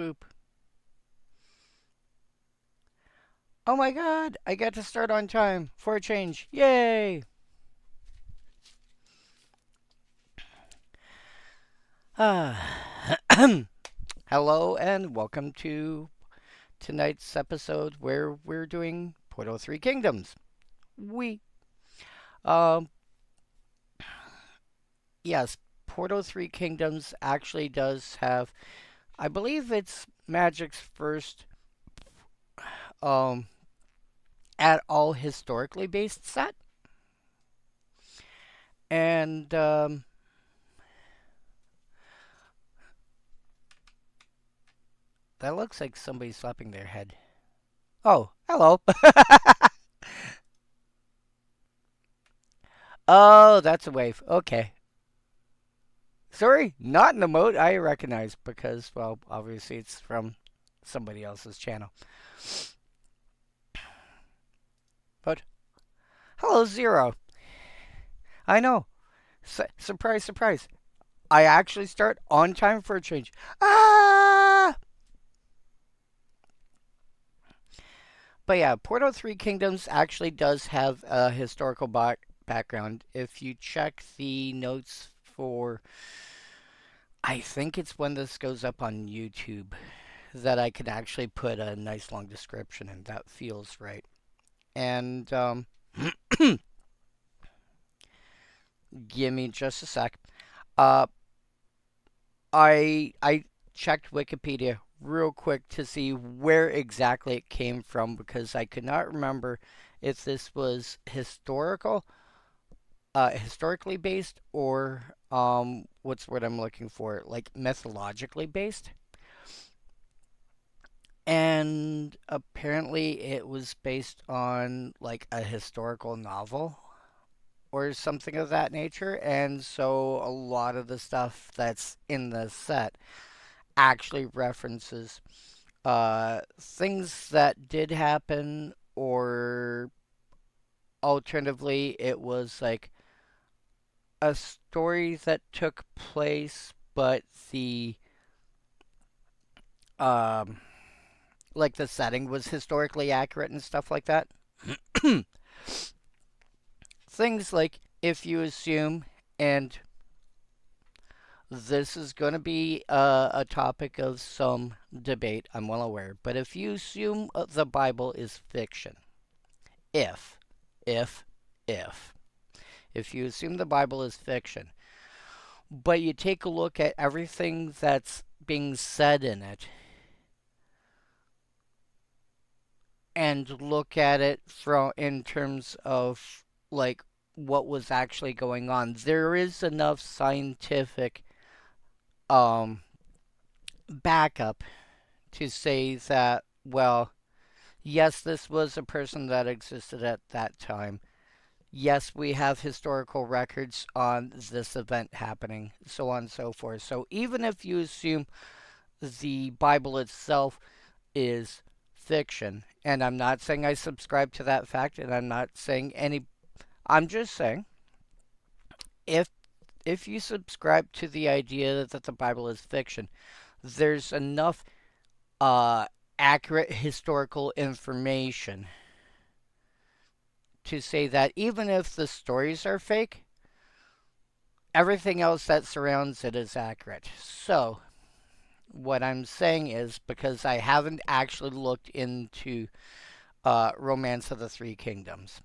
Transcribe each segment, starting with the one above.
Boop. Oh my god, I get to start on time for a change. Yay! Ah. Hello and welcome to tonight's episode where we're doing Portal 3 Kingdoms. We um yes, Portal 3 Kingdoms actually does have, I believe it's Magic's first um at all historically based set. And that looks like somebody slapping their head. Oh, hello. Oh, that's a wave. Okay. Sorry, not an emote I recognize because, well, obviously it's from somebody else's channel. But, hello, Zero. I know. Surprise, surprise. I actually start on time for a change. Ah! But yeah, Portal 3 Kingdoms actually does have a historical background. If you check the notes for, I think it's when this goes up on YouTube, that I could actually put a nice long description, and that feels right. And give me just a sec. Uh, I checked Wikipedia real quick to see where exactly it came from because I could not remember if this was historically based or what's the word I'm looking for, like methodologically based. And apparently it was based on like a historical novel or something of that nature. And so a lot of the stuff that's in the set actually references things that did happen, or alternatively, it was like a story that took place, but the um, like the setting was historically accurate and stuff like that. Things like if you assume, and this is going to be a topic of some debate, I'm well aware, but if you assume the Bible is fiction, if, if, if, if you assume the Bible is fiction, but you take a look at everything that's being said in it and look at it from in terms of like what was actually going on, there is enough scientific um backup to say that, well, yes, this was a person that existed at that time. Yes, we have historical records on this event happening, so on and so forth. So even if you assume the Bible itself is fiction, and I'm not saying I subscribe to that fact, and I'm not saying any, I'm just saying if if you subscribe to the idea that the Bible is fiction, there's enough uh, accurate historical information to say that even if the stories are fake, everything else that surrounds it is accurate. So, what I'm saying is because I haven't actually looked into Romance of the Three Kingdoms,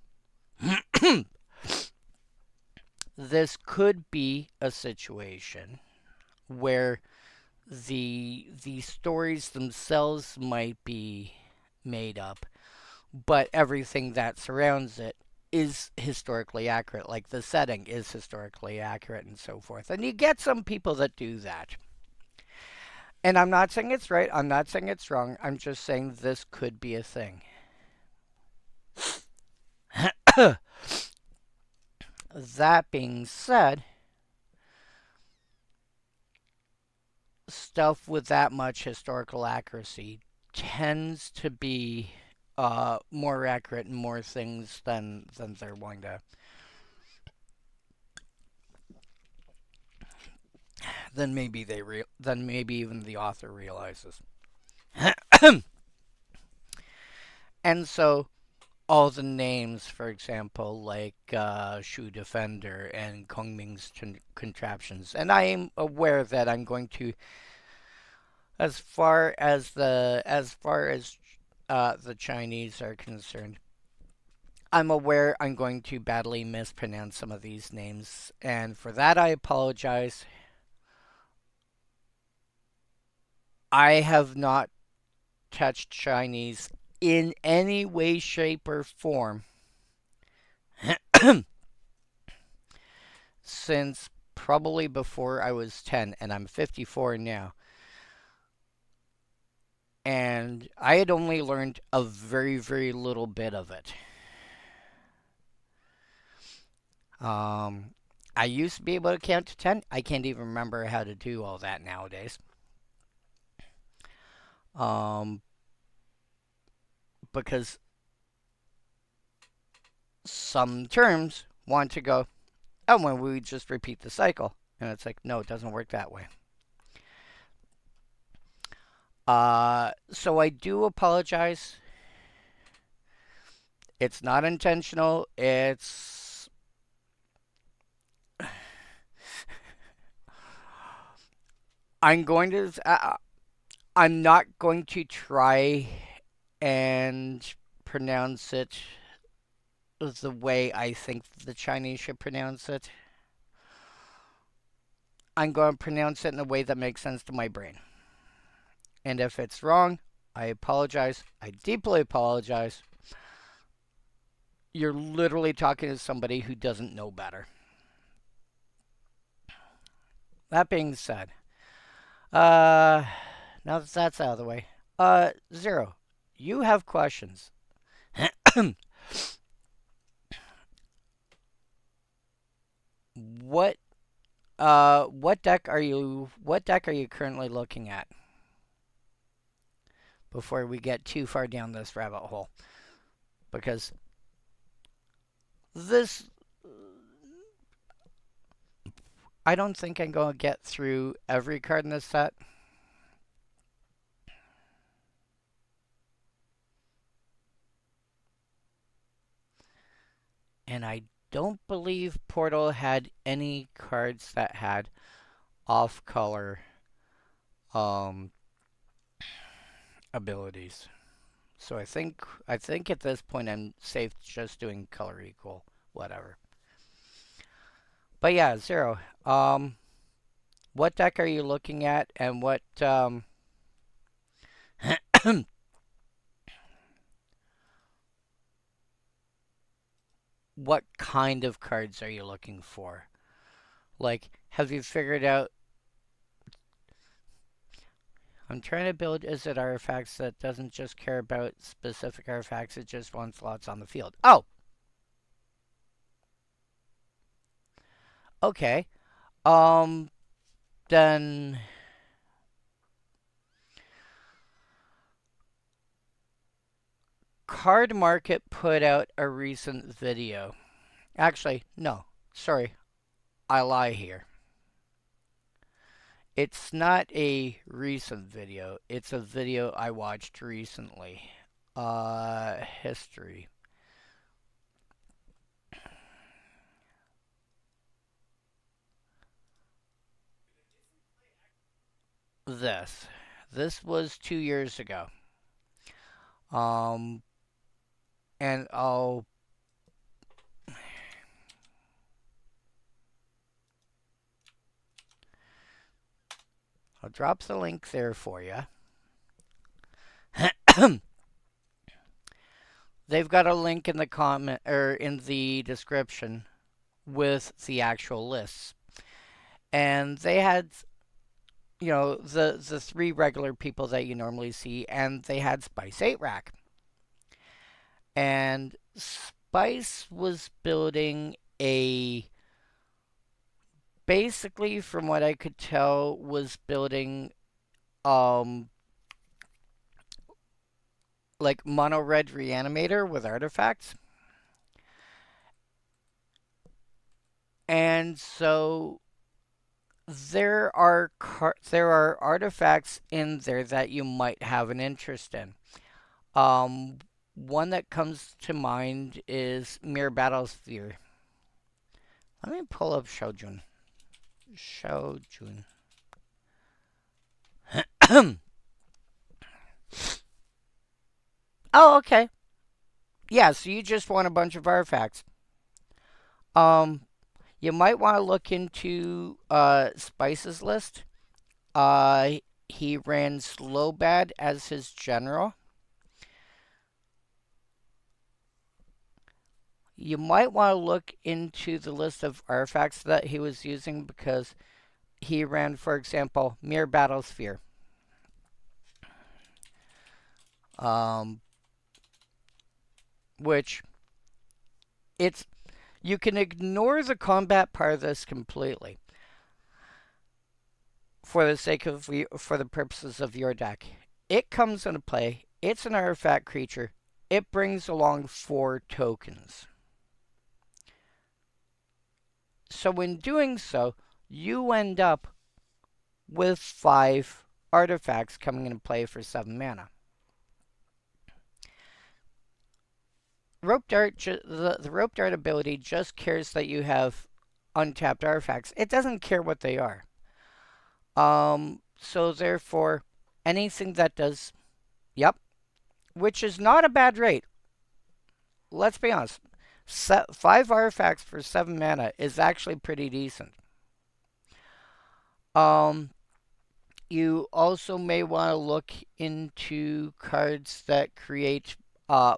this could be a situation where the stories themselves might be made up, but everything that surrounds it is historically accurate, like the setting is historically accurate and so forth. And you get some people that do that. And I'm not saying it's right, I'm not saying it's wrong, I'm just saying this could be a thing. That being said, stuff with that much historical accuracy tends to be more accurate in more things than they're willing to, than maybe even the author realizes. And so all the names, for example, like Shu Defender and Kongming's contraptions. And I am aware that I'm going to, as far as the Chinese are concerned, I'm aware I'm going to badly mispronounce some of these names, and for that I apologize. I have not touched Chinese in any way, shape, or form since probably before I was 10, and I'm 54 now. And I had only learned a very, very little bit of it. Um, I used to be able to count to 10. I can't even remember how to do all that nowadays. Um, because some terms want to go, oh, when we just repeat the cycle. And it's like, no, it doesn't work that way. So I do apologize. It's not intentional. I'm going to. I'm not going to try and pronounce it the way I think the Chinese should pronounce it. I'm going to pronounce it in a way that makes sense to my brain. And if it's wrong, I apologize. I deeply apologize. You're literally talking to somebody who doesn't know better. That being said, now that that's out of the way, Zero, you have questions. what what deck are you currently looking at before we get too far down this rabbit hole? Because this I don't think I'm going to get through every card in this set. And I don't believe Portal had any cards that had off-color um, abilities. So I think at this point I'm safe just doing color equal, whatever. But yeah, Zero. What deck are you looking at, and what kind of cards are you looking for? Like, have you figured out? I'm trying to build Izzet artifacts that doesn't just care about specific artifacts, it just wants lots on the field. Oh! Okay. Um, then Card Market put out a recent video. Actually, no. Sorry. I lie here. It's not a recent video. It's a video I watched recently. History. This. This was 2 years ago. Um, and I'll drop the link there for you. They've got a link in the comment or in the description with the actual lists. And they had the three regular people that you normally see, and they had Spice 8 Rack. And Spice was building basically from what I could tell was building like mono red reanimator with artifacts. And so there are artifacts in there that you might have an interest in. Um, One that comes to mind is Mirror Battlesphere. Let me pull up Shojun. Shojun. Oh, okay. Yeah, so you just want a bunch of artifacts. Um, you might want to look into Spice's list. Uh, he ran Slowbad as his general. You might want to look into the list of artifacts that he was using because he ran, for example, Mirror Battlesphere. Um, which it's you can ignore the combat part of this completely for the sake of for the purposes of your deck. It comes into play. It's an artifact creature. It brings along 4 tokens. So in doing so, you end up with 5 artifacts coming into play for 7 mana. Rope Dart, the Rope Dart ability just cares that you have untapped artifacts. It doesn't care what they are. So therefore, anything that does, yep, which is not a bad rate. Let's be honest. 5 artifacts for 7 mana is actually pretty decent. Um, you also may want to look into cards that create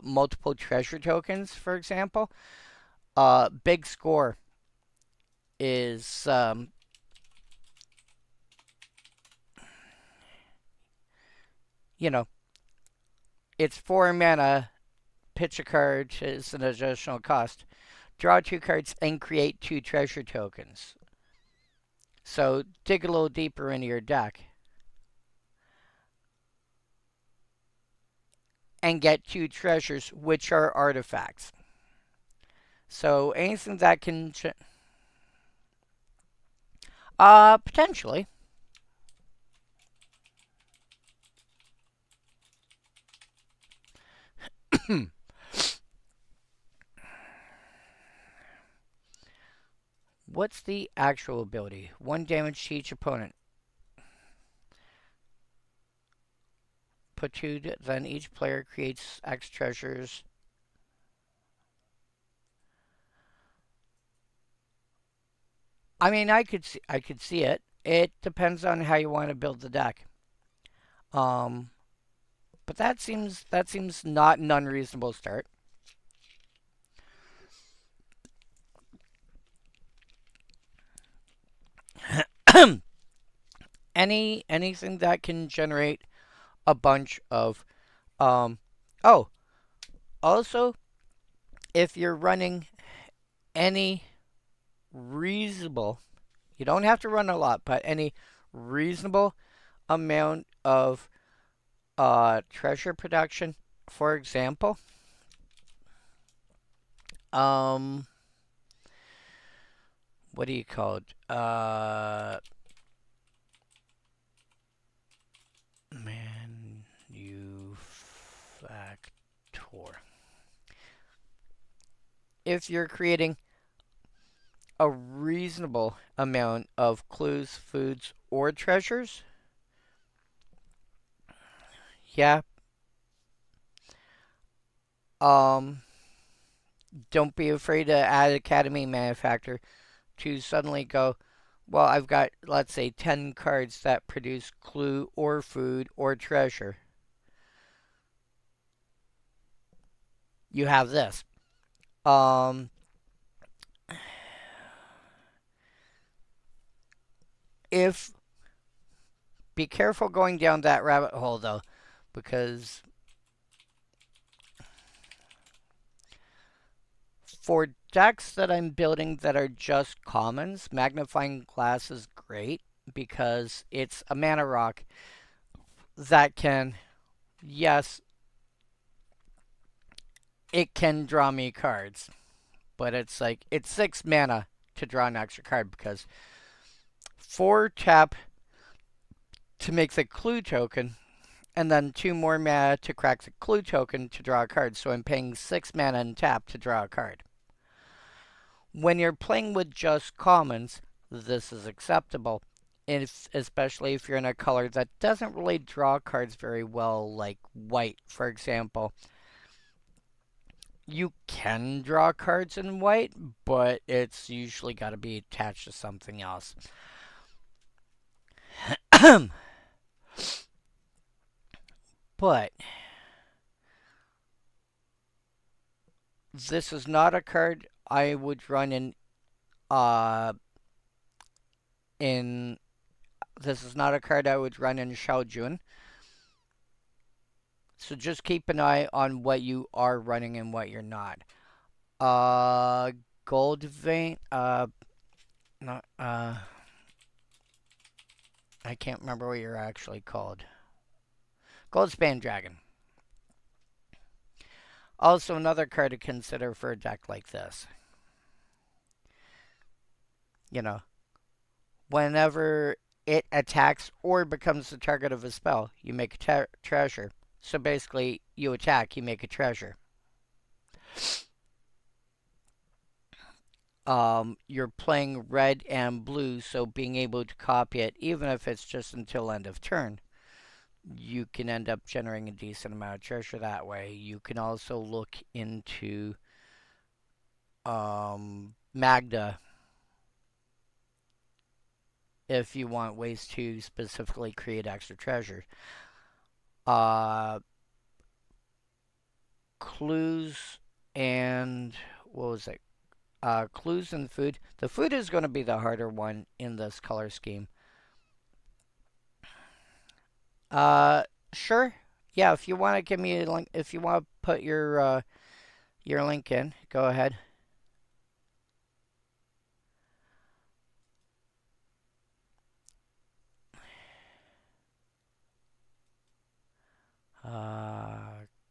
multiple treasure tokens, for example. Big Score is you know, it's 4 mana, pitch a card is an additional cost. Draw 2 cards and create 2 treasure tokens. So dig a little deeper into your deck and get 2 treasures, which are artifacts. So anything that can, potentially. What's the actual ability? 1 damage to each opponent. Put 2, then each player creates X treasures. I mean, I could see it. It depends on how you want to build the deck. Um, but that seems not an unreasonable start. Anything that can generate a bunch of oh, also if you're running any reasonable, you don't have to run a lot, but any reasonable amount of treasure production, for example, um what do you call it? Manufactor. If you're creating a reasonable amount of clues, foods, or treasures, yeah, um, don't be afraid to add Academy Manufactor to suddenly go, well, I've got, let's say, 10 cards that produce clue or food or treasure. You have this. Um, if be careful going down that rabbit hole though, because for decks that I'm building that are just commons, Magnifying Glass is great because it's a mana rock that can, yes, it can draw me cards, but it's like, it's 6 mana to draw an extra card because 4 tap to make the clue token, and then 2 more mana to crack the clue token to draw a card. So I'm paying 6 mana and tap to draw a card. When you're playing with just commons, this is acceptable. Especially if you're in a color that doesn't really draw cards very well, like white, for example. You can draw cards in white, but it's usually got to be attached to something else. But this is not a card I would run in this is not a card I would run in Xiaojun. So just keep an eye on what you are running and what you're not. Gold vein, not, I can't remember what you're actually called. Goldspan Dragon. Also another card to consider for a deck like this. You know, whenever it attacks or becomes the target of a spell, you make a treasure. So basically, you attack, you make a treasure. You're playing red and blue, so being able to copy it, even if it's just until end of turn, you can end up generating a decent amount of treasure that way. You can also look into Magda if you want ways to specifically create extra treasure. Clues and what was it? Clues and food. The food is going to be the harder one in this color scheme. Sure. Yeah, if you want to give me a link, if you want to put your link in, go ahead.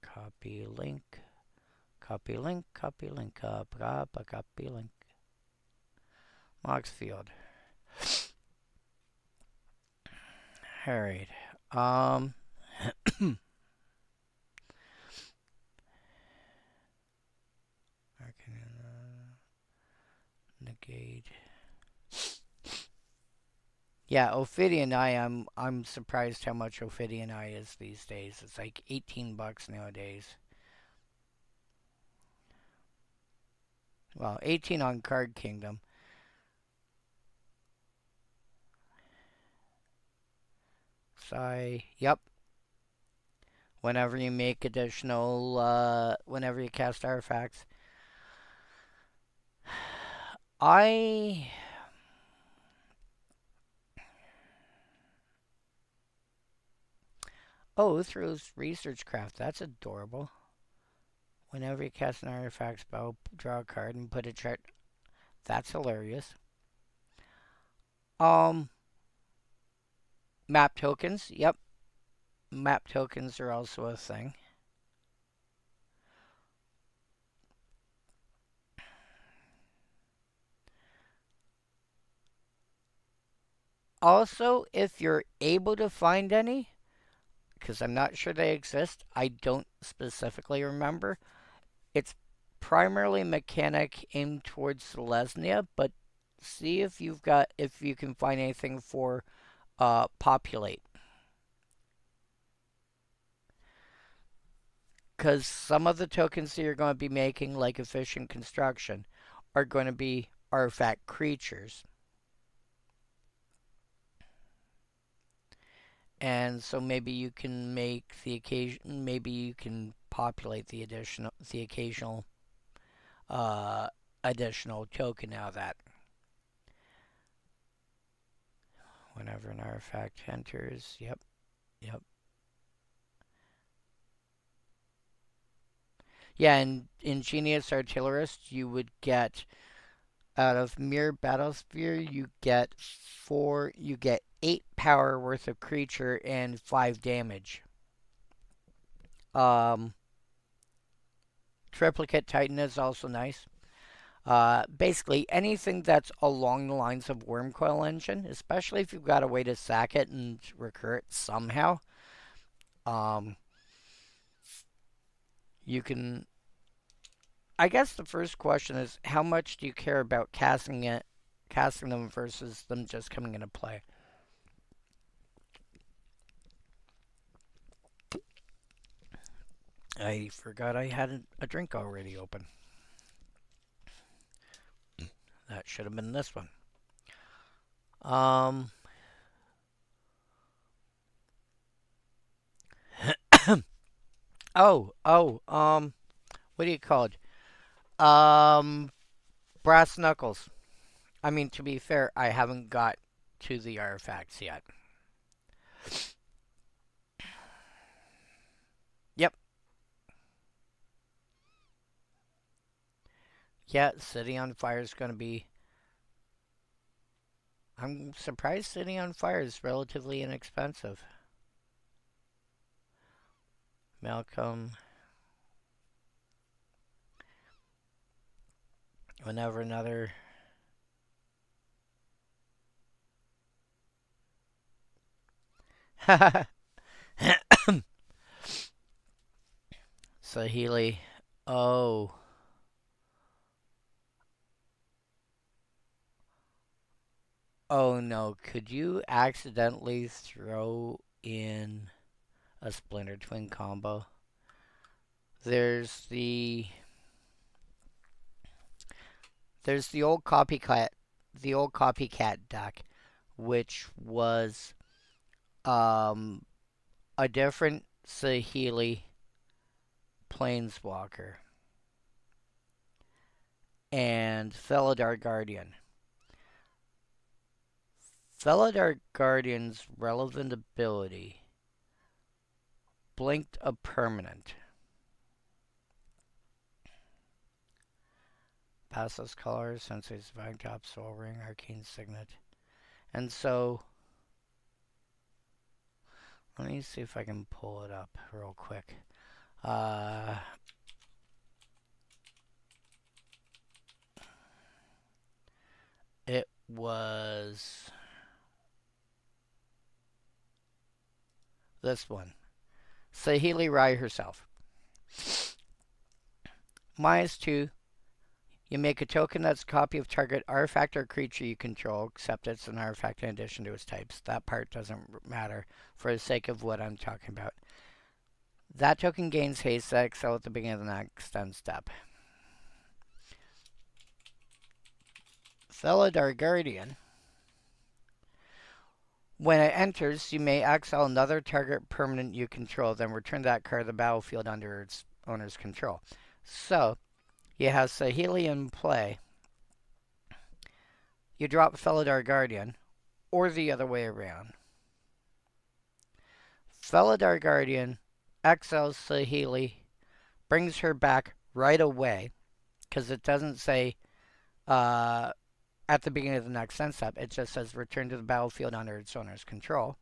Copy link. Copy link, copy link, copy link. Moxfield. Alright. Negate. Yeah, Ophidian Eye, I'm surprised how much Ophidian Eye is these days. It's like $18 nowadays. Well, 18 on Card Kingdom. Yep. Whenever you make additional, whenever you cast artifacts. Oh, through Research Craft. That's adorable. Whenever you cast an artifact spell, draw a card and put a chart. That's hilarious. Map tokens. Yep. Map tokens are also a thing. Also, if you're able to find any, because I'm not sure they exist, I don't specifically remember. It's primarily mechanic aimed towards Selesnya, but see if you can find anything for populate. Because some of the tokens that you're going to be making, like efficient construction, are going to be artifact creatures. And so maybe you can make maybe you can populate the occasional additional token out of that. Whenever an artifact enters, yep. Yeah, and Ingenious Artillerist, you would get out of Mere Battlesphere, you get 8 power worth of creature and 5 damage. Triplicate Titan is also nice. Basically, anything that's along the lines of Worm Coil Engine, especially if you've got a way to sack it and recur it somehow, um, you can. I guess the first question is how much do you care about casting them versus them just coming into play? I forgot I had a drink already open. That should have been this one. Um, what do you call it? Um, Brass knuckles. I mean, to be fair, I haven't got to the artifacts yet. Yep. Yeah, City on Fire is going to be. I'm surprised City on Fire is relatively inexpensive. Malcolm. Whenever another. Sahili. Oh. Oh no. Could you accidentally throw in a Splinter Twin combo? There's the. There's the old copycat deck, which was um a different Sahili Planeswalker and Felidar Guardian. Felidar Guardian's relevant ability blinked a permanent. Passes colors, Sensei's Vine-Top, Soul Ring, Arcane Signet. And so, let me see if I can pull it up real quick. It was this one. Sahili Rai herself. -2. You make a token that's a copy of target artifact or creature you control, except it's an artifact in addition to its types. That part doesn't matter for the sake of what I'm talking about. That token gains haste that excel at the beginning of the next end step. Felidar Guardian. When it enters, you may exile another target permanent you control, then return that card to the battlefield under its owner's control. So, you have Sahili in play. You drop Felidar Guardian, or the other way around. Felidar Guardian exiles Sahili, brings her back right away, because it doesn't say at the beginning of the next end step. It just says return to the battlefield under its owner's control.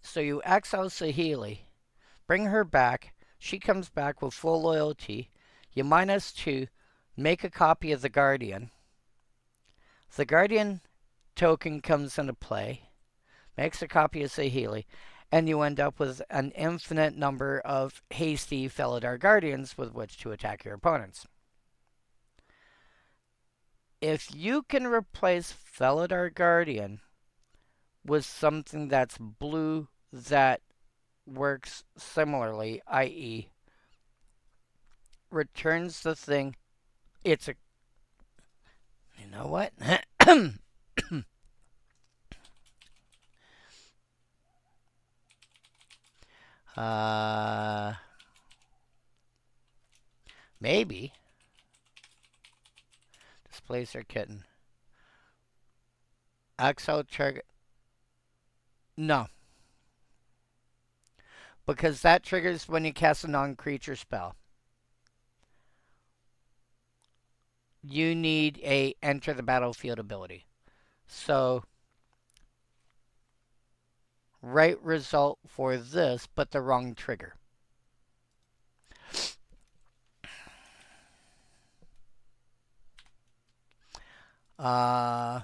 So you exile Sahili, bring her back. She comes back with full loyalty. You -2, make a copy of the Guardian. The Guardian token comes into play, makes a copy of Sahili, and you end up with an infinite number of hasty Felidar Guardians with which to attack your opponents. If you can replace Felidar Guardian with something that's blue that works similarly, i.e., returns the thing, it's a. You know what? Maybe. Displacer Kitten. Exile trigger. No. Because that triggers when you cast a non-creature spell. You need a enter the battlefield ability. So, right result for this, but the wrong trigger. Uh,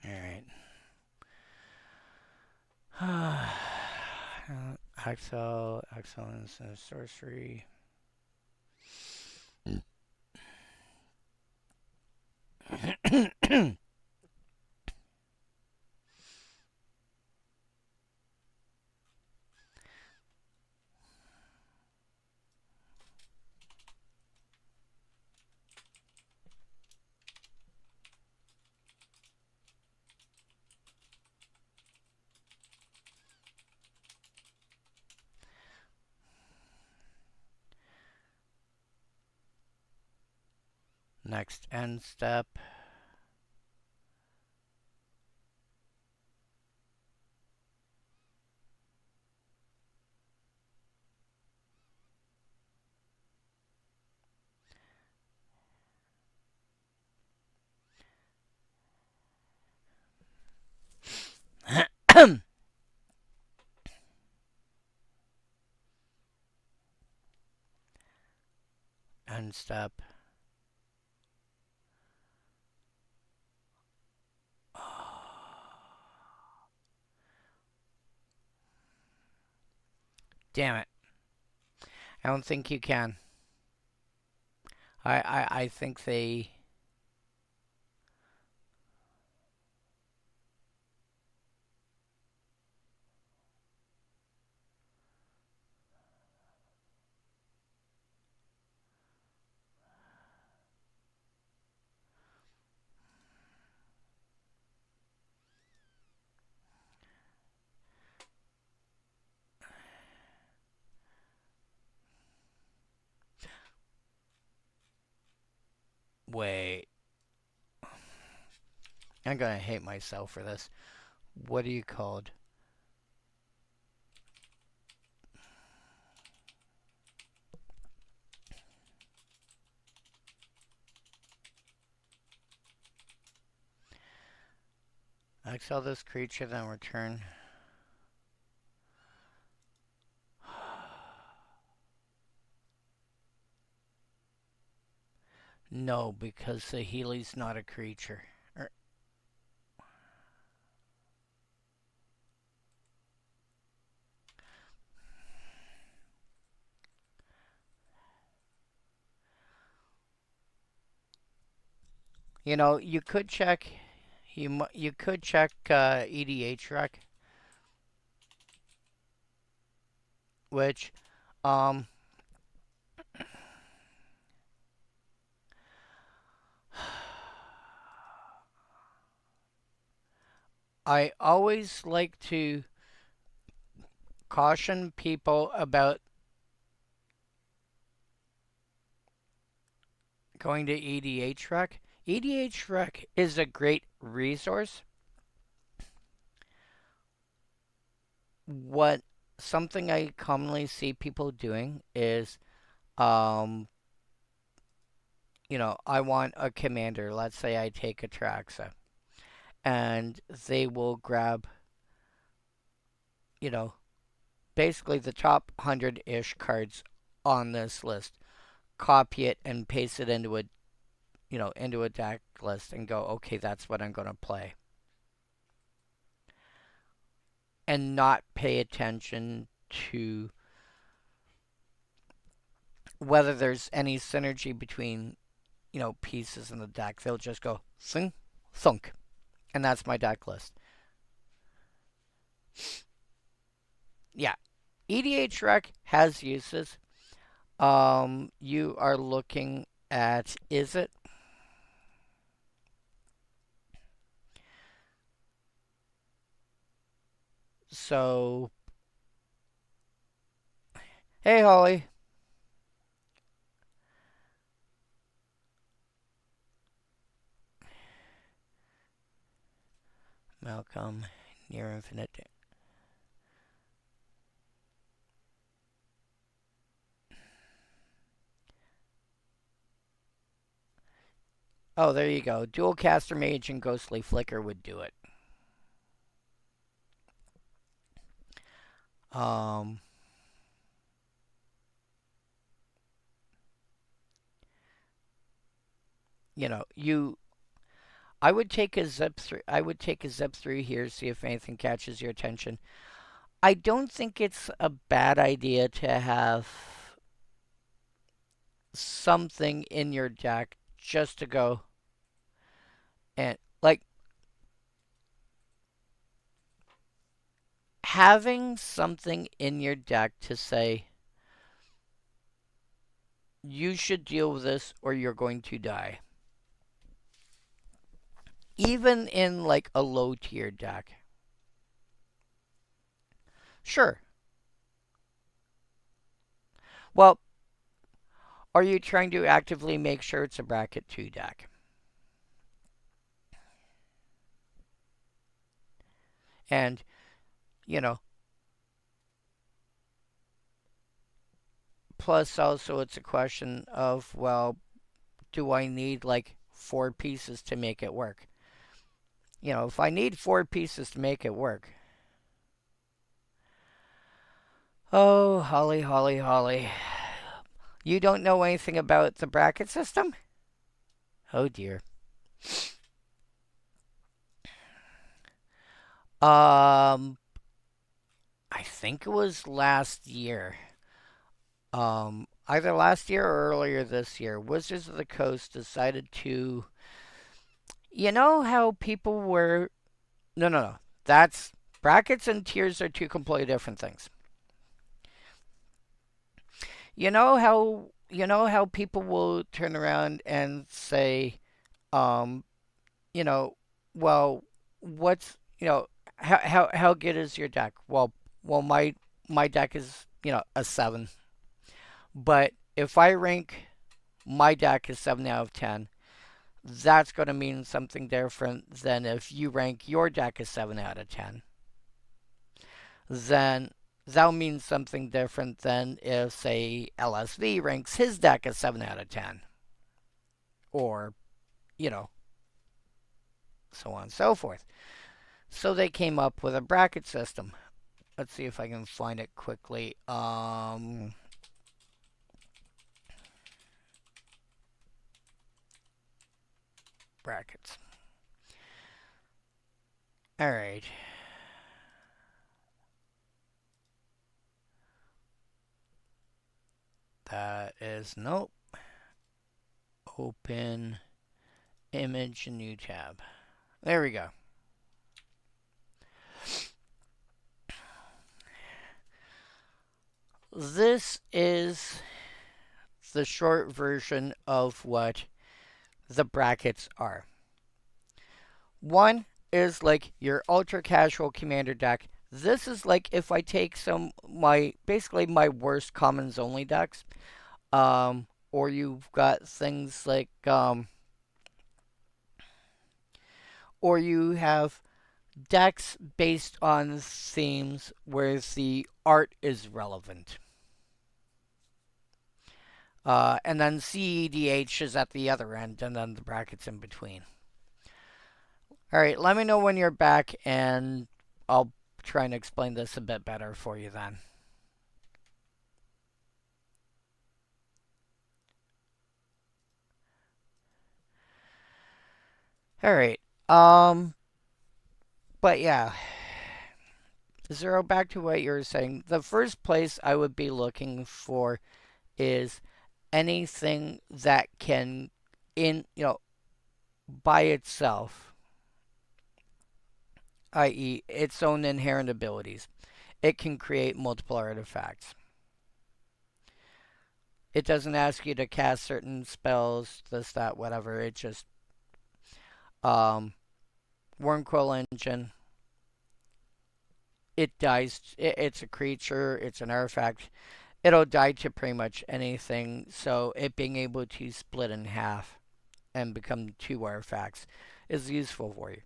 Alright. Axel, excellence, and sorcery. Next end step. End step. Damn it. I don't think you can. I think they. Wait. I'm gonna hate myself for this. What are you called? Exile this creature, then return. No, because Saheeli's not a creature. You know, you could check. You could check EDH rec, which um I always like to caution people about going to EDH rec. EDH rec is a great resource. What something I commonly see people doing is um I want a commander. Let's say I take a Traxa, and they will grab, you know, basically the top 100-ish cards on this list, copy it and paste it into a deck list and go, okay, that's what I'm going to play. and not pay attention to whether there's any synergy between, pieces in the deck. They'll just go sing, thunk, and that's my deck list. Yeah, EDH Rec has uses. You are looking at, is it? So, hey Holly, Malcolm, Near Infinite. Oh, there you go. Dual Caster Mage and Ghostly Flicker would do it. Um, you. I would take a zip through. I would take a zip through here, see if anything catches your attention. I don't think it's a bad idea to have something in your deck just to go and like having something in your deck to say you should deal with this or you're going to die. Even in like a low tier deck. Sure. Well, are you trying to actively make sure it's a bracket 2 deck? And, you know, plus also it's a question of, well, do I need like 4 pieces to make it work? If I need 4 pieces to make it work. Oh, Holly, Holly, Holly. You don't know anything about the bracket system? Oh dear. Um, I think it was last year. Either last year or earlier this year, Wizards of the Coast decided to. You know how people were. No, no, no. That's. Brackets and tiers are two completely different things. You know how people will turn around and say, um, you know, well, what's how good is your deck? Well, my deck is a 7, but if I rank my deck as 7 out of 10, that's going to mean something different than if you rank your deck as 7 out of 10. Then that'll mean something different than if, say, LSV ranks his deck as 7 out of 10, or you know, so on and so forth. So they came up with a bracket system. Let's see if I can find it quickly. Brackets. All right. That is nope. Open image, new tab. There we go. This is the short version of what the brackets are. One is like your ultra casual commander deck. This is like if I take basically my worst commons only decks. Or you've got things like or you have decks based on themes where the art is relevant. And then CEDH is at the other end, and then the brackets in between. All right, let me know when you're back, and I'll try and explain this a bit better for you then. All right. But yeah. Zero, back to what you were saying. The first place I would be looking for is anything that can, by itself, i.e., its own inherent abilities. It can create multiple artifacts. It doesn't ask you to cast certain spells, this, that, whatever. It just, um, Wormcoil Engine. It dies. It's a creature. It's an artifact. It'll die to pretty much anything. So it being able to split in half and become two artifacts is useful for you.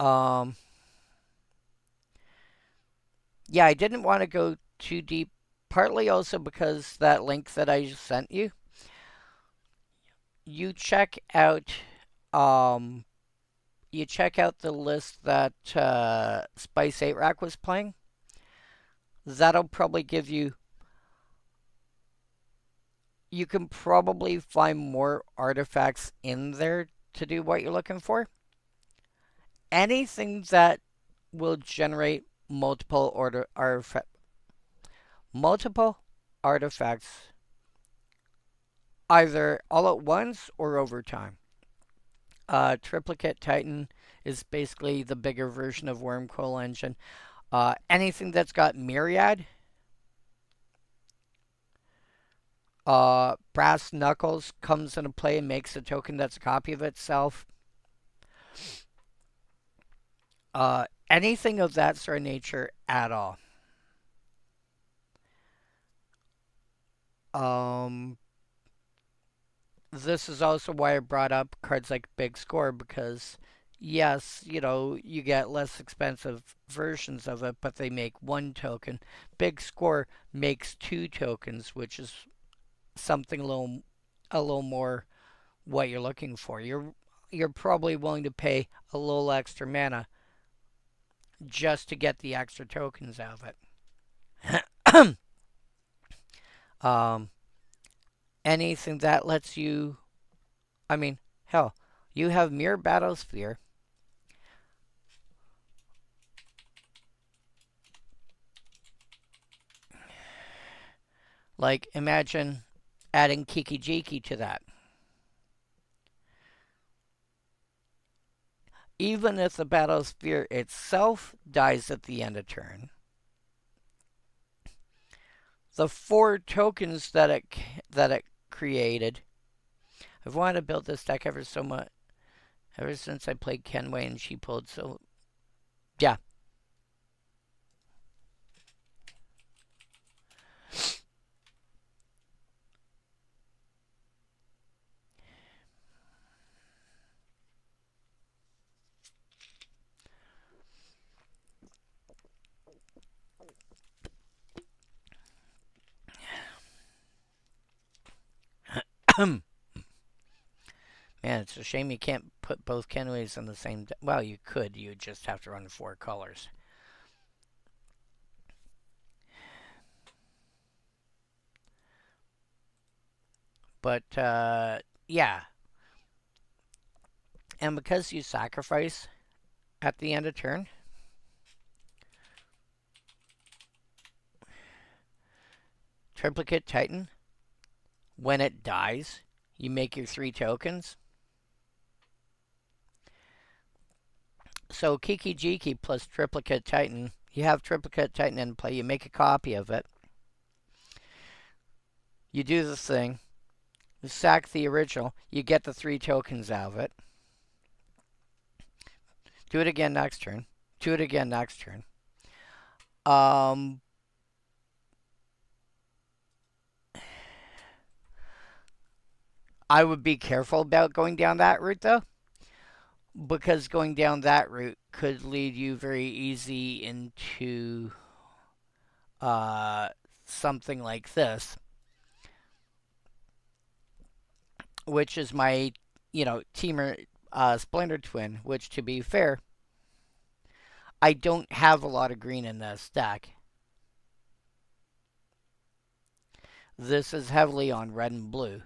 Um, yeah, I didn't want to go too deep. Partly also because that link that I just sent you, you check out um you check out the list that Spice 8 Rack was playing. That'll probably give you. You can probably find more artifacts in there to do what you're looking for. Anything that will generate multiple artifacts either all at once or over time. Triplicate Titan is basically the bigger version of Wormcoil Engine. Anything that's got Myriad, Brass Knuckles comes into play and makes a token that's a copy of itself. Anything of that sort of nature at all. This is also why I brought up cards like Big Score because, yes, you get less expensive versions of it, but they make one token. Big Score makes two tokens, which is something a little more what you're looking for. You're probably willing to pay a little extra mana just to get the extra tokens out of it. um, Anything that lets you, I mean, hell, you have Mirror Battlesphere. Like, imagine adding Kiki Jiki to that. Even if the Battlesphere itself dies at the end of turn, the 4 tokens that it created. I've wanted to build this deck ever since I played Kenway and she pulled. So yeah. Man, it's a shame you can't put both Kenways on the same deck. Well, you could. You just have to run 4 colors. But yeah. And because you sacrifice at the end of turn, Triplicate Titan, when it dies, you make your 3 tokens. So Kiki Jiki plus Triplicate Titan, you have Triplicate Titan in play, you make a copy of it. You do the thing, you sack the original, you get the 3 tokens out of it. Do it again next turn. Do it again next turn. I would be careful about going down that route though, because going down that route could lead you very easy into something like this, which is my, Teamer Splinter Twin, which to be fair, I don't have a lot of green in this deck. This is heavily on red and blue.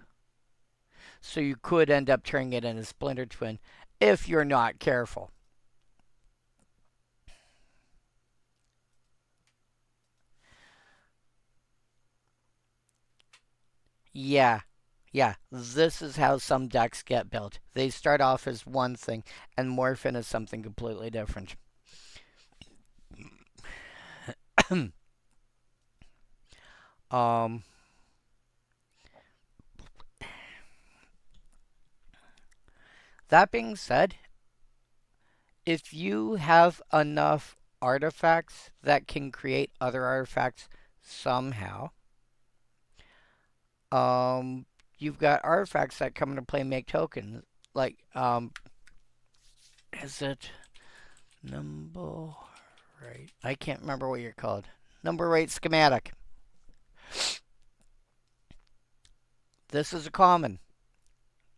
So you could end up turning it into Splinter Twin if you're not careful. Yeah. Yeah, this is how some decks get built. They start off as one thing and morph into something completely different. um, that being said, if you have enough artifacts that can create other artifacts somehow, um, you've got artifacts that come into play and make tokens. Like, is it number right? I can't remember what you're called. Number right schematic. This is a common.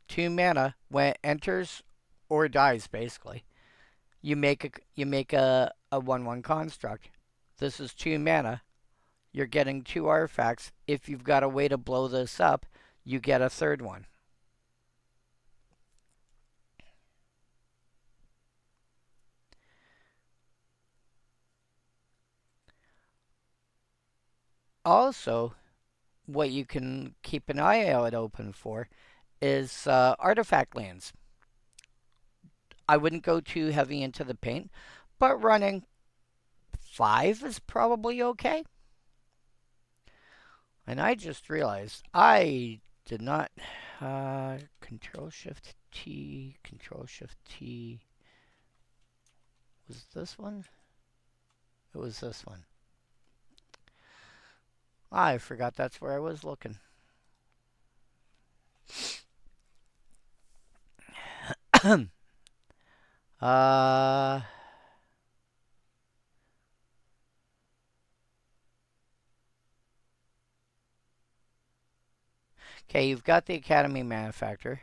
2 mana when it enters or dies, basically. You make a 1/1 construct. This is 2 mana. You're getting 2 artifacts. If you've got a way to blow this up, you get a third one. Also, what you can keep an eye out open for is artifact lands. I wouldn't go too heavy into the paint, but running 5 is probably okay. And I just realized I did not Control Shift T. Control Shift T. Was this one? It was this one. I forgot that's where I was looking. uh. Okay, you've got the Academy Manufacturer.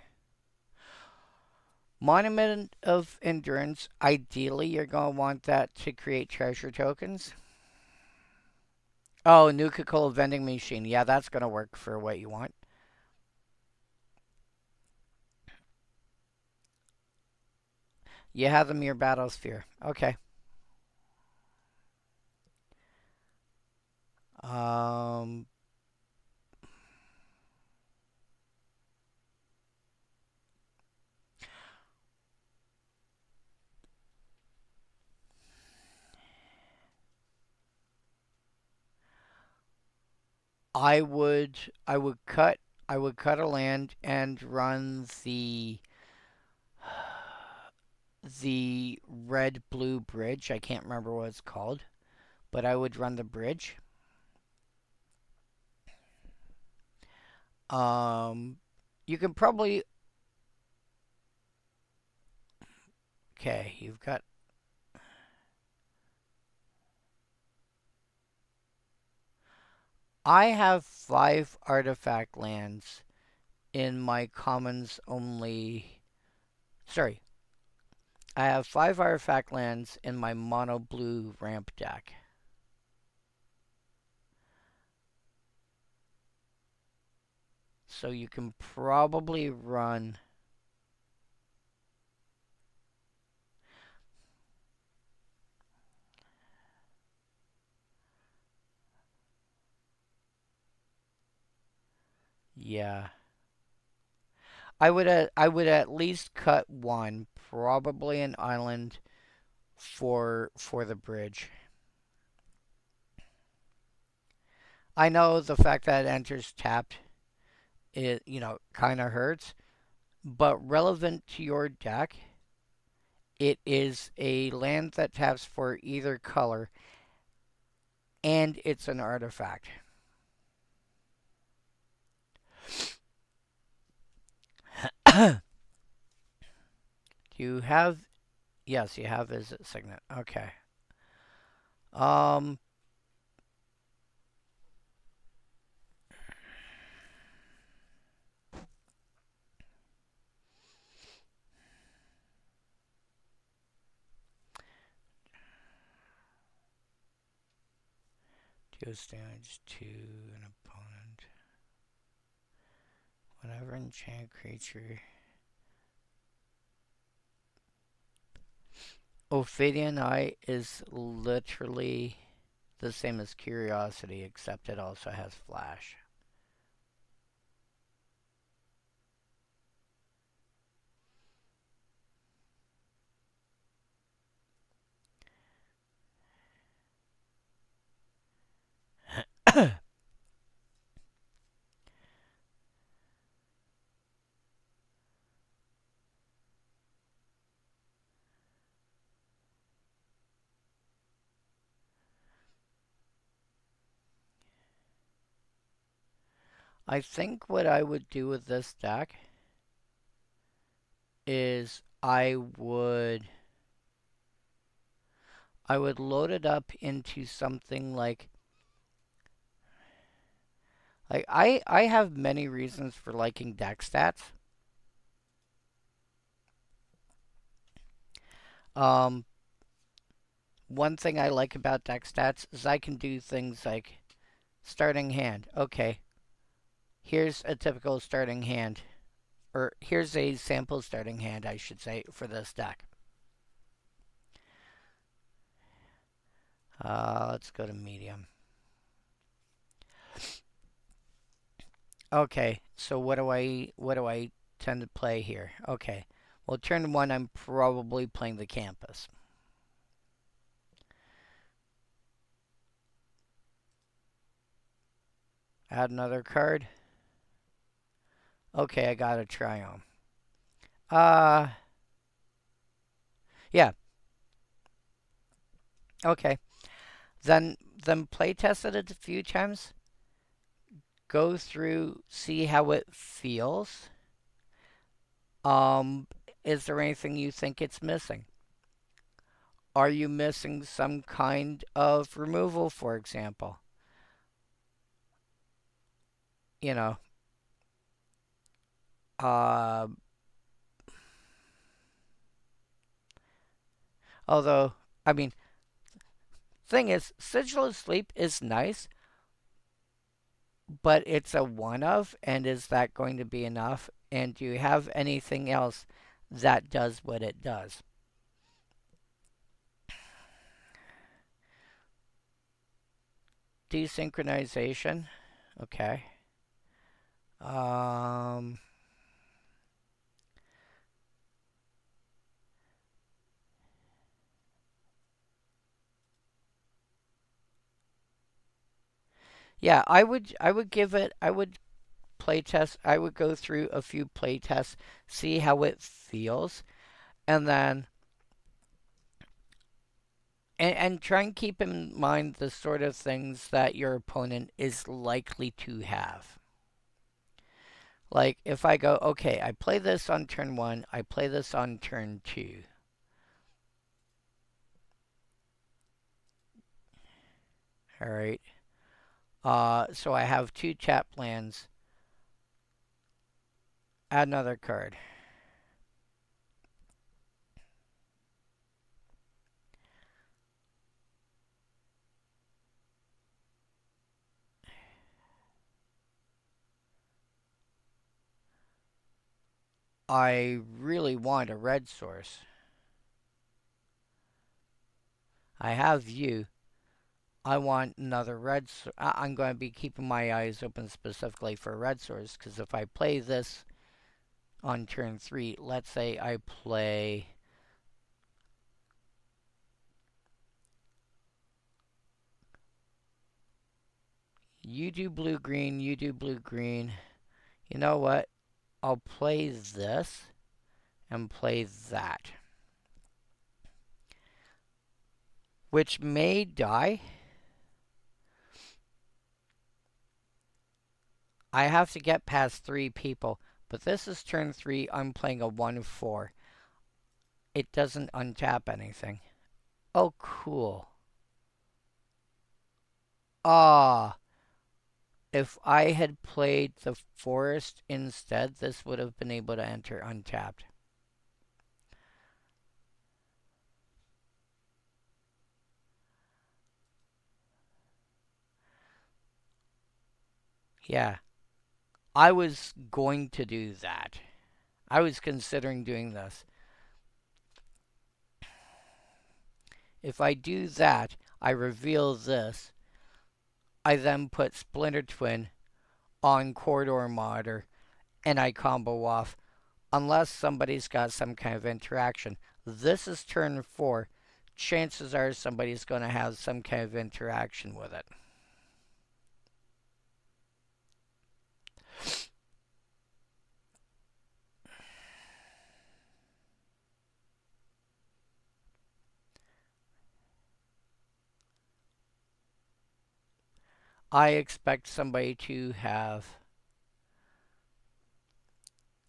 Monument of Endurance. Ideally, you're going to want that to create treasure tokens. Oh, Nuka-Cola Vending Machine. Yeah, that's going to work for what you want. You have the Mere Battlesphere. Okay. Um, I would I would cut I would cut a land and run the red blue bridge. I can't remember what it's called, but I would run the bridge. Um, you can probably okay. You've got I have 5 artifact lands in my commons only. Sorry, I have 5 artifact lands in my mono blue ramp deck. So you can probably run. Yeah. I would at least cut one, probably an island for the bridge. I know the fact that it enters tapped, it kind of hurts, but relevant to your deck, it is a land that taps for either color, and it's an artifact. You have yes, you have visit signet. Okay. Um, deals damage to an opponent. Whenever enchanted creature. Ophidian Eye is literally the same as Curiosity, except it also has Flash. I think what I would do with this deck is I would load it up into something like I have many reasons for liking deck stats. Um, One thing I like about deck stats is I can do things like starting hand. Okay, here's a typical starting hand, or here's a sample starting hand, I should say, for this deck. Let's go to medium. Okay, so what do I tend to play here? Okay, well, turn one, I'm probably playing the campus. Add another card. Okay, I got a Triumph. Uh, yeah. Okay. Then play test it a few times. Go through, see how it feels. Um, is there anything you think it's missing? Are you missing some kind of removal, for example? You know, uh, although, I mean, thing is, Sigil of Sleep is nice, but it's a one of, and is that going to be enough? And do you have anything else that does what it does? Desynchronization. Okay. Um, yeah, I would give it I would play test I would go through a few play tests, see how it feels, and then and try and keep in mind the sort of things that your opponent is likely to have. Like if I go, okay, I play this on turn one, I play this on turn two. All right. So I have two tap lands. Add another card. I really want a red source. I have you. I want another red. I'm going to be keeping my eyes open specifically for a red source because if I play this on turn three, let's say I play. You do blue green, you do blue green. You know what? I'll play this and play that. Which may die. I have to get past three people. But this is turn three. I'm playing a 1/4. It doesn't untap anything. Oh, cool. Ah, if I had played the forest instead, this would have been able to enter untapped. Yeah, I was going to do that. I was considering doing this. If I do that, I reveal this. I then put Splinter Twin on Corridor Monitor, and I combo off, unless somebody's got some kind of interaction. This is turn four. Chances are somebody's going to have some kind of interaction with it. I expect somebody to have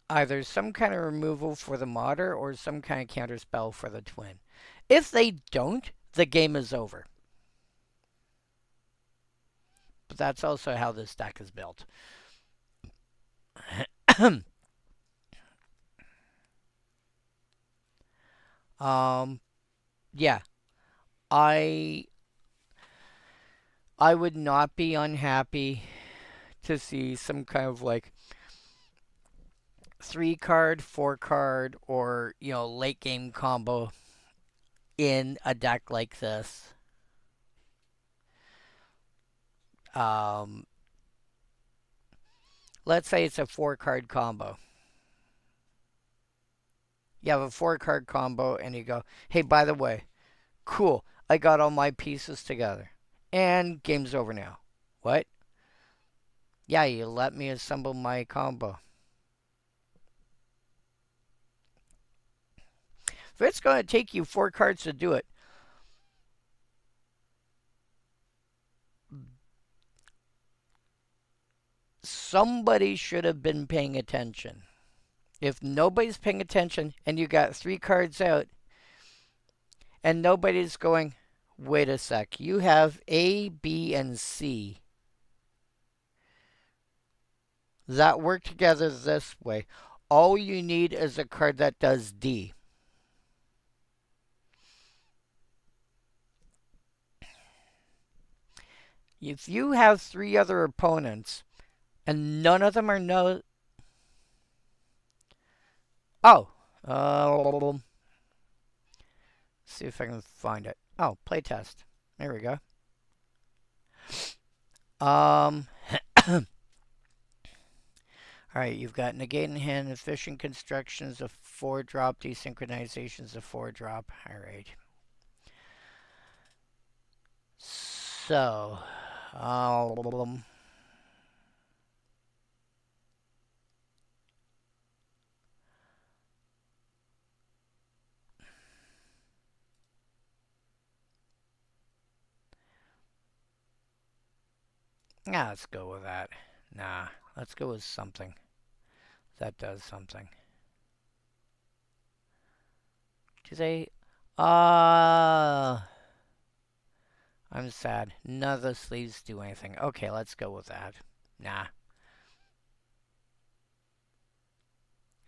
either some kind of removal for the modder or some kind of counter spell for the twin. If they don't, the game is over. But that's also how this deck is built. um, yeah, I I would not be unhappy to see some kind of like 3 card, 4 card, or late game combo in a deck like this. Um, let's say it's a 4 card combo. You have a 4 card combo, and you go, hey, by the way, cool, I got all my pieces together, and game's over now. What? Yeah, you let me assemble my combo. If it's going to take you 4 cards to do it, somebody should have been paying attention. If nobody's paying attention and you got 3 cards out and nobody's going, wait a sec, you have A, B, and C that work together this way. All you need is a card that does D. If you have 3 other opponents and none of them are no. Oh, see if I can find it. Oh, playtest. There we go. All right, you've got negate in hand, efficient constructions, a 4-drop, desynchronizations, a 4-drop. All right. So, yeah, let's go with that. Nah, let's go with something that does something. Do they? I'm sad. None of the sleeves do anything. Okay, let's go with that. Nah.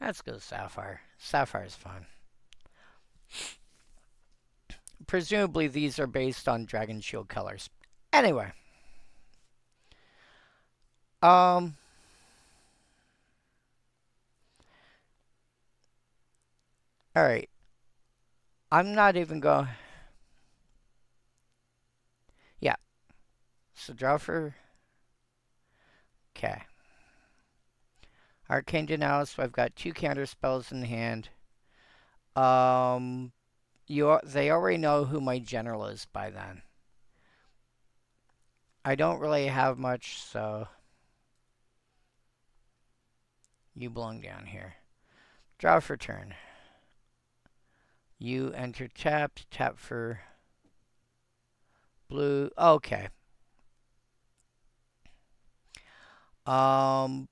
Let's go Sapphire. Sapphire's fun. Presumably these are based on Dragon Shield colors. Anyway. Alright. I'm not even going. Yeah. So draw for. Okay. Arcane Denial, so I've got 2 counter spells in hand. They already know who my general is by then. I don't really have much, so you belong down here. Draw for turn. You enter tapped, tap for blue. Okay. No,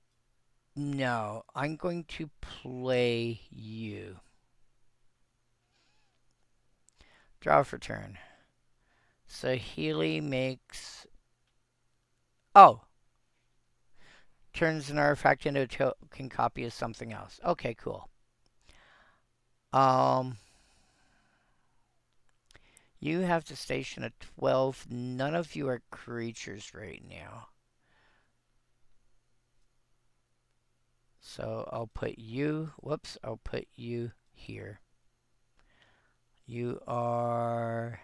I'm going to play you. Draw for turn. So Healy makes. Oh. Turns an artifact into a token copy of something else. Okay, cool. You have to station a 12. None of you are creatures right now. So I'll put you. Whoops, I'll put you here. You are.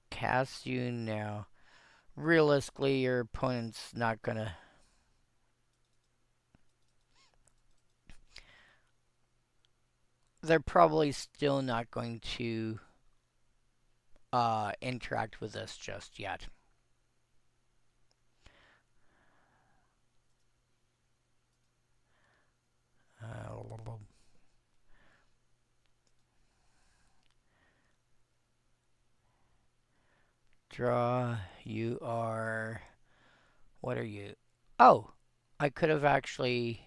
Cast you now. Realistically, your opponent's not gonna. They're probably still not going to interact with us just yet. Draw. You are... What are you? Oh! I could have actually...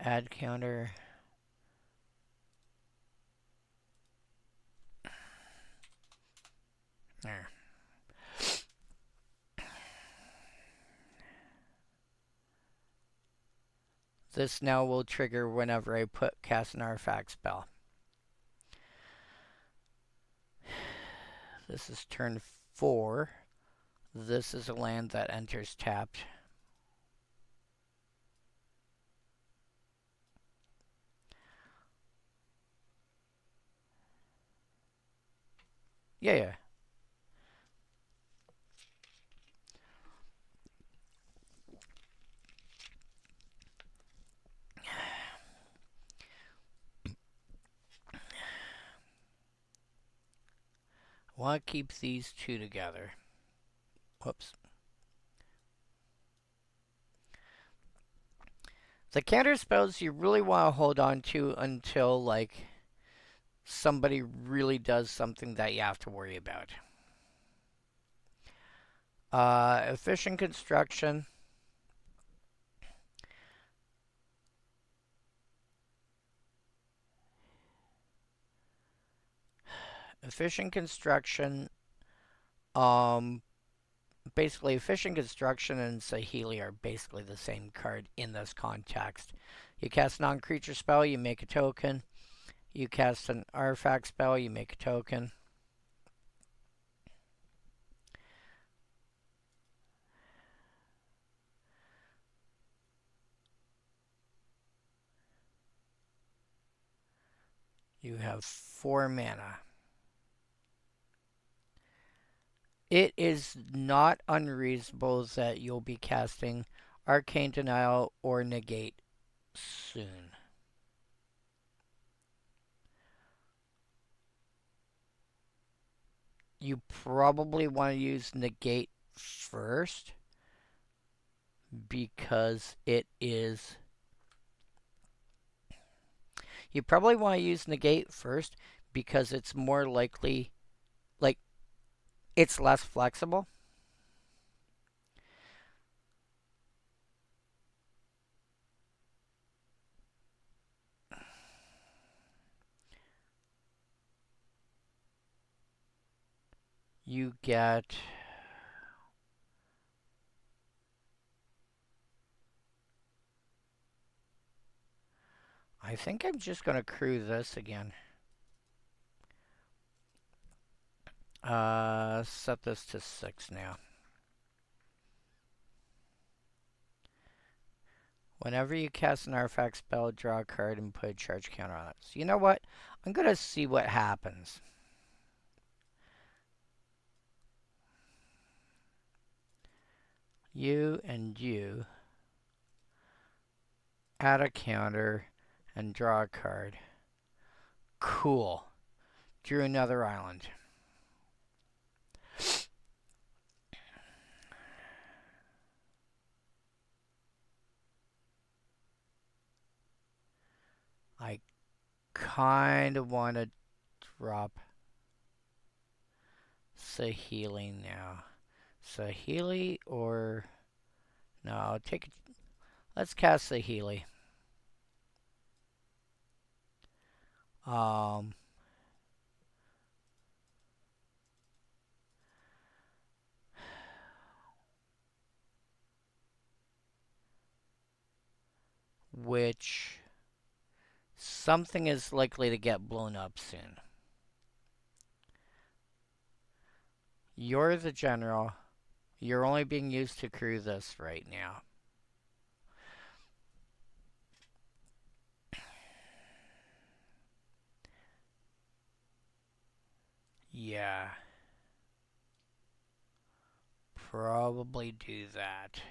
Add counter. There. This now will trigger whenever I cast an artifact spell. This is turn 4. This is a land that enters tapped. Yeah. I want to keep these two together. Whoops. The counter spells you really want to hold on to until, like, somebody really does something that you have to worry about. Efficient construction. Efficient construction. Basically, efficient construction and Saheeli are basically the same card in this context. You cast a non-creature spell, you make a token. You cast an artifact spell, you make a token. You have 4 mana. It is not unreasonable that you'll be casting Arcane Denial or Negate soon. You probably want to use Negate first because it is... You probably want to use Negate first because it's more likely... Like, it's less flexible. You get... I think I'm just going to crew this again. Set this to 6 now. Whenever you cast an artifact spell, draw a card and put a charge counter on it. So you know what? I'm going to see what happens. You and you add a counter and draw a card. Cool. Drew another island. I kind of want to drop Saheeli now. Saheeli or... No, let's cast Saheeli. Which... Something is likely to get blown up soon. You're the general. You're only being used to crew this right now. Yeah. Probably do that.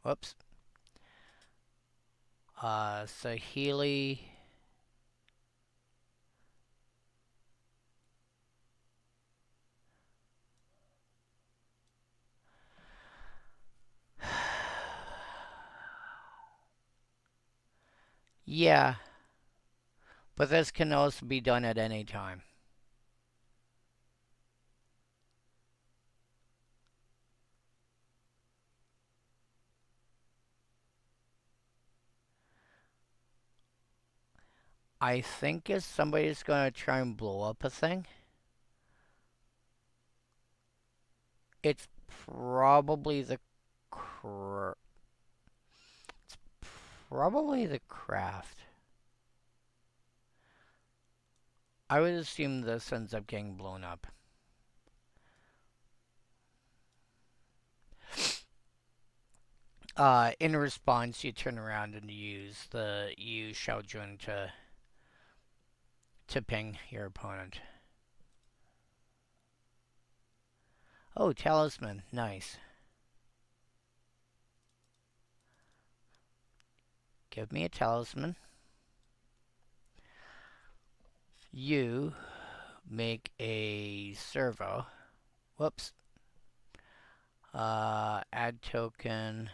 Whoops. Saheeli. Yeah, but this can also be done at any time. I think if somebody's gonna try and blow up a thing, it's probably the cr- probably the craft. I would assume this ends up getting blown up. In response, you turn around and use the use Xiaojun to ping your opponent. Oh, talisman, nice. Give me a talisman. You make a servo. Whoops. Add token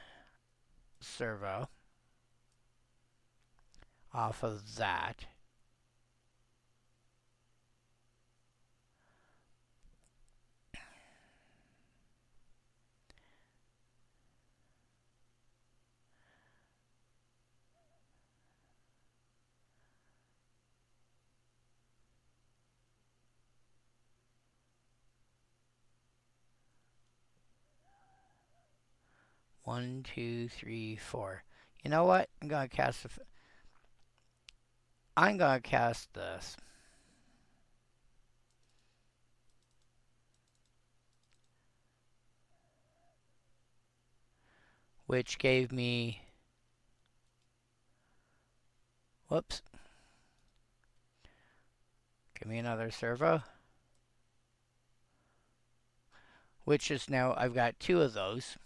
servo off of that. One, two, three, four. You know what? I'm gonna cast this, which gave me. Whoops. Give me another servo. Which is now I've got two of those.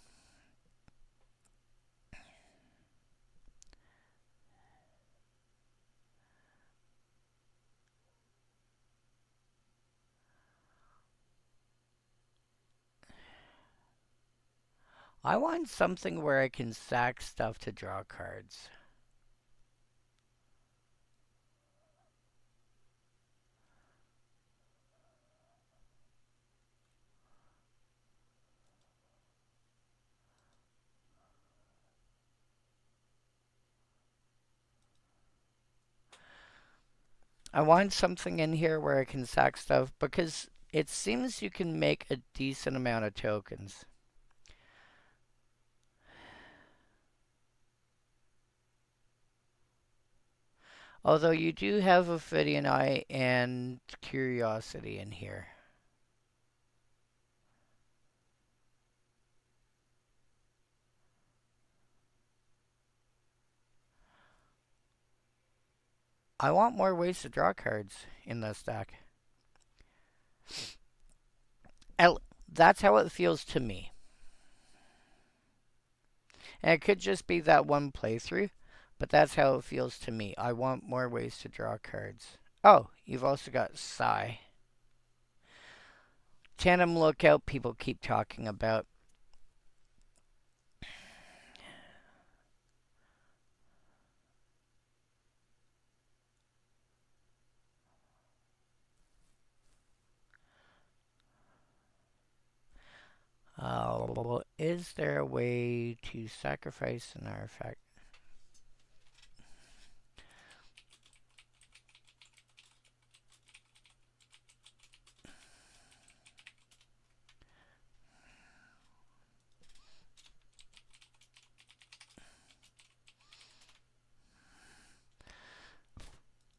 I want something where I can sack stuff to draw cards. I want something in here where I can sack stuff because it seems you can make a decent amount of tokens. Although you do have Ophidian Eye and Curiosity in here. I want more ways to draw cards in this deck. That's how it feels to me. And it could just be that one playthrough, but that's how it feels to me. I want more ways to draw cards. Oh, you've also got Psy. Tandem Lookout, people keep talking about. Is there a way to sacrifice an artifact?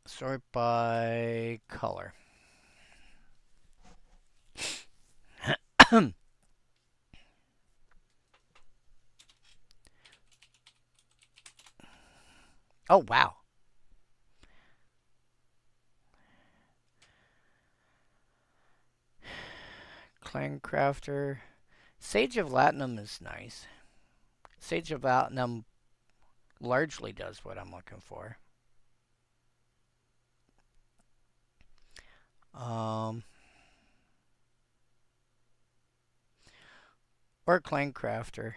Sort by color. Oh, wow. Clancrafter. Sage of Latinum is nice. Sage of Latinum largely does what I'm looking for. Or Clancrafter.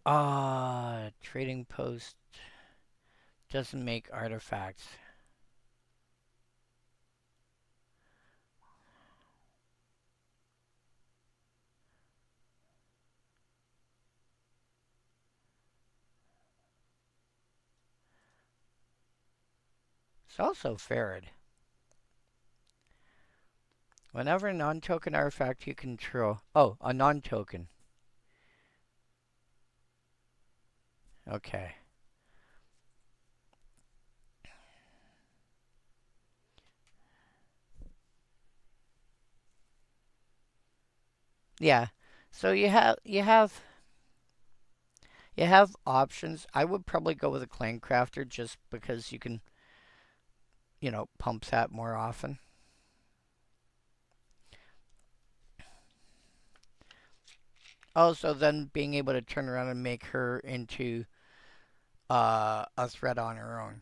Trading post doesn't make artifacts. It's also ferret. Whenever a non-token artifact you control. Oh, a non-token. Okay. Yeah. So you have options. I would probably go with a clan crafter just because you can, pump that more often. Also, then being able to turn around and make her into a threat on her own.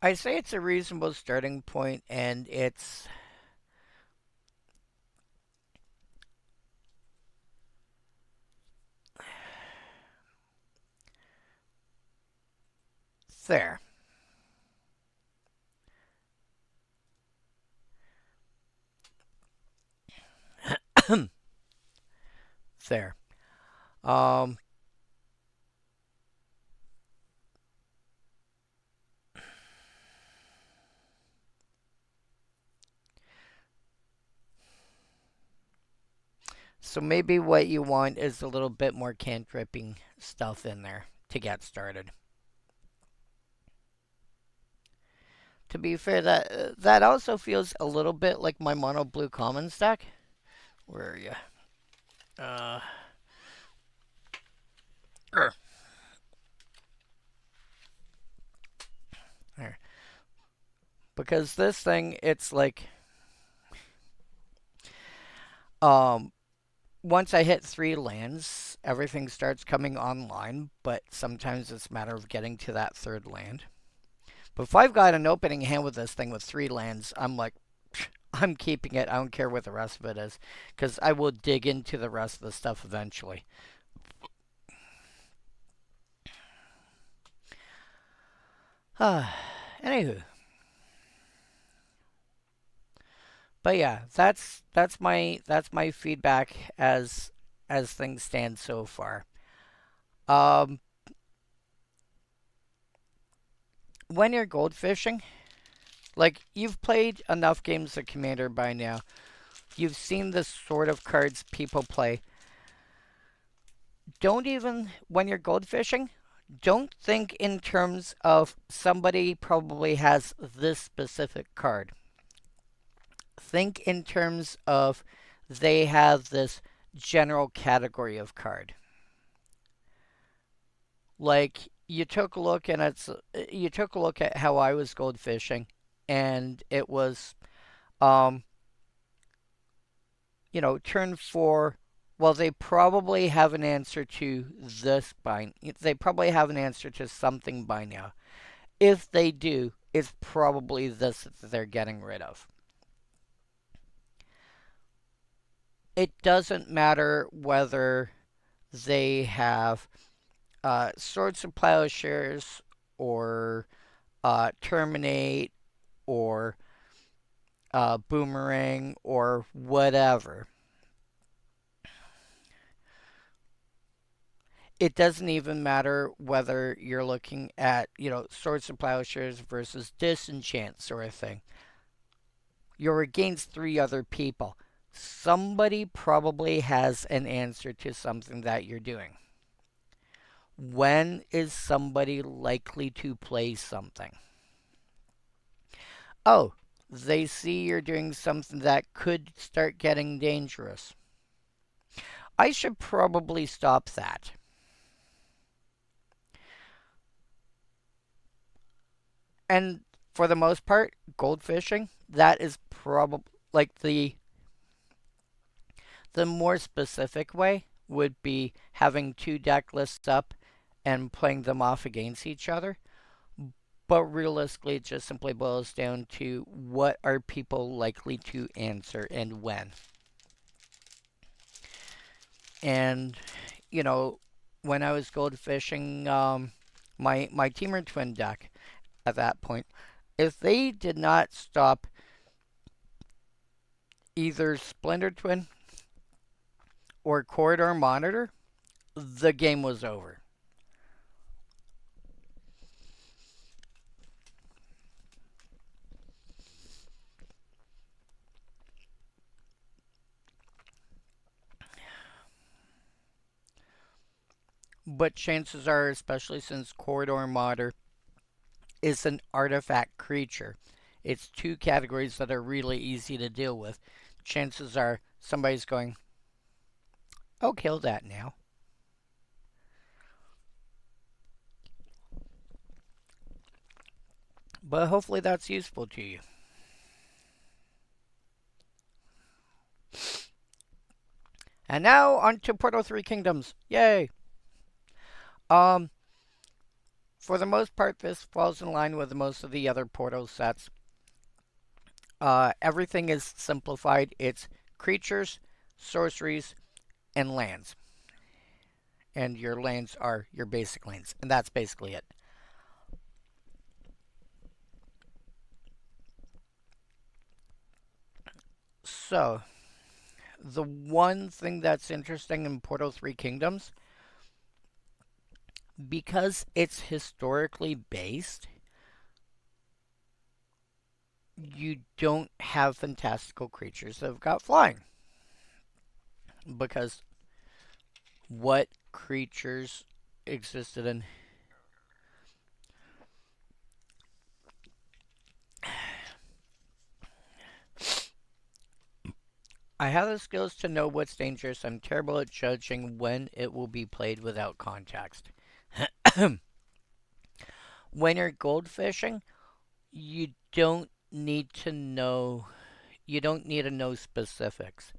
I say it's a reasonable starting point, and it's there. There. Um, so maybe what you want is a little bit more cantripping stuff in there to get started. To be fair, that also feels a little bit like my mono blue common stack. Where are you? Uh, there. Because this thing, it's like, um, once I hit 3 lands, everything starts coming online, but sometimes it's a matter of getting to that third land. But if I've got an opening hand with this thing with 3 lands, I'm like, I'm keeping it. I don't care what the rest of it is, because I will dig into the rest of the stuff eventually. Anywho, but yeah, that's my feedback as things stand so far. Um, when you're gold fishing, like you've played enough games of Commander by now, you've seen the sort of cards people play. Don't even when you're gold fishing, don't think in terms of somebody probably has this specific card. Think in terms of they have this general category of card. Like you took a look at how I was gold fishing, and it was um turn 4. Well, they probably have an answer to this by they probably have an answer to something by now. If they do, it's probably this that they're getting rid of. It doesn't matter whether they have Swords of Plowshares or Terminate or Boomerang or whatever. It doesn't even matter whether you're looking at, Swords of Plowshares versus Disenchant sort of thing. You're against 3 other people. Somebody probably has an answer to something that you're doing. When is somebody likely to play something? Oh, they see you're doing something that could start getting dangerous. I should probably stop that. And for the most part, gold fishing, that is probably like the more specific way would be having 2 deck lists up and playing them off against each other. But realistically, it just simply boils down to what are people likely to answer and when. And, you know, when I was gold fishing my Teamer Twin deck at that point, if they did not stop either Splendor Twin or Corridor Monitor, the game was over. But chances are, especially since Corridor Monitor is an artifact creature, it's two categories that are really easy to deal with. Chances are somebody's going, "Oh, kill that now." But hopefully that's useful to you. And now on to Portal 3 Kingdoms. Yay! Um, for the most part, this falls in line with most of the other Portal sets. Everything is simplified. It's creatures, sorceries, and lands. And your lands are your basic lands. And that's basically it. So, the one thing that's interesting in Portal 3 Kingdoms, because it's historically based, you don't have fantastical creatures that have got flying. Because what creatures existed in. I have the skills to know what's dangerous. I'm terrible at judging when it will be played without context. When you're gold fishing, you don't need to know specifics.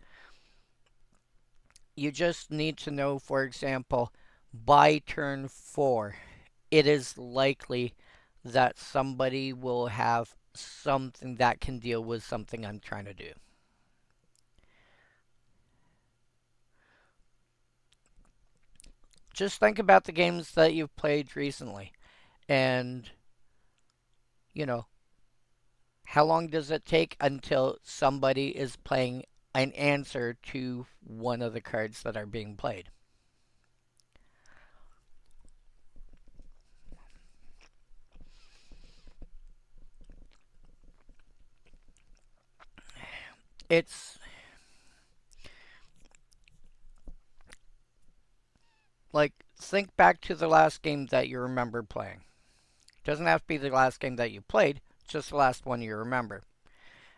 You just need to know, for example, by turn 4, it is likely that somebody will have something that can deal with something I'm trying to do. Just think about the games that you've played recently. And, you know, how long does it take until somebody is playing an answer to one of the cards that are being played? It's like, think back to the last game that you remember playing. It doesn't have to be the last game that you played, just the last one you remember.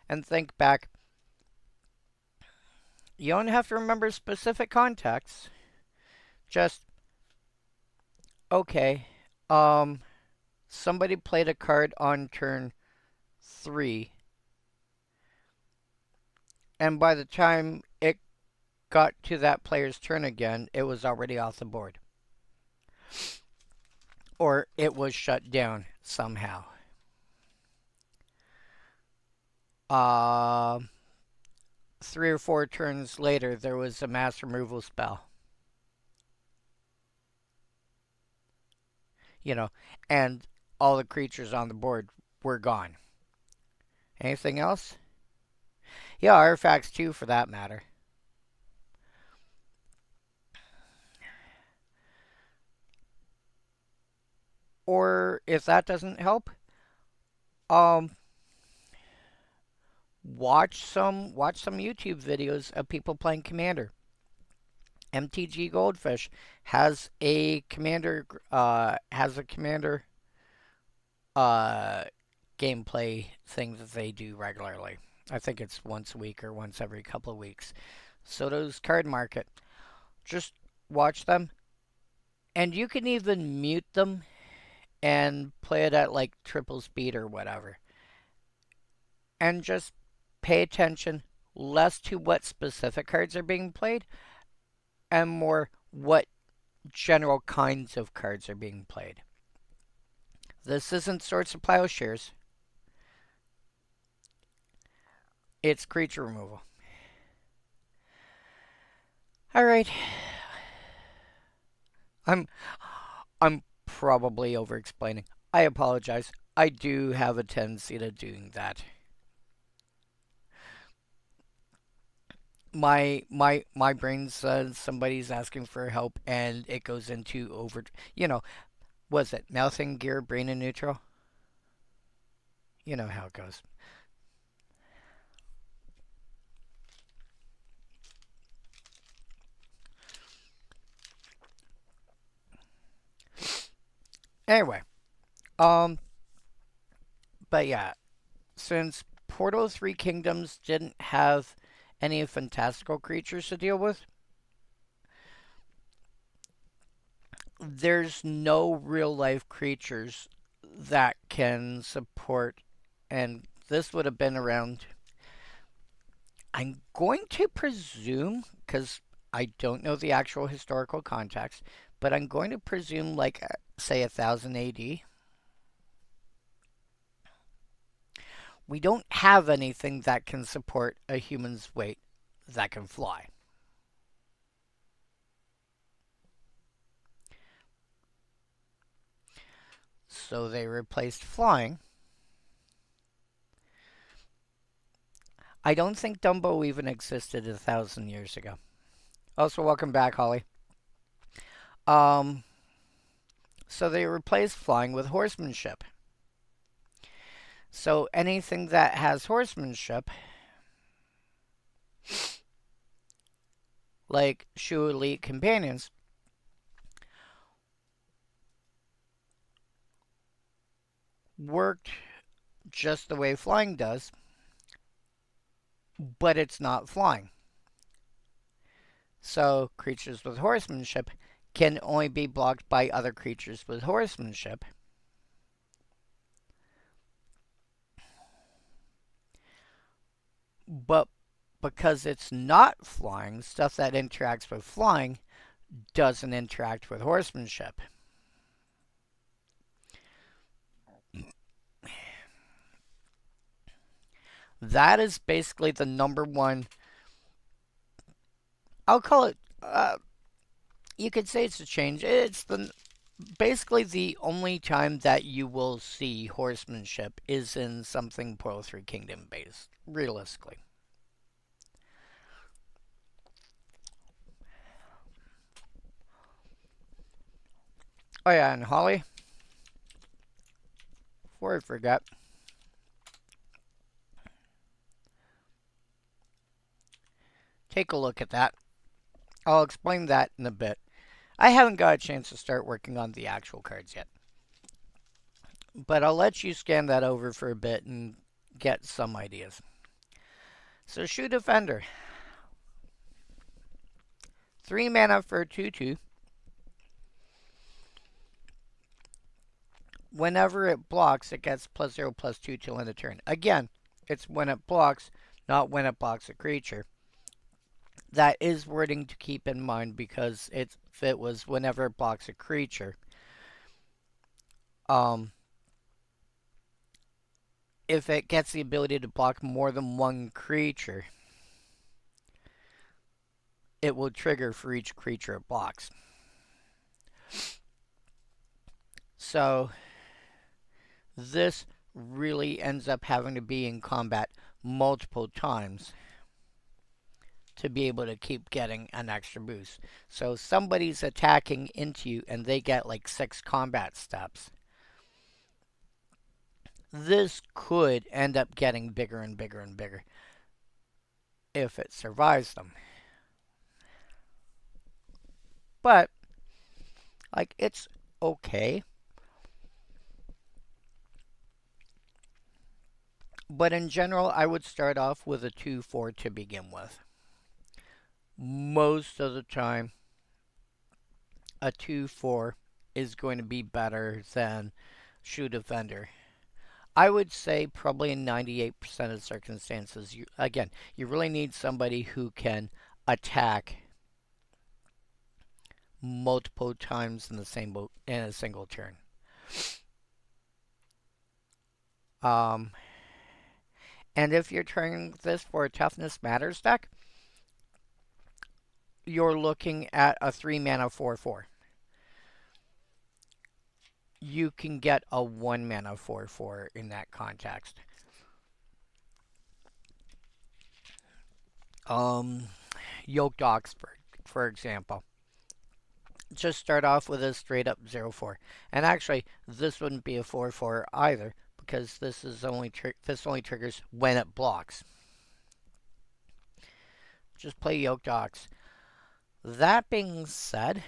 And think back. You don't have to remember specific contexts. Just, okay, somebody played a card on turn 3, and by the time it got to that player's turn again, it was already off the board. Or it was shut down somehow. Uh, 3 or 4 turns later, there was a mass removal spell. You know, and all the creatures on the board were gone. Anything else? Yeah, artifacts too, for that matter. Or if that doesn't help, um, watch some YouTube videos of people playing Commander. MTG Goldfish has a commander uh gameplay thing that they do regularly. I think it's once a week or once every couple of weeks. So does Card Market. Just watch them, and you can even mute them and play it at like triple speed or whatever. And just pay attention less to what specific cards are being played and more what general kinds of cards are being played. This isn't Swords of Plowshares. It's creature removal. All right. I'm I'm probably over explaining. I apologize. I do have a tendency to doing that. My brain says somebody's asking for help and it goes into over, you know, was it mouthing gear, brain in neutral? You know how it goes. Anyway, um but yeah, since Portal 3 Kingdoms didn't have any fantastical creatures to deal with, there's no real life creatures that can support, and this would have been around, I'm going to presume, because I don't know the actual historical context, but I'm going to presume, like, say, 1000 AD. We don't have anything that can support a human's weight that can fly. So they replaced flying. I don't think Dumbo even existed 1,000 years ago. Also, welcome back, Holly. Um, so they replaced flying with horsemanship. So anything that has horsemanship, like Shu Elite Companions, worked just the way flying does, but it's not flying. So creatures with horsemanship can only be blocked by other creatures with horsemanship. But because it's not flying, stuff that interacts with flying doesn't interact with horsemanship. That is basically the number one. I'll call it. You could say it's a change. It's the basically the only time that you will see horsemanship is in something Portal 3 Kingdom based, realistically. Oh yeah, and Holly, before I forget, take a look at that. I'll explain that in a bit. I haven't got a chance to start working on the actual cards yet. But I'll let you scan that over for a bit and get some ideas. So Shu Defender. 3 mana for a 2-2. Whenever it blocks, it gets +0/+2 till end of turn. Again, it's when it blocks, not when it blocks a creature. That is wording to keep in mind because if it was whenever it blocks a creature, if it gets the ability to block more than one creature, it will trigger for each creature it blocks. So this really ends up having to be in combat multiple times to be able to keep getting an extra boost. So somebody's attacking into you and they get like 6 combat steps. This could end up getting bigger and bigger and bigger if it survives them. But, like, it's okay. But in general, I would start off with a 2-4 to begin with. Most of the time, a 2-4 is going to be better than Shu Defender. I would say probably in 98% of circumstances, you really need somebody who can attack multiple times in a single turn. Um, and if you're trying this for a Toughness Matters deck, you're looking at a 3 mana 4/4. You can get a 1 mana 4/4 in that context. Um, Yoked Oxford, for example. Just start off with a straight up 0/4. And actually, this wouldn't be a 4/4 either, because this only triggers when it blocks. Just play Yoked Ox. That being said,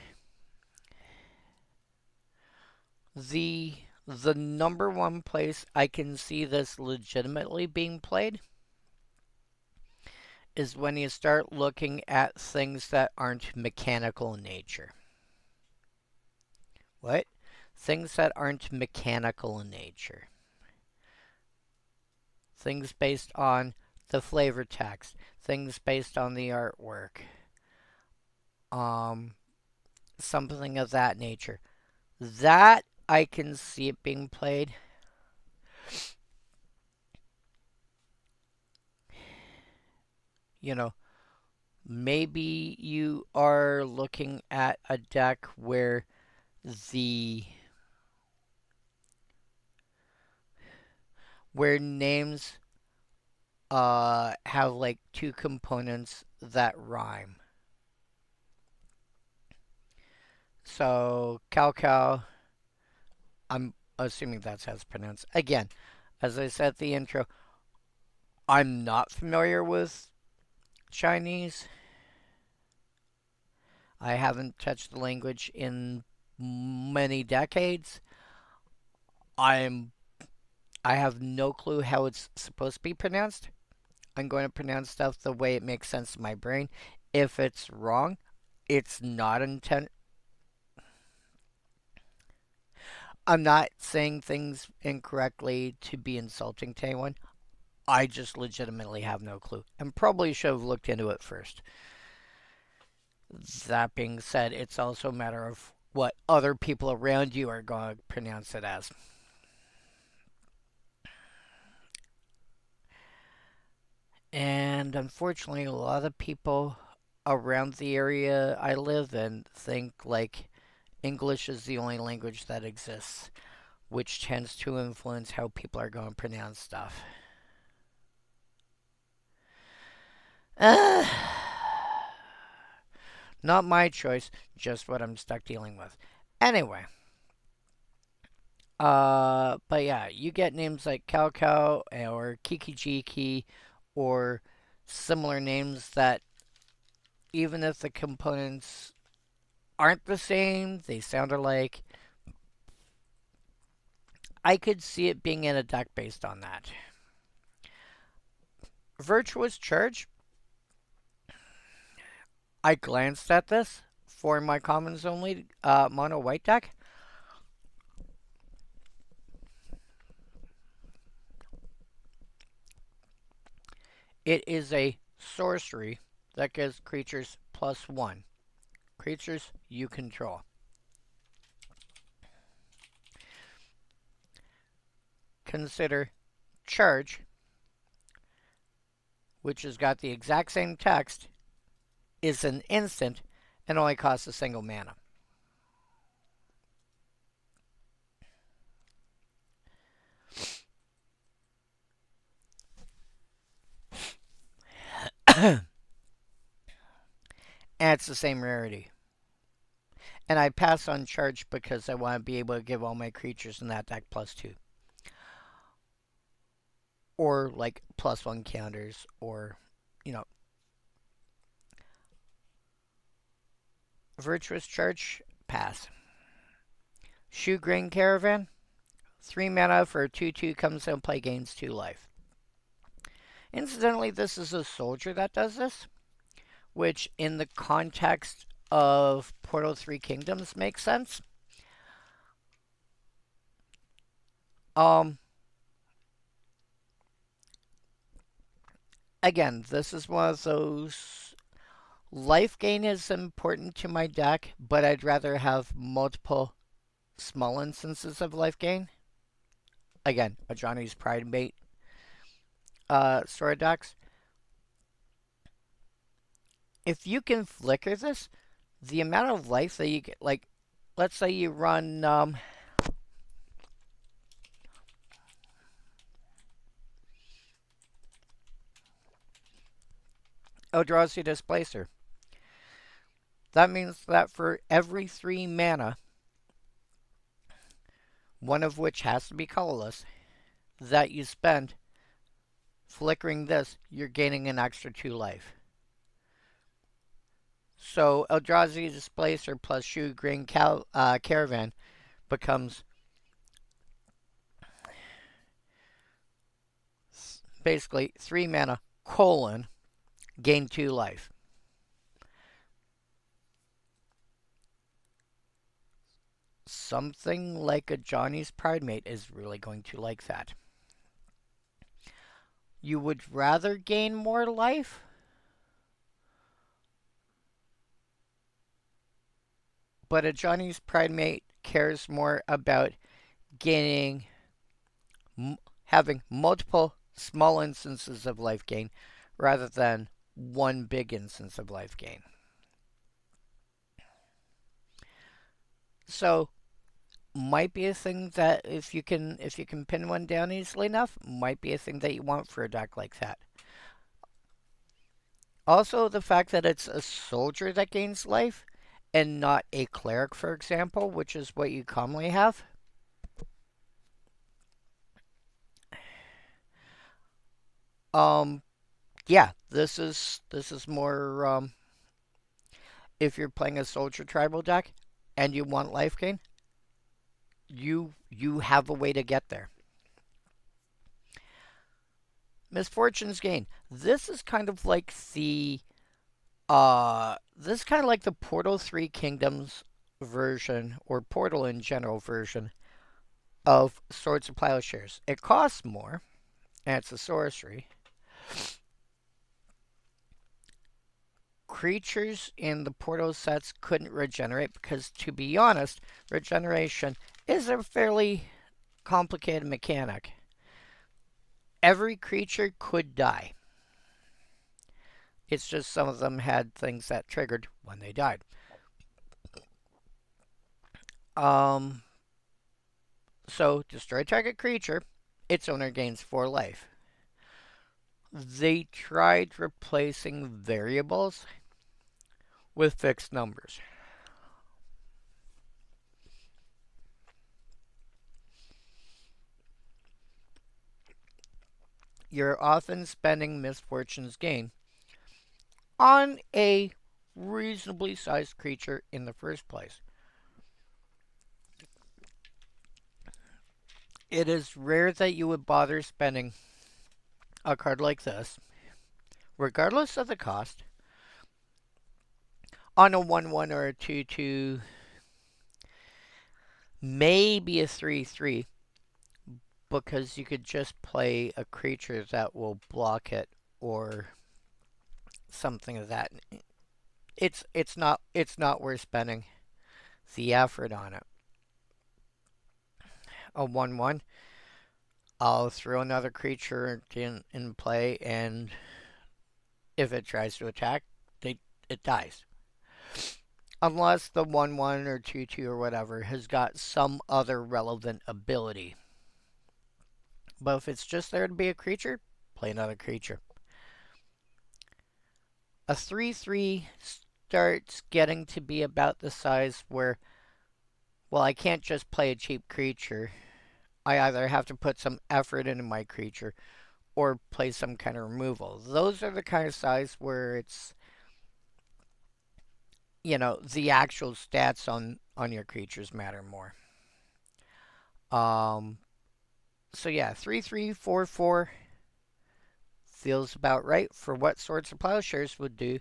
the number one place I can see this legitimately being played is when you start looking at things that aren't mechanical in nature. What? Things that aren't mechanical in nature. Things based on the flavor text. Things based on the artwork. Um, Something of that nature. That I can see it being played. You know, maybe you are looking at a deck where the where names have like two components that rhyme. So Cow, I'm assuming that's how it's pronounced. Again, as I said at the intro, I'm not familiar with Chinese. I haven't touched the language in many decades. I'm I have no clue how it's supposed to be pronounced. I'm going to pronounce stuff the way it makes sense in my brain. If it's wrong, it's not intent. I'm not saying things incorrectly to be insulting to anyone. I just legitimately have no clue and probably should have looked into it first. That being said, it's also a matter of what other people around you are going to pronounce it as. And unfortunately, a lot of people around the area I live in think like English is the only language that exists, which tends to influence how people are going to pronounce stuff. Uh, Not my choice, just what I'm stuck dealing with. Anyway, but yeah, you get names like Cow or Kiki Jiki or similar names that even if the components aren't the same, they sound alike. I could see it being in a deck based on that. Virtuous Charge, I glanced at this for my commons only mono white deck. It is a sorcery that gives creatures +1. Creatures you control. Consider Charge, which has got the exact same text, is an instant and only costs a single mana. And it's the same rarity. And I pass on Charge because I want to be able to give all my creatures in that deck +2. Or like +1 counters, or, you know. Virtuous Charge, pass. Shoe Grain Caravan, 3 mana for a 2/2 comes and play gains 2 life. Incidentally, this is a soldier that does this, which in the context of Portal 3 Kingdoms makes sense. Um, Again, this is one of those. Life gain is important to my deck, but I'd rather have multiple small instances of life gain. again, a Johnny's Pride Mate sword decks. If you can flicker this, the amount of life that you get, like, let's say you run Eldrazi Displacer. That means that for every 3 mana, one of which has to be colorless, that you spend flickering this, you're gaining an extra 2 life. So Eldrazi Displacer plus Shu Green Caravan becomes basically 3 mana, colon, gain 2 life. Something like a Johnny's Pride Mate is really going to like that. You would rather gain more life? But a Johnny's Pride Mate cares more about gaining, having multiple small instances of life gain rather than one big instance of life gain. So, might be a thing that if you can pin one down easily enough, might be a thing that you want for a deck like that. Also, the fact that it's a soldier that gains life and not a cleric, for example, which is what you commonly have. Yeah, this is more if you're playing a soldier tribal deck and you want life gain, you have a way to get there. Misfortune's Gain. This is kind of like the Portal 3 Kingdoms version, or Portal in general version, of Swords of Plowshares. It costs more, and it's a sorcery. Creatures in the Portal sets couldn't regenerate because, to be honest, regeneration is a fairly complicated mechanic. Every creature could die. It's just some of them had things that triggered when they died. So, destroy target creature, its owner gains 4 life. They tried replacing variables with fixed numbers. You're often spending Misfortune's Gain on a reasonably sized creature in the first place. It is rare that you would bother spending a card like this, regardless of the cost, on a 1/1 or a 2/2, maybe a 3/3, because you could just play a creature that will block it or something of that. It's not worth spending the effort on it. A 1/1, I'll throw another creature in play, and if it tries to attack, it dies. Unless the 1/1 or 2/2 or whatever has got some other relevant ability. But if it's just there to be a creature, play another creature. A 3/3 starts getting to be about the size where, well, I can't just play a cheap creature. I either have to put some effort into my creature or play some kind of removal. Those are the kind of size where it's, the actual stats on your creatures matter more. So yeah, 3/3, 4/4 feels about right for what Swords of Plowshares would do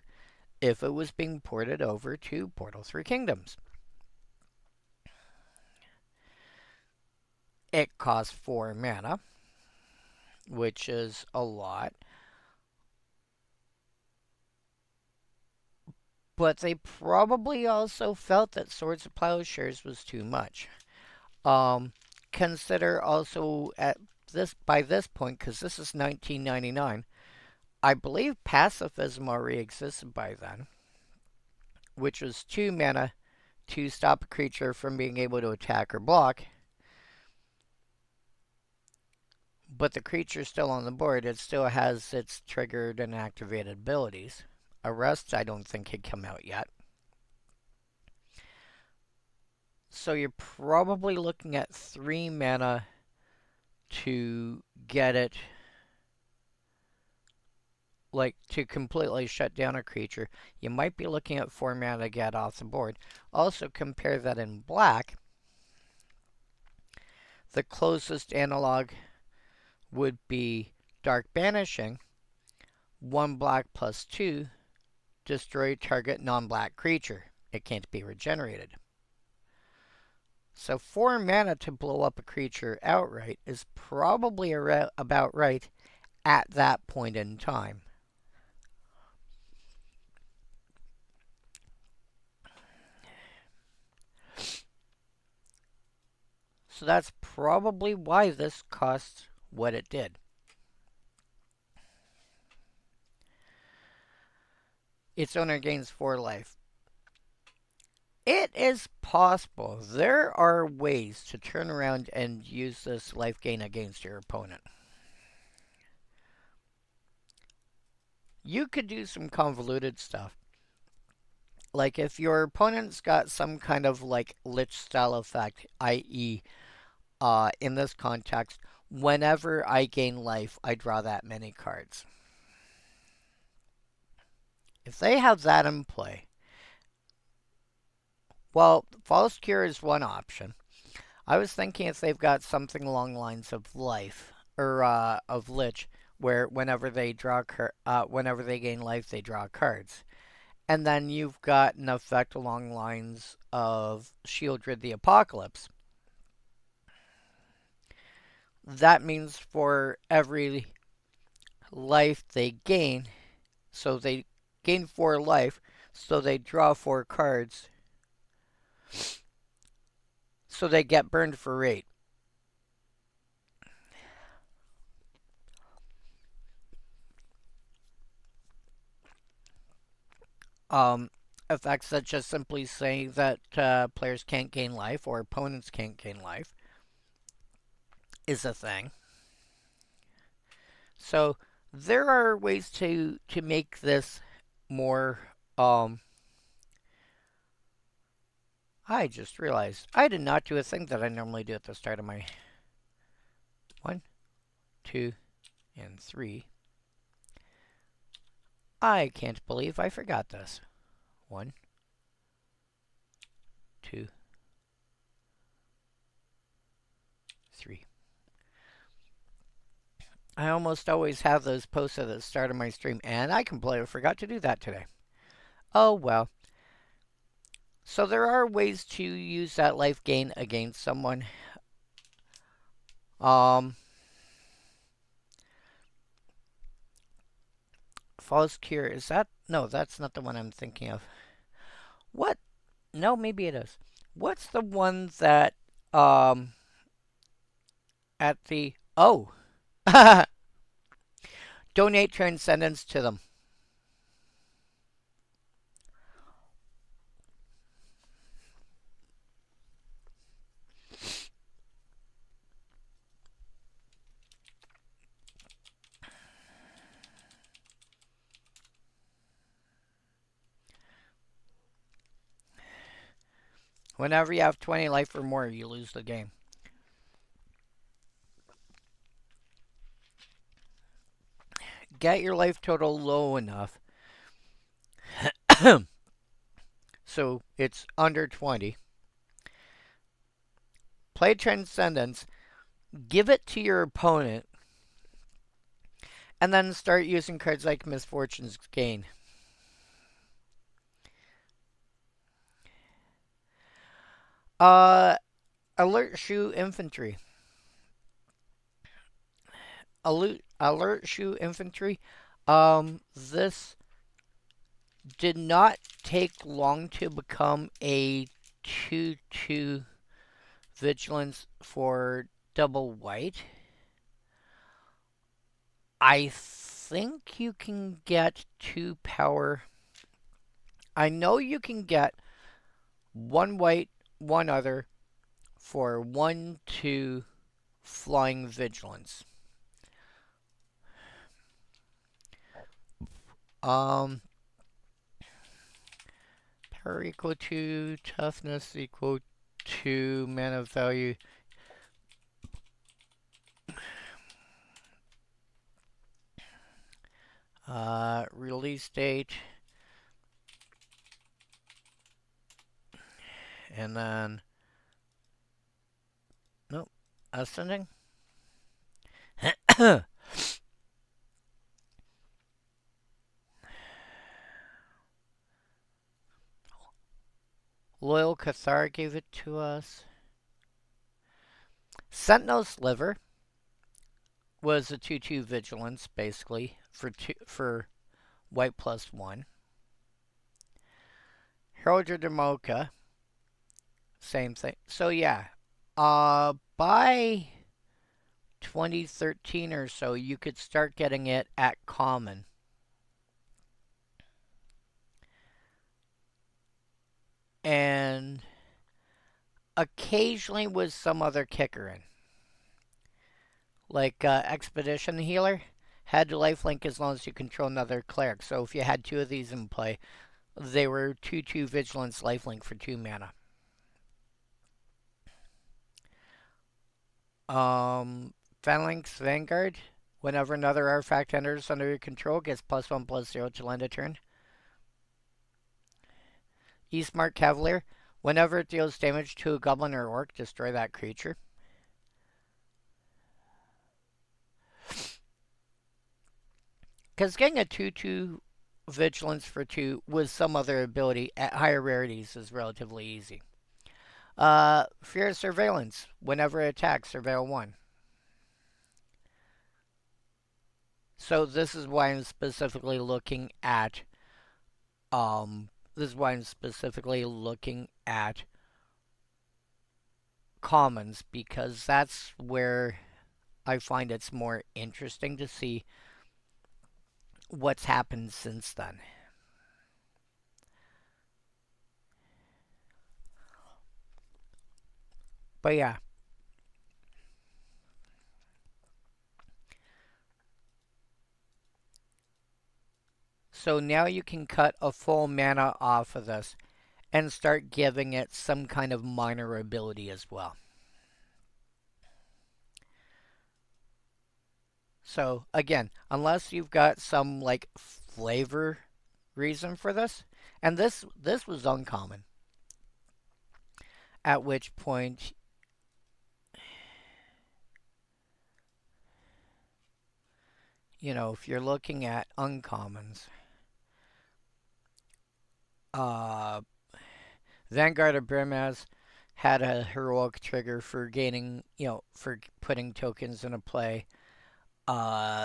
if it was being ported over to Portal 3 Kingdoms. It costs 4 mana, which is a lot. But they probably also felt that Swords of Plowshares was too much. consider also at by this point, because this is 1999, I believe pacifism already existed by then, which was 2 mana to stop a creature from being able to attack or block. But the creature's still on the board. It still has its triggered and activated abilities. Arrest, I don't think had come out yet. So you're probably looking at 3 mana to get it, like, to completely shut down a creature. You might be looking at 4 mana to get off the board. Also, compare that in black. The closest analog would be Dark Banishing. 1 black plus 2, destroy target non-black creature. It can't be regenerated. So 4 mana to blow up a creature outright is probably about right at that point in time. So that's probably why this costs what it did. Its owner gains 4 life. It is possible. There are ways to turn around and use this life gain against your opponent. You could do some convoluted stuff. Like if your opponent's got some kind of like Lich style effect, i.e., in this context, whenever I gain life, I draw that many cards. If they have that in play, well, False Cure is one option. I was thinking if they've got something along the lines of life, or of Lich, where whenever they gain life, they draw cards. And then you've got an effect along the lines of Shieldred the Apocalypse. That means for every life they gain, so they gain 4 life, so they draw 4 cards, so they get burned for 8. Effects that just simply say that players can't gain life or opponents can't gain life is a thing. So there are ways to make this more. I just realized I did not do a thing that I normally do at the start of my 1, 2, and 3. I can't believe I forgot this. 1, 2, 3. I almost always have those posted at the start of my stream, and I completely forgot to do that today. Oh well. So there are ways to use that life gain against someone. False Cure, is that? No, that's not the one I'm thinking of. What? No, maybe it is. What's the one that, at the, oh! Donate Transcendence to them. Whenever you have 20 life or more, you lose the game. Get your life total low enough so it's under 20. Play Transcendence, give it to your opponent, and then start using cards like Misfortune's Gain. Alert Shoe Infantry. Alert Shoe Infantry. This did not take long to become a 2/2 Vigilance for double white. I think you can get 2 power. I know you can get 1 white, 1 other for 1/2 flying vigilance. Power equal to toughness equal to mana value. Release date. And then, nope, ascending. Loyal Cathar gave it to us. Sentinel's Liver was a 2/2 vigilance, basically, for white +1. Herald of Demoka, same thing. So yeah, by 2013 or so, you could start getting it at common. And occasionally with some other kicker in. Like Expedition Healer had lifelink as long as you control another cleric. So if you had 2 of these in play, they were 2/2 vigilance lifelink for 2 mana. Phalanx Vanguard. Whenever another artifact enters under your control, gets +1/+0 to land a turn. Eastmark Cavalier. Whenever it deals damage to a goblin or orc, destroy that creature. Because getting a 2/2 vigilance for 2 with some other ability at higher rarities is relatively easy. Fear of Surveillance. Whenever it attacks, surveil 1. So this is why I'm specifically looking at commons, because that's where I find it's more interesting to see what's happened since then. But yeah. So now you can cut a full mana off of this and start giving it some kind of minor ability as well. So again, unless you've got some like flavor reason for this, and this was uncommon. At which point if you're looking at uncommons, Vanguard of Brimaz had a heroic trigger for gaining, for putting tokens into play.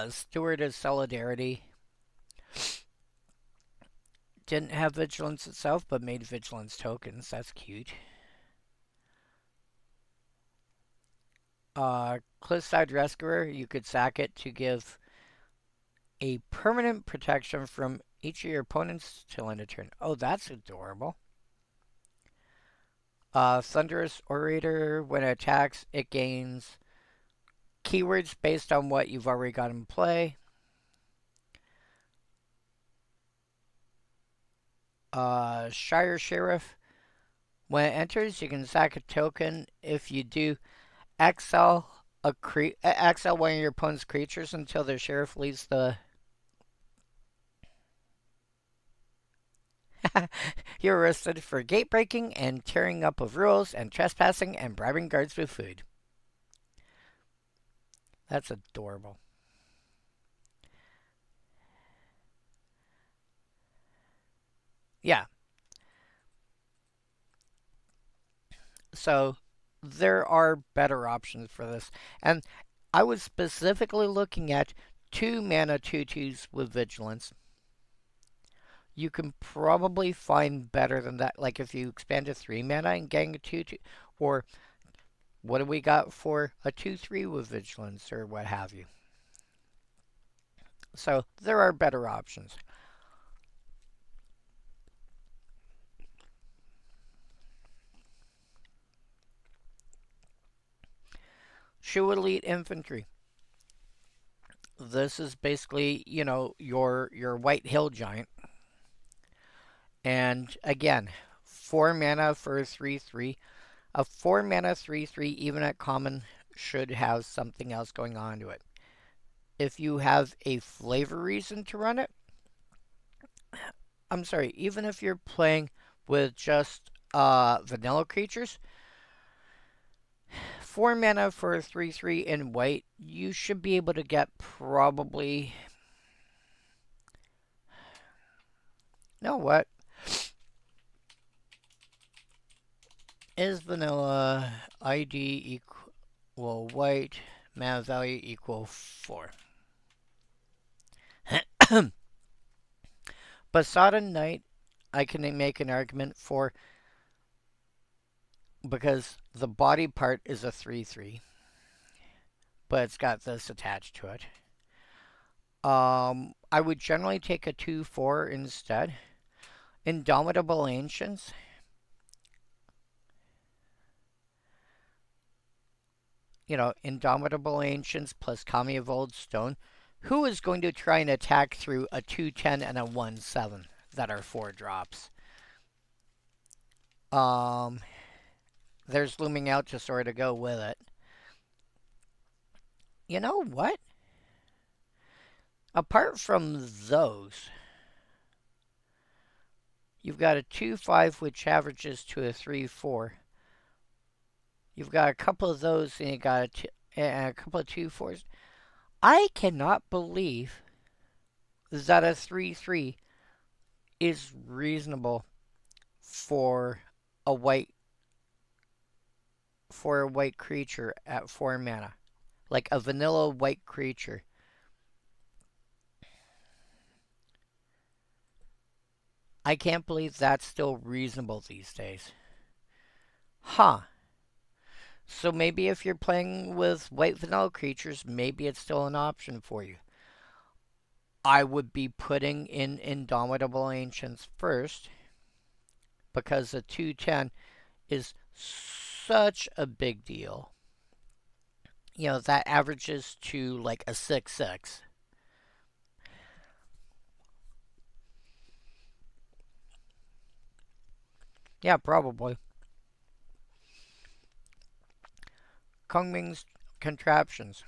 Steward of Solidarity didn't have vigilance itself, but made vigilance tokens. That's cute. Cliffside Rescuer, you could sack it to give a permanent protection from each of your opponents till end of turn. Oh, that's adorable. Thunderous Orator, when it attacks, it gains keywords based on what you've already got in play. Shire Sheriff, when it enters, you can sack a token. If you do, exile one of your opponent's creatures until their sheriff leaves the. You're arrested for gate breaking and tearing up of rules and trespassing and bribing guards with food. That's adorable. Yeah. So there are better options for this. And I was specifically looking at 2 mana 2/2s with vigilance. You can probably find better than that. Like if you expand to 3 mana and getting a 2/2, or What do we got for a 2/3 with vigilance or what have you? So there are better options. Shu Elite Infantry. This is basically, your white hill giant. And again, 4 mana for a 3/3. A 4 mana 3/3, even at common, should have something else going on to it. If you have a flavor reason to run it, I'm sorry, even if you're playing with just vanilla creatures, 4 mana for a 3/3 in white, you should be able to get probably. Know what? Is vanilla ID equal white, mana value equal 4. Basada Knight, I can make an argument for because the body part is a 3/3, but it's got this attached to it. I would generally take a 2/4 instead. Indomitable Ancients. Indomitable Ancients plus Kami of Old Stone. Who is going to try and attack through a 2/10 and a 1/7 that are 4 drops? There's Looming Altusaur to go with it. You know what? Apart from those, you've got a 2/5 which averages to a 3/4. You've got a couple of those and you got a couple of 2/4s. I cannot believe that a 3/3 is reasonable for a white creature at 4 mana. Like a vanilla white creature. I can't believe that's still reasonable these days. Huh. So maybe if you're playing with white vanilla creatures, maybe it's still an option for you. I would be putting in Indomitable Ancients first because the 2/10 is such a big deal. That averages to like a 6/6. Yeah, probably. Kongming's Contraptions.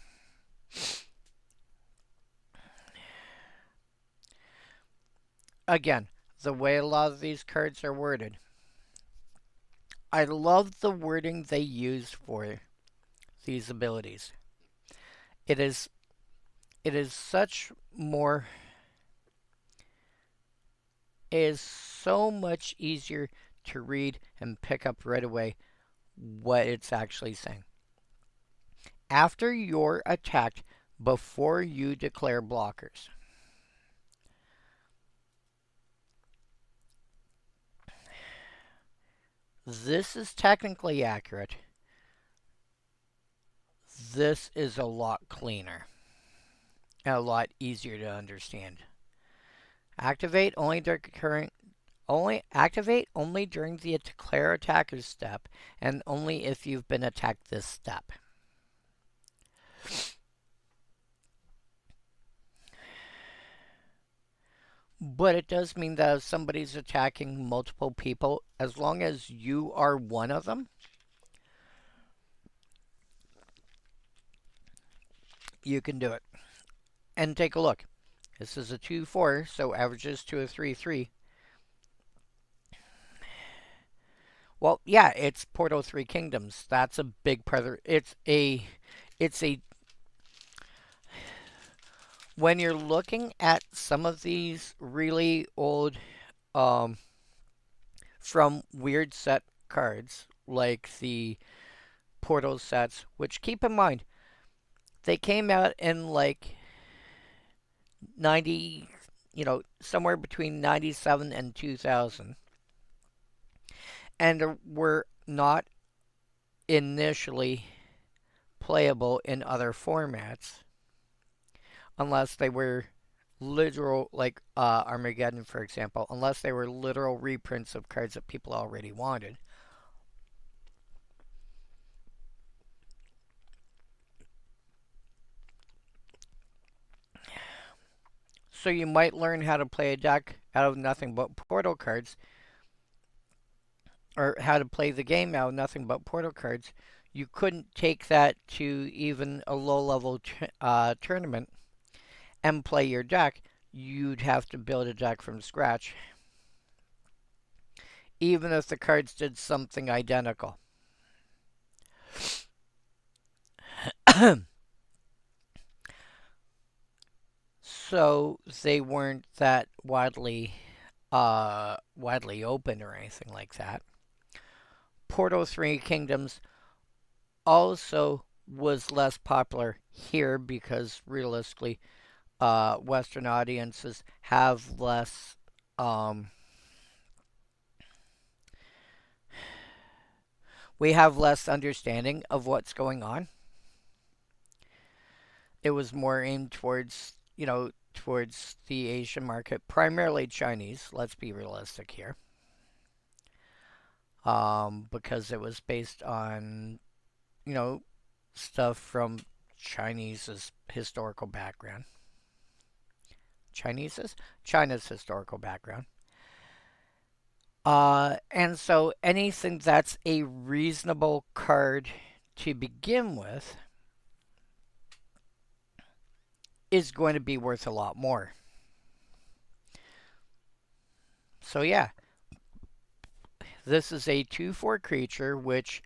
Again, the way a lot of these cards are worded. I love the wording they use for these abilities. It is such more. It is so much easier to read and pick up right away what it's actually saying. After you're attacked, before you declare blockers. This is technically accurate. This is a lot cleaner and a lot easier to understand. Activate only during the declare attacker's step and only if you've been attacked this step. But it does mean that if somebody's attacking multiple people, as long as you are one of them, you can do it. And take a look. This is a 2/4, so averages to a 3/3. Well, yeah, it's Portal 3 Kingdoms. That's a big it's a when you're looking at some of these really old from weird set cards like the Portal sets, which keep in mind they came out in like 90, somewhere between 97 and 2000 and were not initially playable in other formats unless they were literal, like Armageddon, for example, unless they were literal reprints of cards that people already wanted. So you might learn how to play a deck out of nothing but portal cards, or how to play the game out of nothing but portal cards. You couldn't take that to even a low level tournament and play your deck. You'd have to build a deck from scratch, even if the cards did something identical. So they weren't that widely open or anything like that. Portal 3 Kingdoms also was less popular here because realistically, Western audiences have less we have less understanding of what's going on. It was more aimed towards, towards the Asian market, primarily Chinese. Let's be realistic here, because it was based on, you know, stuff from Chinese's historical background. China's historical background. And so anything that's a reasonable card to begin with is going to be worth a lot more. So yeah, this is a 2/4 creature which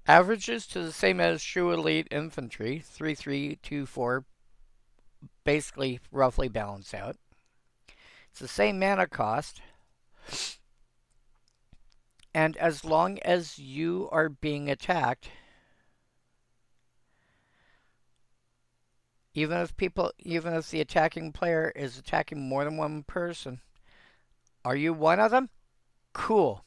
averages to the same as Shu Elite Infantry, 3/3, 2/4, basically roughly balance out. It's the same mana cost. And as long as you are being attacked, even if the attacking player is attacking more than one person, are you one of them? Cool.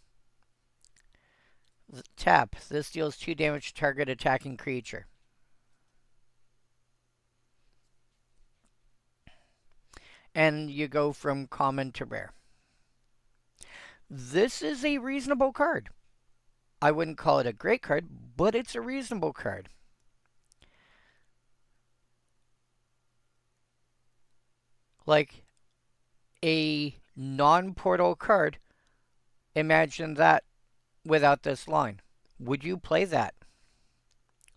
Tap. This deals 2 damage to target attacking creature. And you go from common to rare. This is a reasonable card. I wouldn't call it a great card, but it's a reasonable card. Like a non-portal card, imagine that without this line. Would you play that?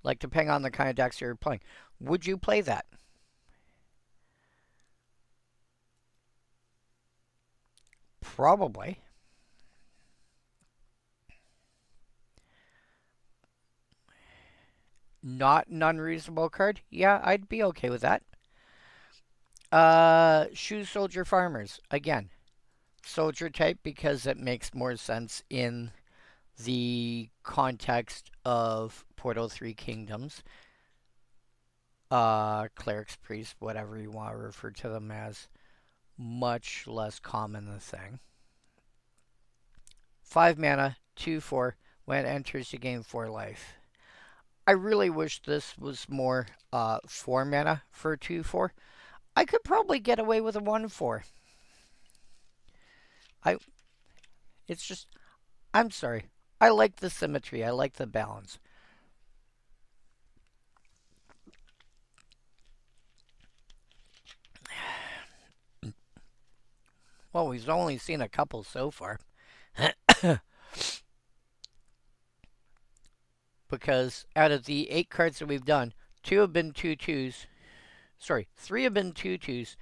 Like, depending on the kind of decks you're playing, would you play that? Probably. Not an unreasonable card? Yeah, I'd be okay with that. Shoe Soldier Farmers. Again, soldier type because it makes more sense in the context of Portal 3 Kingdoms. Clerics, priests, whatever you want to refer to them as. Much less common a thing. 5 mana, 2/4. When it enters, you gain 4 life. I really wish this was more 4 mana for 2/4. I could probably get away with a 1/4. It's just, I'm sorry. I like the symmetry. I like the balance. Well, we've only seen a couple so far. Because out of the 8 cards that we've done, 2 have been 2/2s. Sorry, 3 have been 2/2s.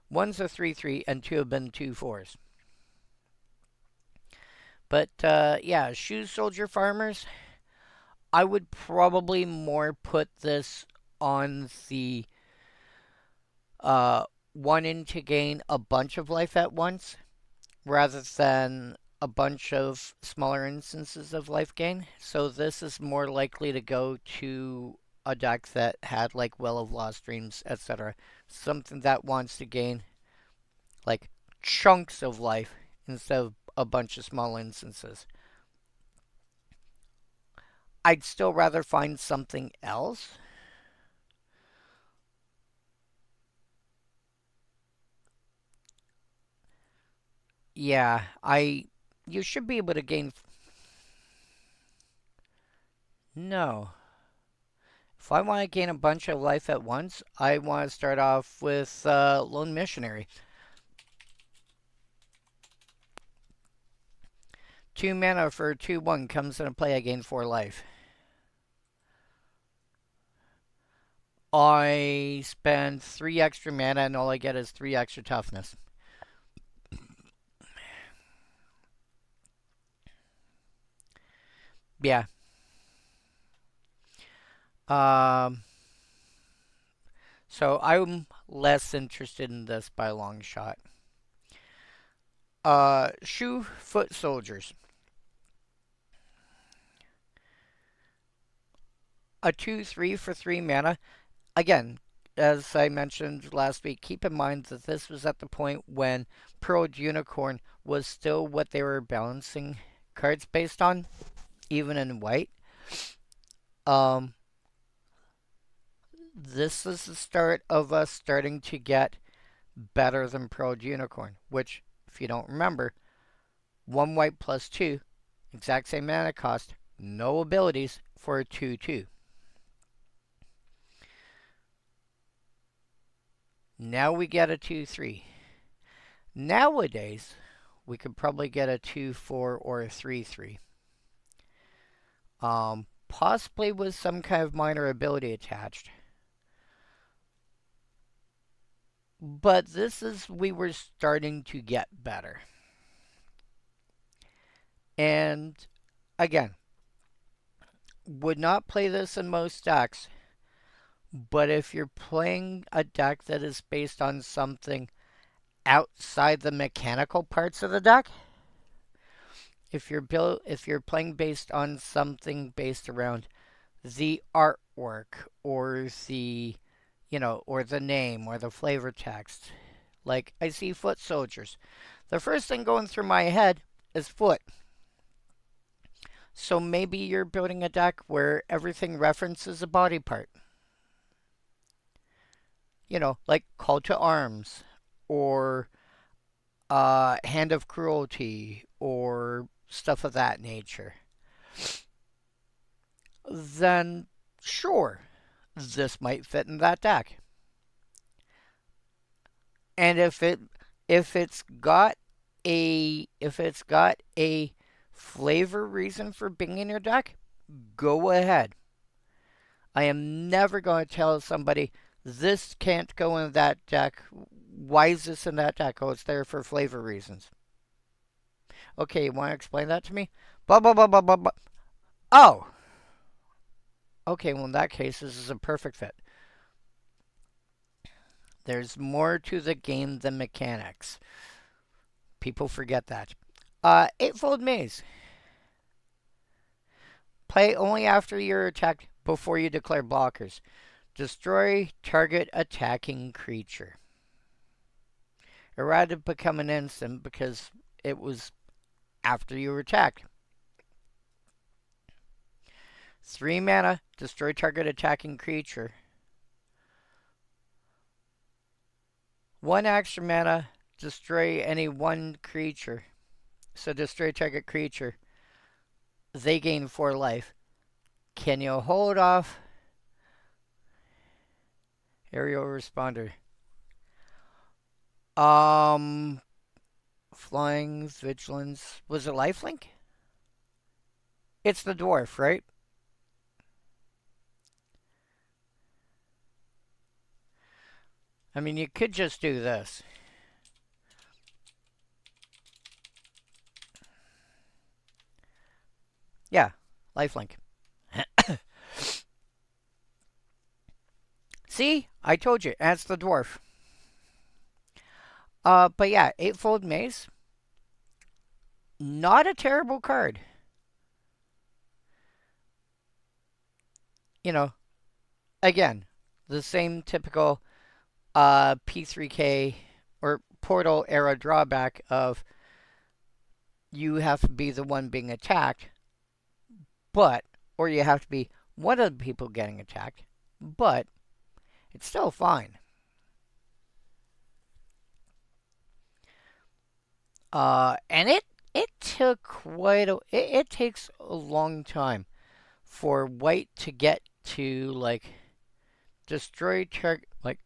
One's a 3/3, and 2 have been 2/4s. But yeah, Shoe Soldier Farmers, I would probably more put this on the one in to gain a bunch of life at once, rather than a bunch of smaller instances of life gain. So this is more likely to go to a deck that had like Well of Lost Dreams, etc. Something that wants to gain like chunks of life instead of a bunch of small instances. I'd still rather find something else. Yeah, you should be able to gain. No. If I want to gain a bunch of life at once, I want to start off with Lone Missionary. 2 mana for 2/1 comes into play, I gain 4 life. I spend 3 extra mana and all I get is 3 extra toughness. Yeah. Um, so I'm less interested in this by a long shot. Shoe Foot Soldiers. A 2/3 for 3 mana. Again, as I mentioned last week, keep in mind that this was at the point when Pearled Unicorn was still what they were balancing cards based on, even in white. Um, this is the start of us starting to get better than Pearled Unicorn, which, if you don't remember, 1 white plus 2, exact same mana cost, no abilities for a 2/2. Now we get a 2/3. Nowadays, we could probably get a 2/4 or a 3/3. Possibly with some kind of minor ability attached. But we were starting to get better. And again, would not play this in most decks. But if you're playing a deck that is based on something outside the mechanical parts of the deck, if you're playing based on something based around the artwork or or the name or the flavor text, like I see Foot Soldiers, the first thing going through my head is foot. So maybe you're building a deck where everything references a body part. Like Call to Arms or Hand of Cruelty or stuff of that nature. Then sure, this might fit in that deck. And if it's got a flavor reason for being in your deck, go ahead. I am never going to tell somebody this can't go in that deck. Why is this in that deck? Oh, it's there for flavor reasons. Okay, you want to explain that to me? Blah blah blah blah blah blah. Oh. Okay, well in that case, this is a perfect fit. There's more to the game than mechanics. People forget that. Eightfold Maze. Play only after you're attacked before you declare blockers. Destroy target attacking creature. It had to become an instant because it was after you were attacked. 3 mana, destroy target attacking creature. 1 extra mana, destroy any 1 creature. So destroy target creature. They gain 4 life. Can you hold off? Aerial responder. Flying, vigilance. Was it lifelink? It's the dwarf, right? I mean, you could just do this. Yeah, lifelink. See? I told you, that's the dwarf. But yeah, Eightfold Maze. Not a terrible card. Again, the same typical P3K or Portal era drawback of you have to be the one being attacked, but or you have to be one of the people getting attacked, but it's still fine. And it took it takes a long time for white to get to like destroy target like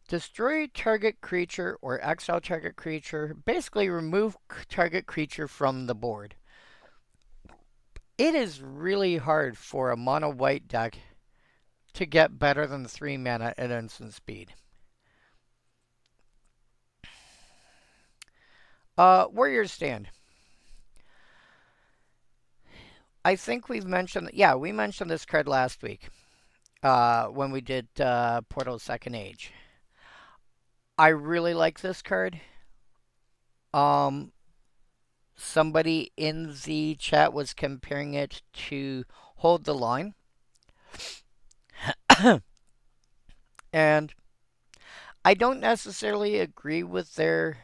destroy target creature or exile target creature, basically remove target creature from the board. It is really hard for a mono white deck to get better than 3 mana at instant speed. Warrior's Stand. I think we've mentioned, yeah, we mentioned this card last week when we did Portal Second Age. I really like this card. Um, Somebody in the chat was comparing it to Hold the Line. And I don't necessarily agree with their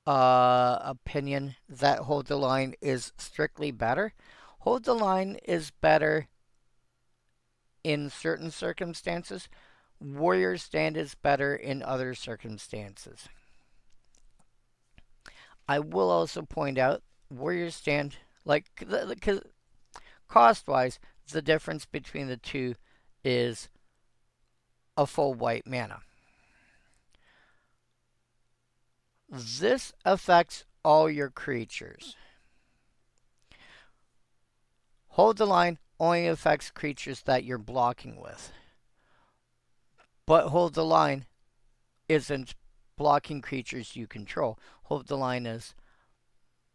opinion that Hold the Line is strictly better. Hold the Line is better in certain circumstances. Warrior Stand is better in other circumstances. I will also point out Warrior Stand, like, because cost-wise, the difference between the two is a full white mana. This affects all your creatures. Hold the Line only affects creatures that you're blocking with. But Hold the Line isn't blocking creatures you control. Hold the Line is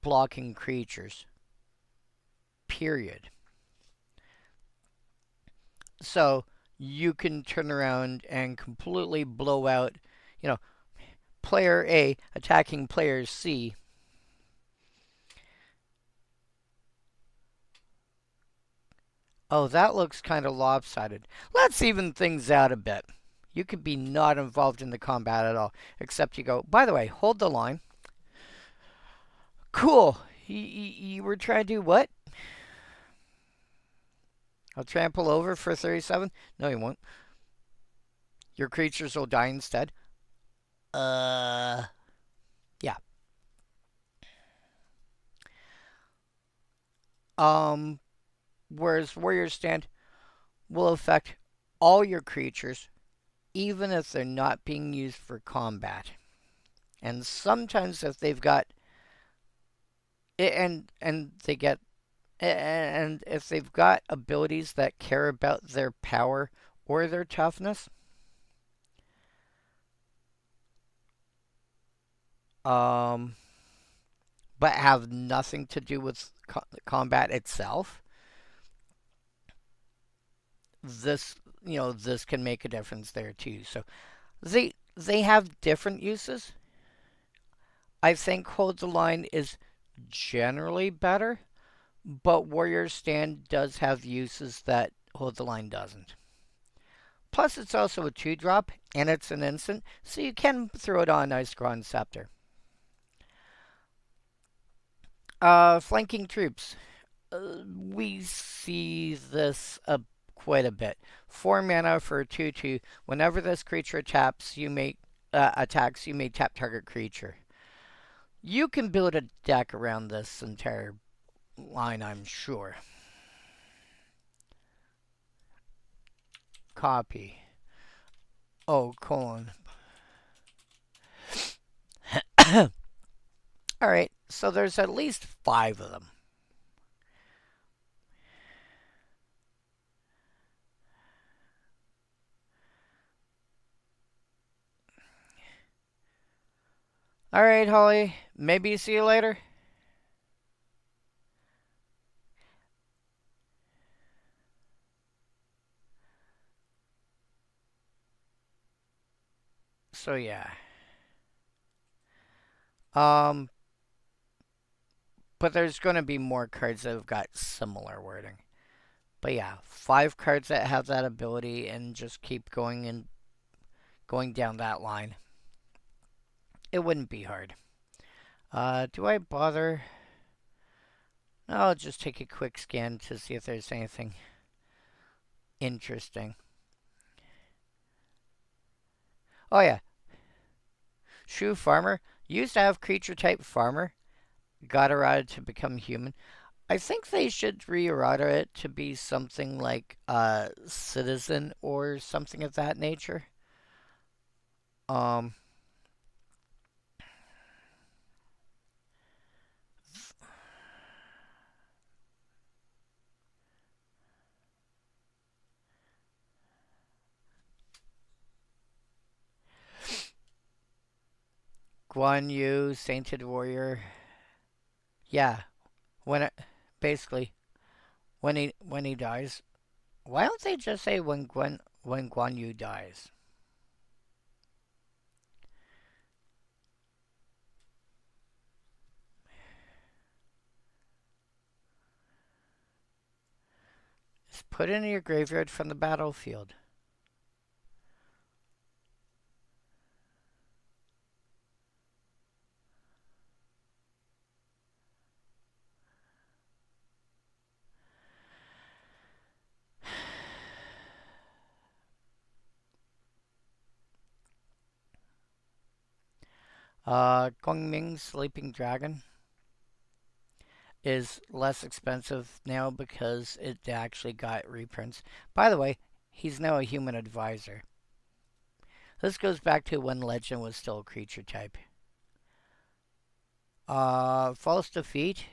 blocking creatures. Period. So you can turn around and completely blow out, player A attacking player C. Oh, that looks kind of lopsided. Let's even things out a bit. You could be not involved in the combat at all, except you go, by the way, hold the line. Cool. You were trying to do what? I'll trample over for 37? No, you won't. Your creatures will die instead. Yeah. Whereas Warrior Stand will affect all your creatures, even if they're not being used for combat. And sometimes if they've got and they get and if they've got abilities that care about their power or their toughness, but have nothing to do with combat itself, this this can make a difference there too. So they have different uses. I think Hold the Line is generally better, but Warrior Stand does have uses that Hold the Line doesn't. Plus, it's also a 2-drop, and it's an instant, so you can throw it on Icegron Scepter. Flanking troops. We see this quite a bit. 4 mana for a 2/2. Whenever this creature attacks, you may tap target creature. You can build a deck around this entire line, I'm sure. Copy. Oh, colon. Alright, so there's at least 5 of them. Alright, Holly. Maybe see you later. So yeah. But there's going to be more cards that have got similar wording. But yeah, 5 cards that have that ability and just keep going down that line. It wouldn't be hard. Do I bother? No, I'll just take a quick scan to see if there's anything interesting. Oh yeah, Shrew Farmer. Used to have creature type farmer. Got errata to become human. I think they should re-errata it to be something like citizen or something of that nature. Um, Guan Yu, Sainted Warrior. Yeah, when it, basically when he dies. Why don't they just say when Guan Yu dies? It's put into your graveyard from the battlefield. Gongming Sleeping Dragon is less expensive now because it actually got reprints. By the way, he's now a human advisor. This goes back to when Legend was still a creature type. False Defeat.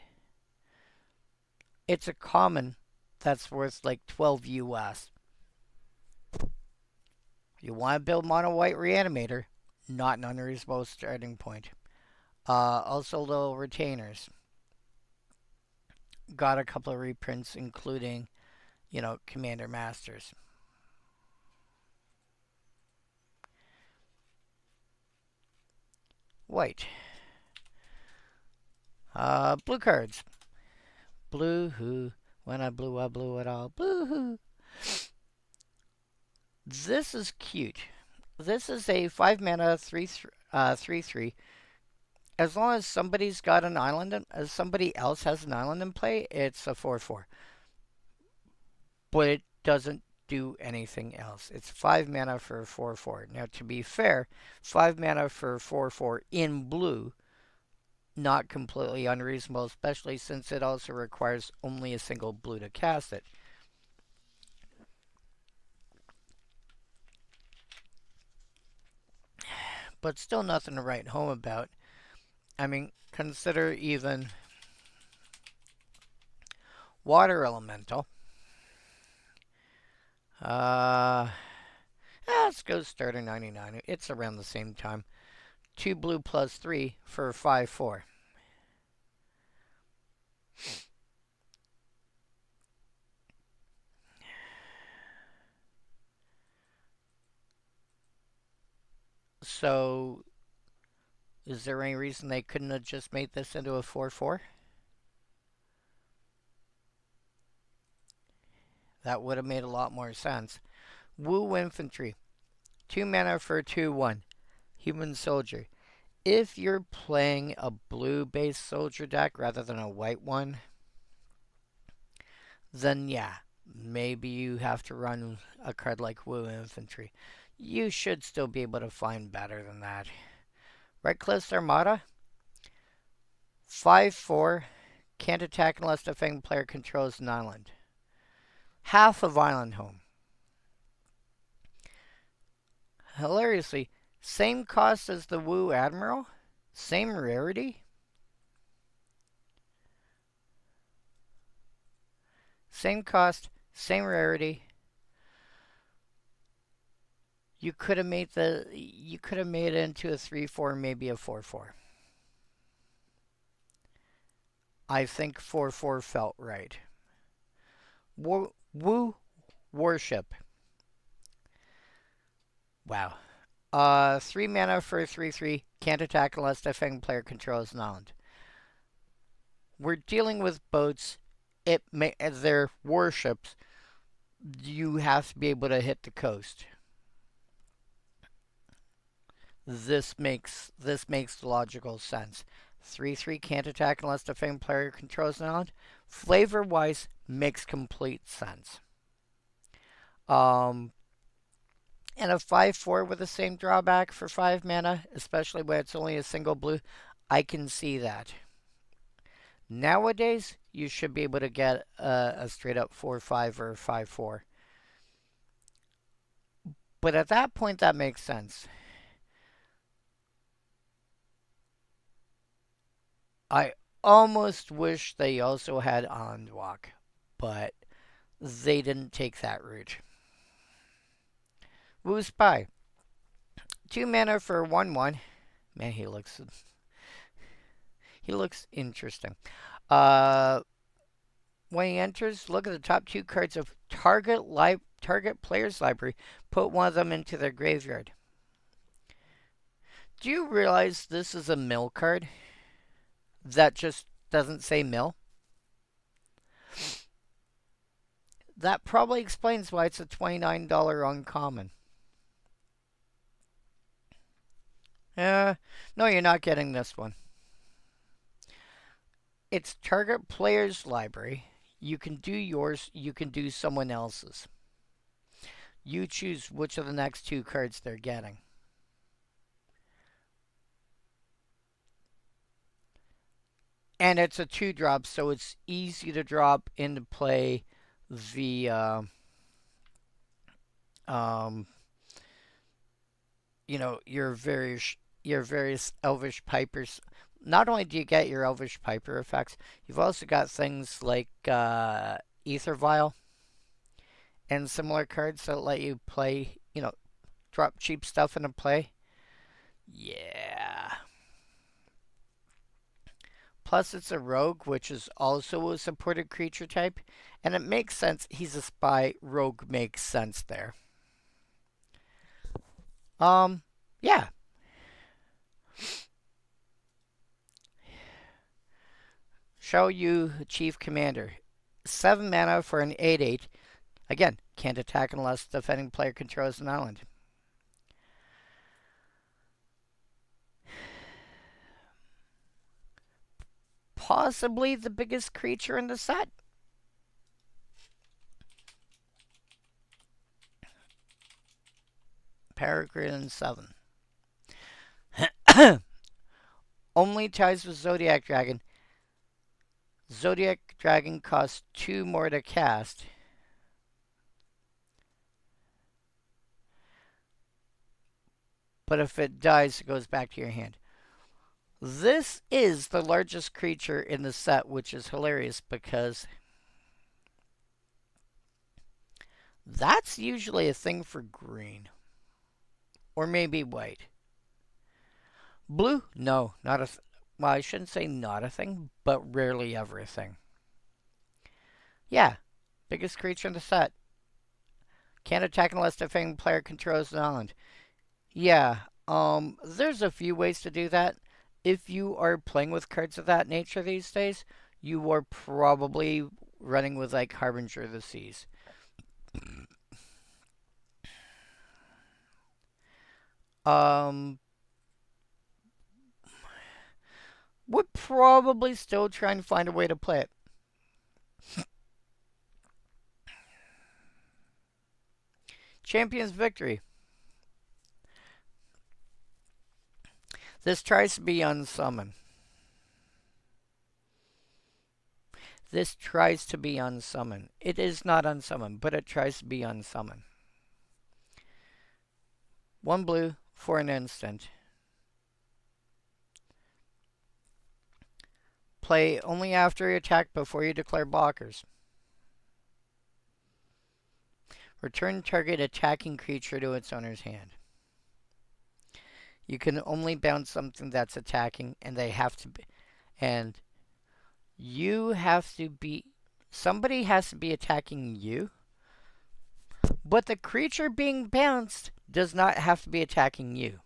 It's a common that's worth like 12 US. You want to build mono white reanimator, not an unreasonable starting point. Also, little retainers. Got a couple of reprints, including, Commander Masters. White. Blue cards. Blue hoo. When I blew it all. Blue hoo. This is cute. This is a 5 mana 3/3. As long as somebody's got an island, as somebody else has an island in play, it's a 4/4. But it doesn't do anything else. It's 5 mana for a 4/4. Now, to be fair, 5 mana for a 4/4 in blue, not completely unreasonable, especially since it also requires only a single blue to cast it. But still nothing to write home about. I mean, consider even Water Elemental. Let's go starter 99. It's around the same time. 2 blue plus 3 for 5/4. So, is there any reason they couldn't have just made this into a 4/4? That would have made a lot more sense. Wu Infantry. 2 mana for 2/1. Human Soldier. If you're playing a blue-based soldier deck rather than a white one, then yeah, maybe you have to run a card like Wu Infantry. You should still be able to find better than that. Redcliffe's Armada. 5/4. Can't attack unless the defending player controls an island. Half of Island Home. Hilariously, same cost as the Wu Admiral. Same rarity. Same cost, same rarity. You could have made it into a 3/4, maybe a 4/4. I think 4/4 felt right. Wu Warship. Wow. 3 mana for 3/3. Can't attack unless the defending player controls an island. We're dealing with boats. They're warships. You have to be able to hit the coast. this makes logical sense. 3/3 can't attack unless the famed player controls an island. Flavor wise, makes complete sense. Um, and a 5/4 with the same drawback for 5 mana, especially when it's only a single blue, I can see that. Nowadays, you should be able to get a straight up 4/5 or 5/4. But at that point, that makes sense. I almost wish they also had Island Walk, but they didn't take that route. Wu Spy. 2 mana for 1/1. Man, he looks interesting. Uh, when he enters, look at the top 2 cards of target player's library. Put one of them into their graveyard. Do you realize this is a mill card that just doesn't say mill? That probably explains why it's a $29 uncommon. No, you're not getting this one. It's target player's library. You can do yours, you can do someone else's. You choose which of the next 2 cards they're getting. And it's a 2-drop, so it's easy to drop into play the your various Elvish Pipers. Not only do you get your Elvish Piper effects, you've also got things like Ether Vial and similar cards that let you play, drop cheap stuff into play. Yeah. Plus, it's a rogue, which is also a supported creature type, and it makes sense. He's a spy. Rogue makes sense there. Yeah. Show you Chief Commander. 7 mana for an 8/8. Again, can't attack unless the defending player controls an island. Possibly the biggest creature in the set. Power greater than 7. Only ties with Zodiac Dragon. Zodiac Dragon costs 2 more to cast. But if it dies, it goes back to your hand. This is the largest creature in the set, which is hilarious because that's usually a thing for green. Or maybe white. Blue? No, not a well, I shouldn't say not a thing, but rarely ever a thing. Yeah, biggest creature in the set. Can't attack unless the defending player controls an island. Yeah, there's a few ways to do that. If you are playing with cards of that nature these days, you are probably running with like Harbinger of the Seas. Would probably still try and find a way to play it. Champion's Victory. This tries to be unsummon. This tries to be unsummon. It is not unsummon, but it tries to be unsummon. 1 blue for an instant. Play only after you attack before you declare blockers. Return target attacking creature to its owner's hand. You can only bounce something that's attacking, and they have to be, and you have to be, somebody has to be attacking you, but the creature being bounced does not have to be attacking you.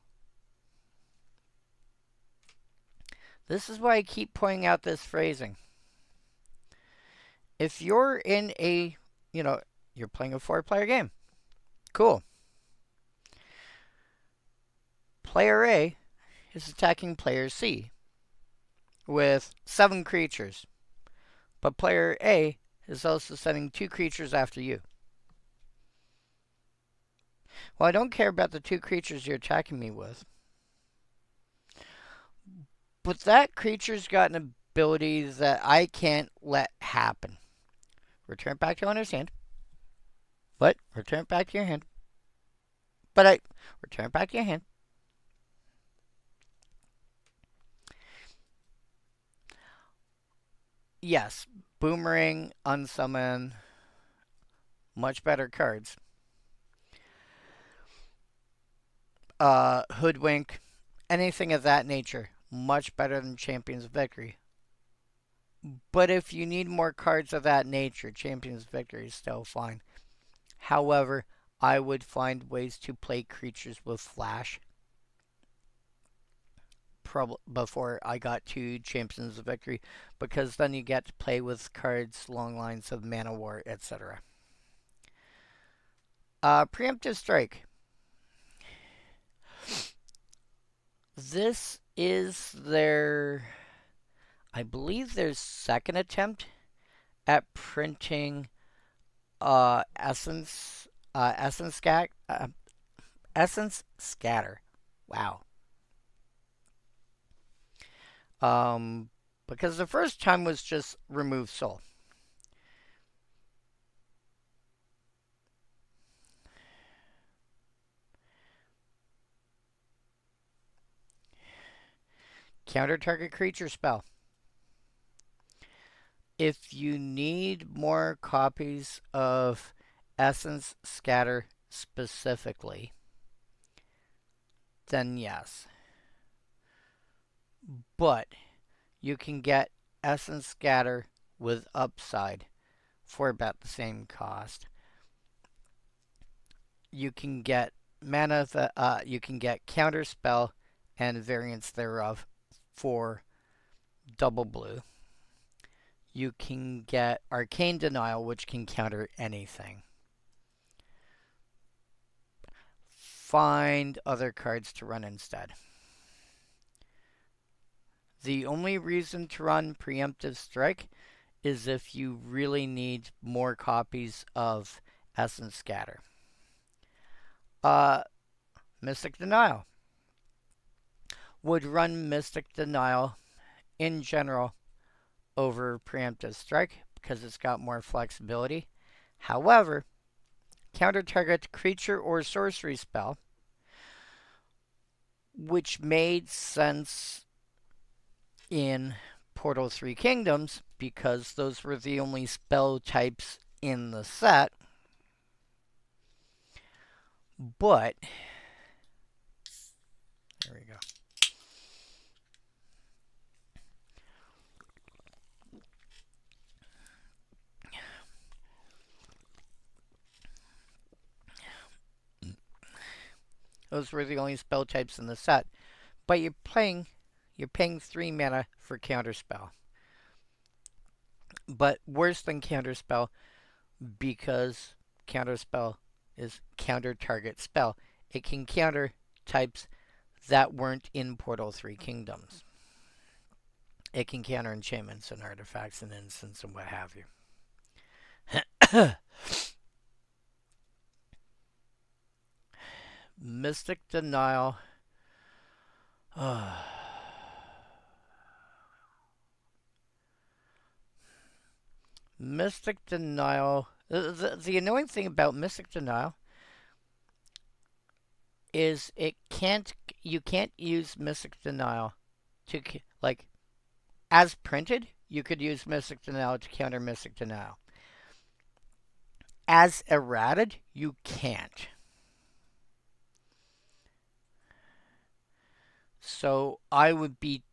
This is why I keep pointing out this phrasing. If you're in a, you're playing a 4-player game, cool. Player A is attacking player C with 7 creatures, but player A is also sending 2 creatures after you. Well, I don't care about the 2 creatures you're attacking me with, but that creature's got an ability that I can't let happen. Return it back to your owner's hand. What? Return it back to your hand. But I return it back to your hand. Yes, Boomerang, Unsummon, much better cards. Hoodwink, anything of that nature, much better than Champions of Victory. But if you need more cards of that nature, Champions of Victory is still fine. However, I would find ways to play creatures with Flash before I got to Champions of Victory, because then you get to play with cards along lines of Mana War, etc. Preemptive Strike. This is I believe their second attempt at printing Essence Scatter. Wow. Because the first time was just remove soul. Counter target creature spell. If you need more copies of Essence Scatter specifically, then yes. But you can get Essence Scatter with Upside for about the same cost. You can get you can get Counter Spell and variants thereof for double blue. You can get Arcane Denial, which can counter anything. Find other cards to run instead. The only reason to run Preemptive Strike is if you really need more copies of Essence Scatter. Mystic Denial. Would run Mystic Denial in general over Preemptive Strike because it's got more flexibility. However, counter target creature or sorcery spell, which made sense in Portal 3 Kingdoms because those were the only spell types in the set. But there we go. Those were the only spell types in the set. But you're paying 3 mana for Counterspell. But worse than Counterspell, because Counterspell is counter target spell. It can counter types that weren't in Portal 3 Kingdoms. It can counter enchantments and artifacts and instants and what have you. Mystic Denial. Mystic Denial. The annoying thing about Mystic Denial is you can't use Mystic Denial to, like, as printed, you could use Mystic Denial to counter Mystic Denial. As errated, you can't. So I would be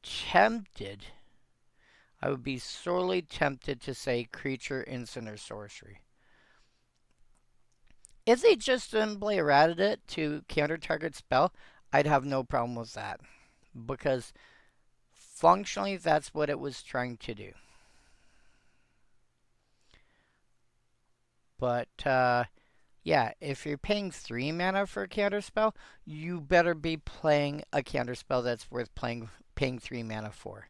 sorely tempted to say creature, instant, or sorcery. If they just simply errated it to counter target spell, I'd have no problem with that. Because functionally, that's what it was trying to do. But Yeah, if you're paying 3 mana for a counterspell, you better be playing a counterspell that's worth paying 3 mana for.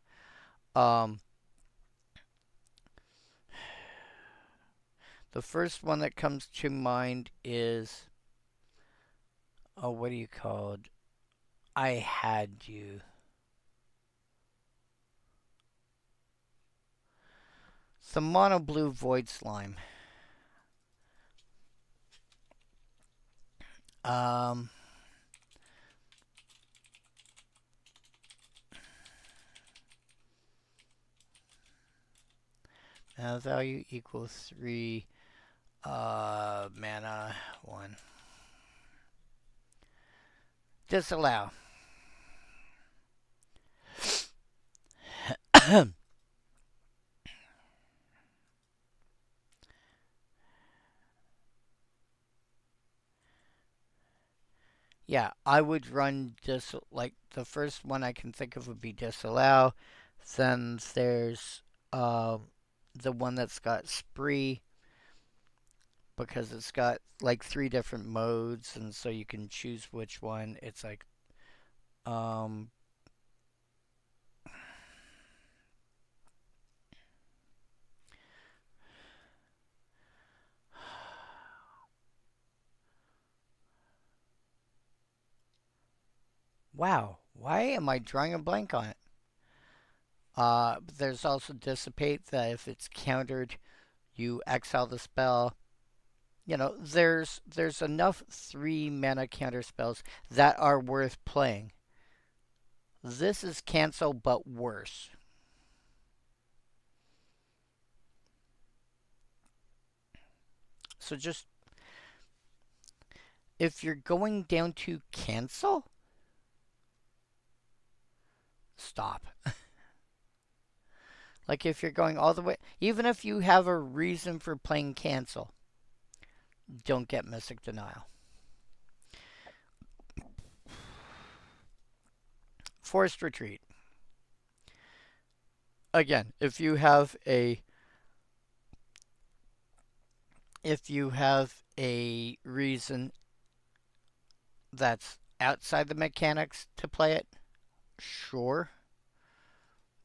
Um, the first one that comes to mind is, oh, what do you call it? I had you. It's the mono blue void slime. Um, value equals 3. Mana 1. Disallow. Yeah, I would run like the first one I can think of would be disallow. Then there's the one that's got spree because it's got like 3 different modes, and so you can choose which one. It's like um wow, why am I drawing a blank on it? There's also dissipate that if it's countered, you exile the spell. You know, there's enough 3 mana counter spells that are worth playing. This is cancel, but worse. So just if you're going down to cancel, stop. Like if you're going all the way, even if you have a reason for playing cancel, don't get Mystic Denial. Forced Retreat. Again, if you have a reason that's outside the mechanics to play it, sure,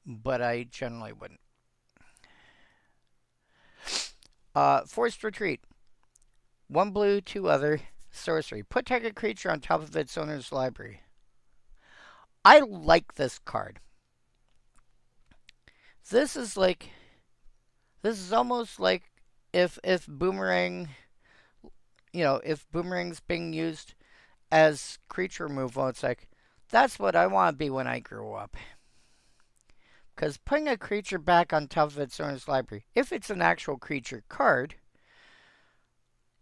but I generally wouldn't. Forced Retreat. 1 blue, 2 other. Sorcery. Put target creature on top of its owner's library. I like this card. This is like, this is almost like if boomerang, if boomerang's being used as creature removal, it's like, that's what I want to be when I grow up. Because putting a creature back on top of its owner's library, if it's an actual creature card,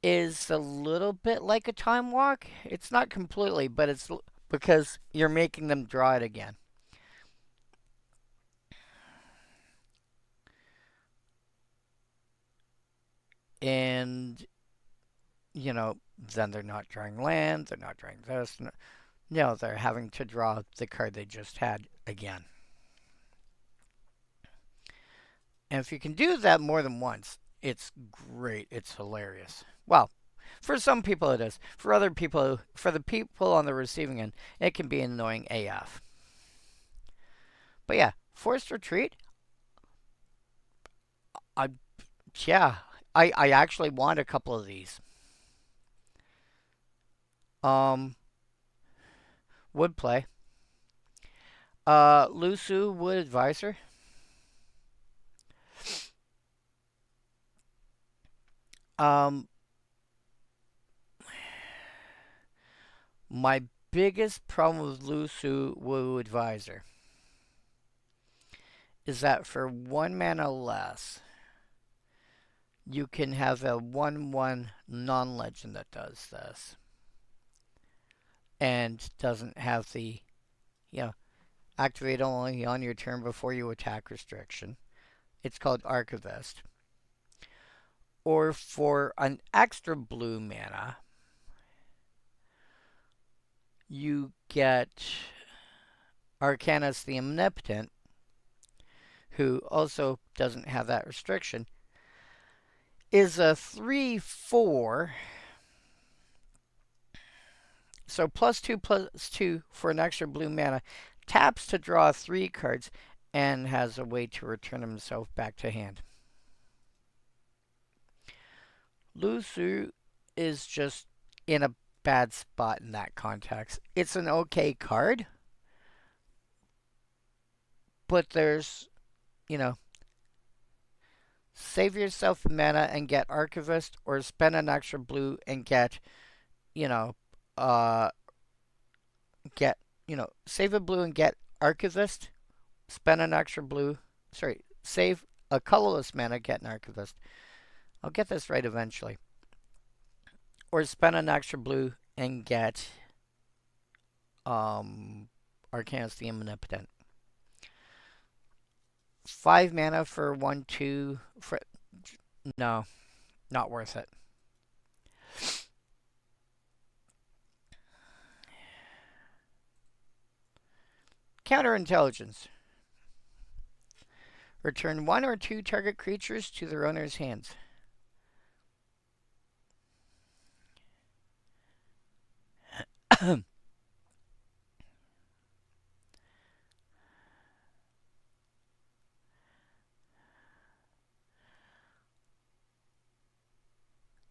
is a little bit like a time walk. It's not completely, but it's because you're making them draw it again. And, then they're not drawing land, they're not drawing this. No, they're having to draw the card they just had again. And if you can do that more than once, it's great. It's hilarious. Well, for some people it is. For other people, for the people on the receiving end, it can be annoying AF. But yeah, Forced Retreat. I yeah, I actually want a couple of these. Would play. Lusu Wood Advisor. Um, my biggest problem with Lusu Wood Advisor is that for 1 mana less, you can have a 1/1 non-legend that does this. And doesn't have the, activate only on your turn before you attack restriction. It's called Archivist. Or for an extra blue mana, you get Arcanus the Omnipotent, who also doesn't have that restriction, is a 3/4 So +2/+2 for an extra blue mana. Taps to draw 3 cards and has a way to return himself back to hand. Luo is just in a bad spot in that context. It's an okay card, but there's, you know, save yourself mana and get Archivist, or spend an extra blue and get, you know, uh, save a blue and get Archivist, spend an extra blue, save a colorless mana, get an Archivist. I'll get this right eventually. Or spend an extra blue and get Arcanist the Omnipotent. 5 mana for 1/2 for no, not worth it. Counterintelligence. Return 1 or 2 target creatures to their owner's hands.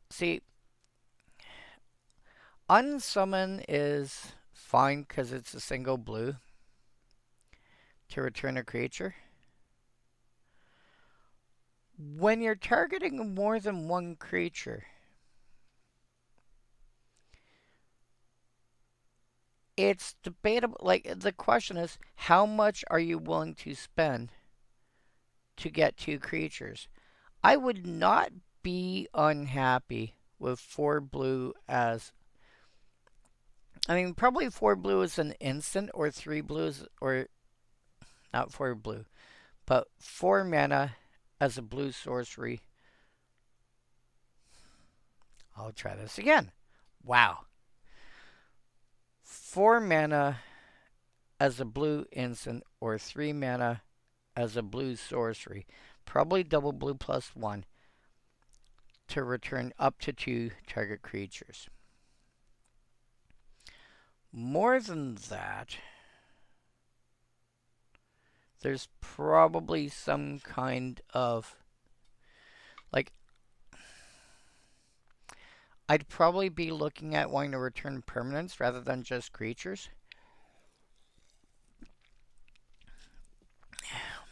See, unsummon is fine because it's a single blue to return a creature. When you're targeting more than one creature, it's debatable. Like, the question is, how much are you willing to spend to get 2 creatures? I would not be unhappy with 4 blue as... I mean, probably 4 blue is an instant, or 3 blues, or... Not 4 blue, but 4 mana as a blue sorcery. I'll try this again. Wow. 4 mana as a blue instant, or 3 mana as a blue sorcery. Probably double blue +1 to return up to 2 target creatures. More than that, there's probably some kind of, like, I'd probably be looking at wanting to return permanents rather than just creatures.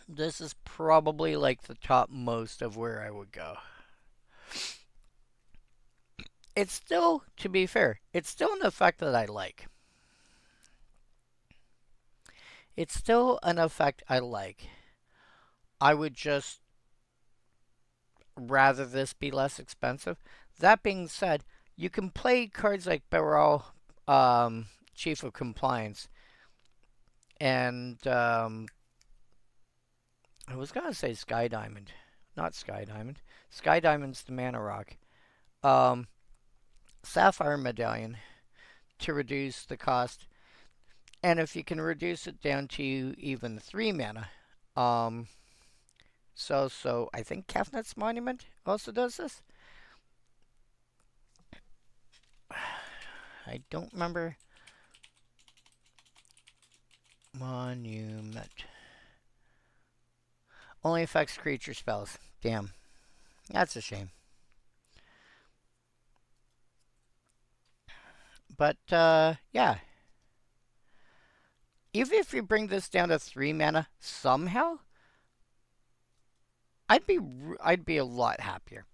This is probably like the top most of where I would go. It's still, to be fair, it's still an effect that I like. It's still an effect I like. I would just rather this be less expensive. That being said, you can play cards like Beryl, Chief of Compliance, and I was gonna say Sky Diamond, not Sky Diamond. Sky Diamond's the mana rock. Sapphire Medallion to reduce the cost, and if you can reduce it down to even 3 mana, so I think Kefnet's Monument also does this. I don't remember. Monument. Only affects creature spells. Damn. That's a shame. But, yeah. Even if you bring this down to 3 mana, somehow, I'd be a lot happier.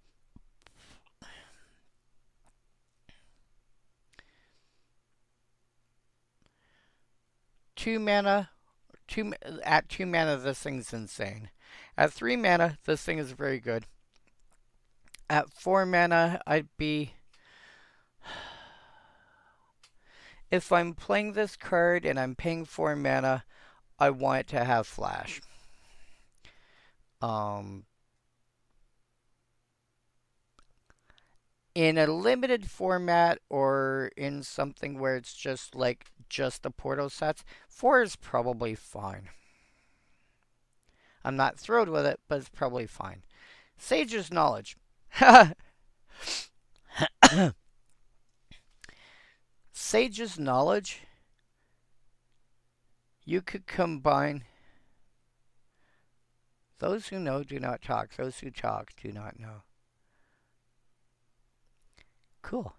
At 2 mana, this thing's insane. At 3 mana, this thing is very good. At 4 mana, I'd be... If I'm playing this card and I'm paying 4 mana, I want it to have flash. In a limited format, or in something where it's just the Portal sets, 4 is probably fine. I'm not thrilled with it, but it's probably fine. Sage's Knowledge. Sage's Knowledge, you could combine. Those who know do not talk. Those who talk do not know. Cool.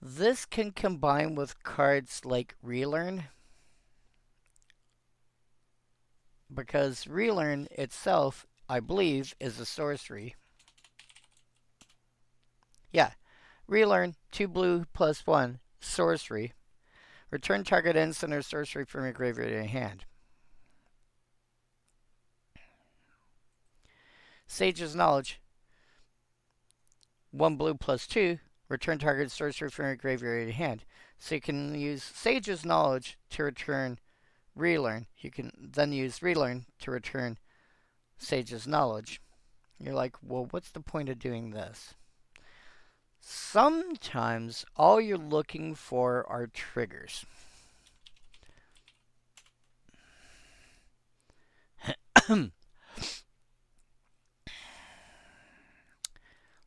This can combine with cards like Relearn, because Relearn itself, I believe, is a sorcery. Yeah, Relearn, 2 blue plus 1, sorcery. Return target instant or sorcery from your graveyard to your hand. Sage's Knowledge, 1 blue plus 2, return target sorcery from your graveyard to your hand. So you can use Sage's Knowledge to return Relearn. You can then use Relearn to return Sage's Knowledge. You're like, well, what's the point of doing this? Sometimes all you're looking for are triggers.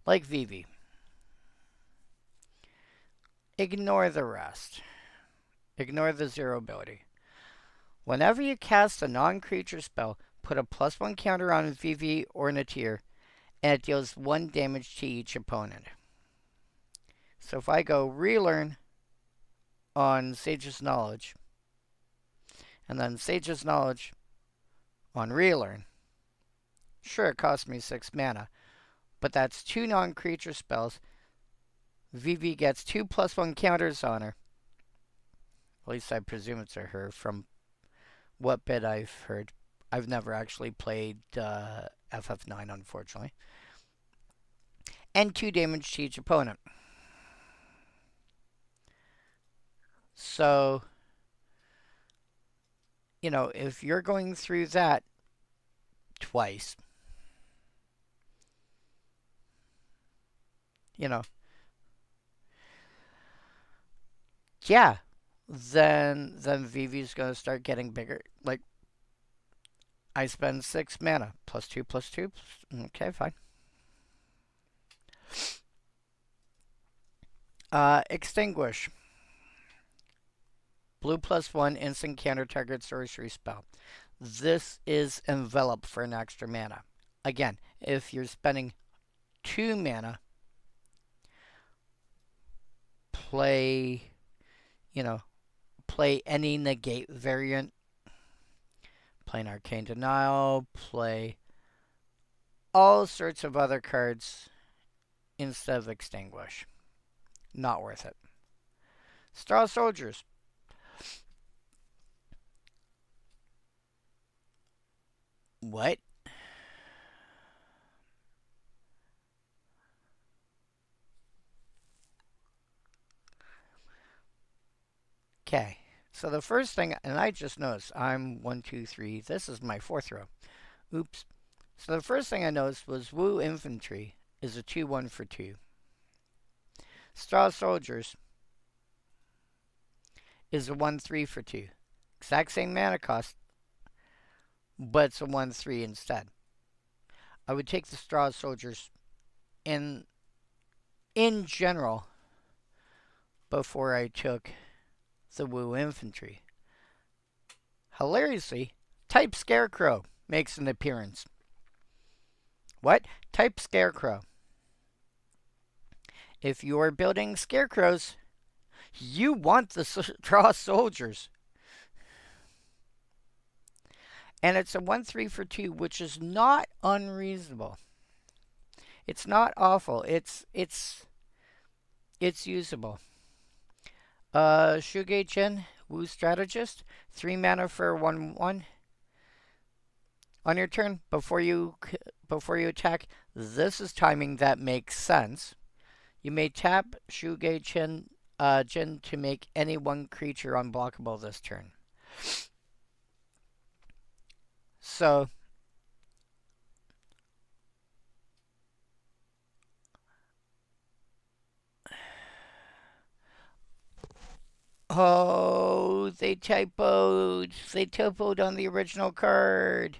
Like Vivi. Ignore the rest. Ignore the 0 ability. Whenever you cast a non-creature spell, put a +1 counter on Vivi or Natir, and it deals 1 damage to each opponent. So if I go Relearn on Sage's Knowledge, and then Sage's Knowledge on Relearn, sure, it costs me 6 mana, but that's 2 non-creature spells. Vivi gets 2 +1 counters on her. At least I presume it's a her from what bit I've heard. I've never actually played FF9, unfortunately. And 2 damage to each opponent. So, you know, if you're going through that twice, you know, yeah, then Vivi's gonna start getting bigger. Like, I spend 6 mana, +2, +2. Okay, fine. Extinguish. Blue +1, instant counter target sorcery spell. This is envelop for an extra mana. Again, if you're spending 2 mana, play, you know, play any negate variant. Play an Arcane Denial, play all sorts of other cards instead of Extinguish. Not worth it. Straw Soldiers. What? Okay. So the first thing, and I just noticed, I'm 1, 2, 3. This is my 4th row. Oops. So the first thing I noticed was Wu Infantry is a 2/1 for 2. Straw Soldiers is a 1/3 for 2. Exact same mana cost, but it's a 1/3 instead. I would take the Straw Soldiers in general before I took the Wu Infantry. Hilariously, Type Scarecrow makes an appearance. What? Type Scarecrow. If you're building Scarecrows, you want the Straw Soldiers. And it's a 1/3 for 2, which is not unreasonable. It's not awful. It's usable. Shugei-Jin, Wu Strategist, 3 mana for 1/1. On your turn, before you attack, this is timing that makes sense. You may tap Shugei-Jin to make any one creature unblockable this turn. So, oh, they typoed. They typoed on the original card.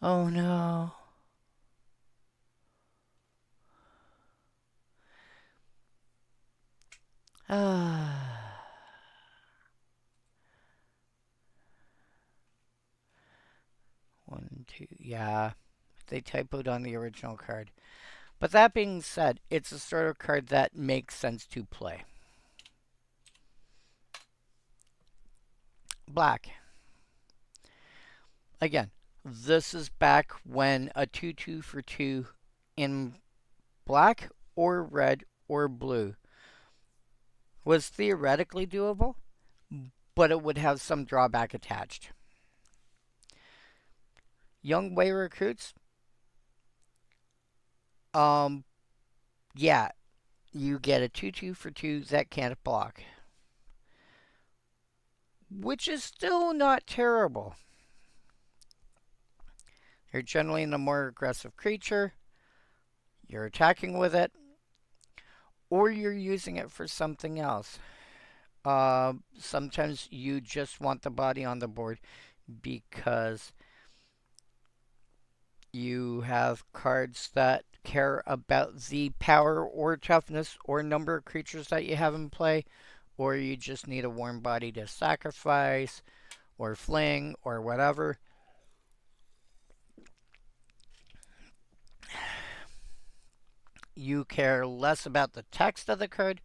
Oh no. One, two, yeah. They typoed on the original card. But that being said, it's a sort of card that makes sense to play. Black. Again, this is back when a 2/2 for 2 in black or red or blue was theoretically doable, but it would have some drawback attached. Young Way recruits, um, yeah, you get a 2/2 for 2 that can't block, which is still not terrible. You're generally in a more aggressive creature, you're attacking with it, or you're using it for something else. Sometimes you just want the body on the board because you have cards that care about the power or toughness or number of creatures that you have in play, or you just need a warm body to sacrifice or fling or whatever. You care less about the text of the card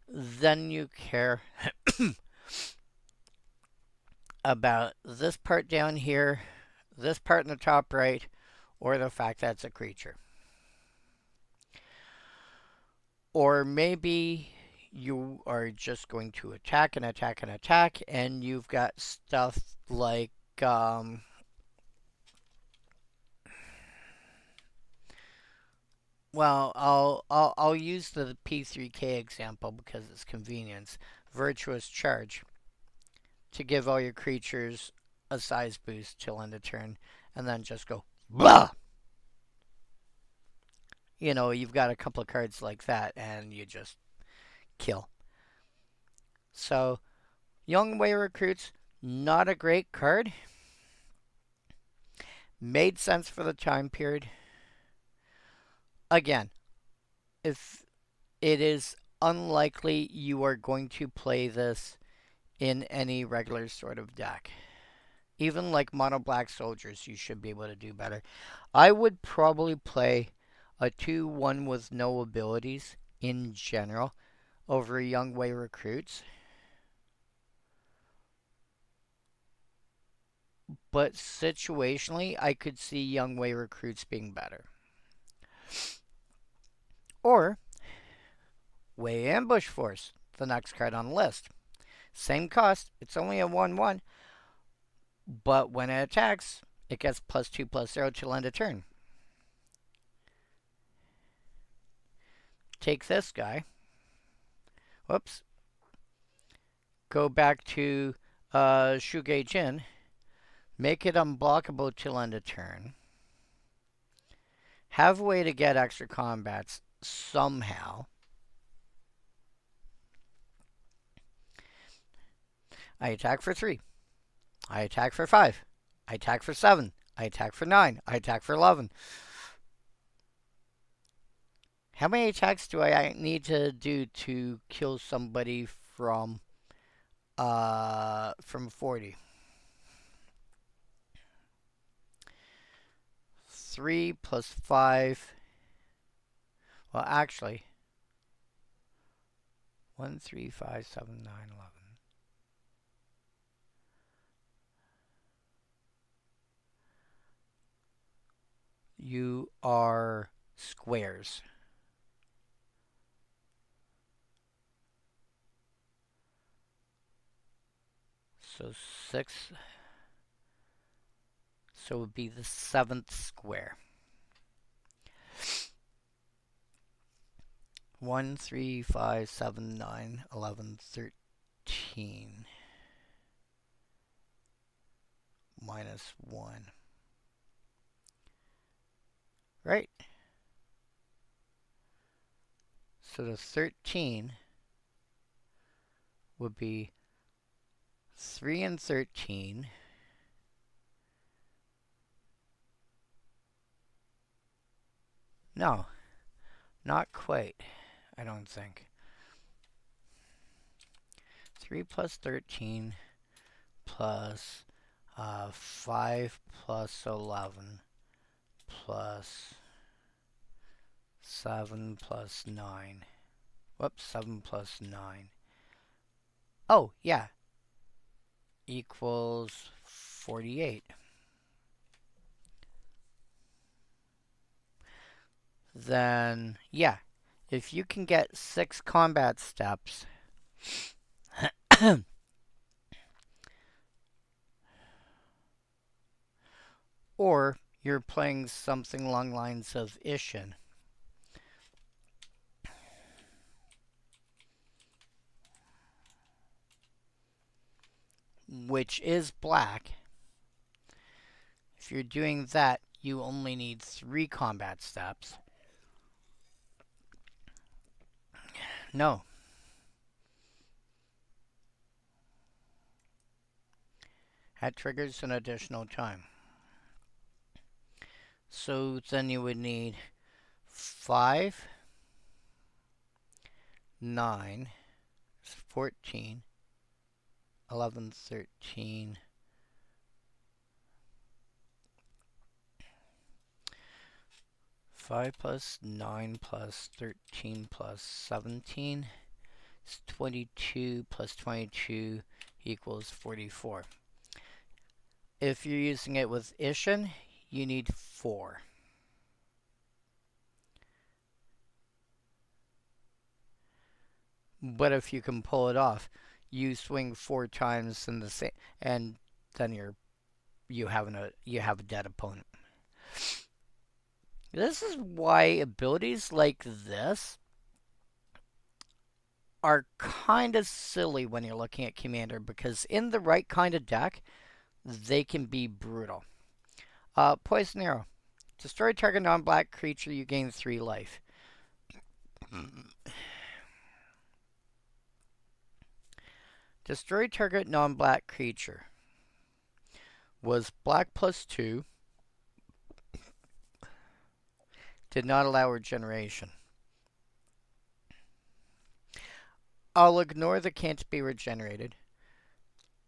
than you care about this part down here, this part in the top right, or the fact that it's a creature. Or maybe you are just going to attack and attack and attack, and you've got stuff like well, I'll use the P3K example because it's convenience. Virtuous Charge to give all your creatures a size boost till end of turn, and then just go blah. You know, you've got a couple of cards like that, and you just kill. So, Young Way Recruits, not a great card. Made sense for the time period. Again, if it is unlikely you are going to play this in any regular sort of deck. Even like mono black soldiers, you should be able to do better. I would probably play a 2/1 with no abilities in general over Young Way Recruits. But situationally, I could see Young Way Recruits being better. Or Way Ambush Force, the next card on the list. Same cost, it's only a 1/1, but when it attacks, it gets +2/+0 till end of turn. Take this guy. Whoops. Go back to Shuge Jin. Make it unblockable till end of turn. Have a way to get extra combats somehow. I attack for 3. I attack for 5. I attack for 7. I attack for 9. I attack for 11. How many attacks do I need to do to kill somebody from 40? 3 plus 5. Well, actually, 1, 3, 5, 7, 9, 11. You are squares. So 6. So it would be the 7th square. 1, 3, 5, 7, 9, 11, 13. Minus 1. Right? So the 13 would be 3 and 13. No, not quite, I don't think. 3 plus 13 plus 5 plus 11 plus 7 plus 9. Whoops, 7 plus 9. Oh, yeah. Equals 48. Then, yeah. If you can get 6 combat steps, or you're playing something along lines of Ishin, which is black. If you're doing that, you only need 3 combat steps. No. That triggers an additional time. So then you would need 5, 9, 14, 11, 13, 5 plus 9 plus 13 plus 17 is 22 plus 22 equals 44. If you're using it with Ishin, you need 4. But if you can pull it off, you swing 4 times in the same, and then you have a dead opponent. This is why abilities like this are kind of silly when you're looking at Commander, because in the right kind of deck, they can be brutal. Poison Arrow. Destroy target non-black creature, you gain 3 life. Destroy target non-black creature. Was black plus 2. Did not allow regeneration. I'll ignore the can't be regenerated.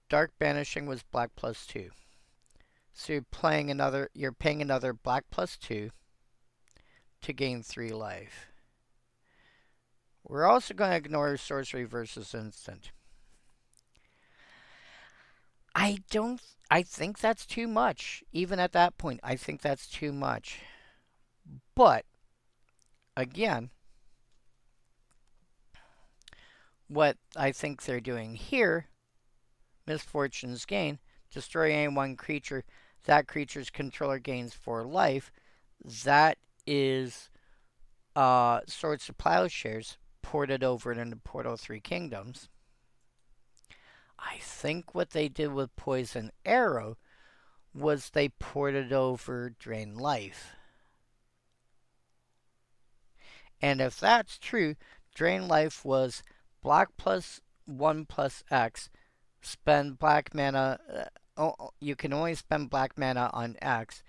Dark Banishing was black plus 2. So you're paying another black plus 2 to gain 3 life. We're also going to ignore sorcery versus instant. I think that's too much. Even at that point, I think that's too much. But, again, what I think they're doing here, Misfortune's Gain, destroy any one creature, that creature's controller gains 4 life. That is Swords to Plowshares ported over into Portal 3 Kingdoms. I think what they did with Poison Arrow was they ported over Drain Life. And if that's true, Drain Life was black plus 1 plus X, spend black mana, you can only spend black mana on X,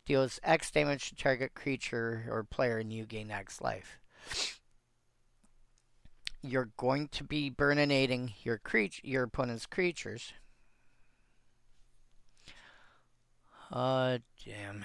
deals X damage to target creature or player and you gain X life. You're going to be burninating your opponent's creatures. Damn.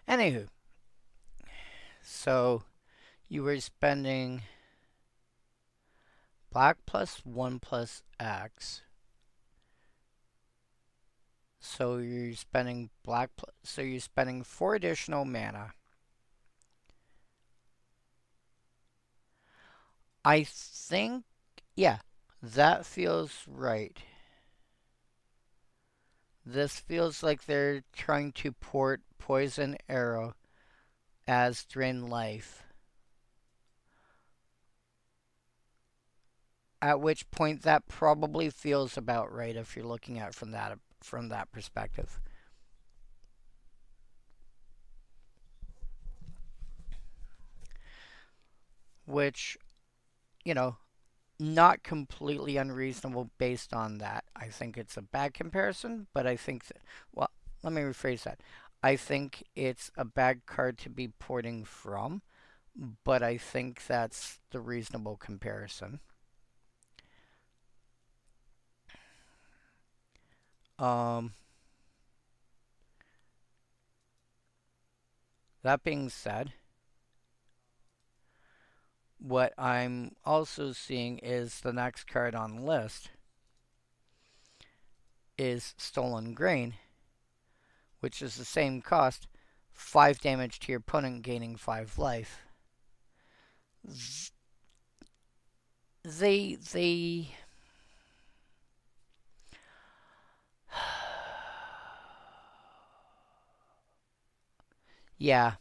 Anywho, so you were spending black plus 1 plus X. So you're spending so you're spending 4 additional mana. I think, yeah, that feels right. This feels like they're trying to port Poison Arrow as Drain Life. At which point that probably feels about right if you're looking at it from that perspective. Which, you know, not completely unreasonable based on that. I think it's a bad comparison, but I think that, well, let me rephrase that. I think it's a bad card to be porting from, but I think that's the reasonable comparison. Um, that being said, what I'm also seeing is the next card on the list is Stolen Grain, which is the same cost, 5 damage to your opponent, gaining 5 life. They yeah,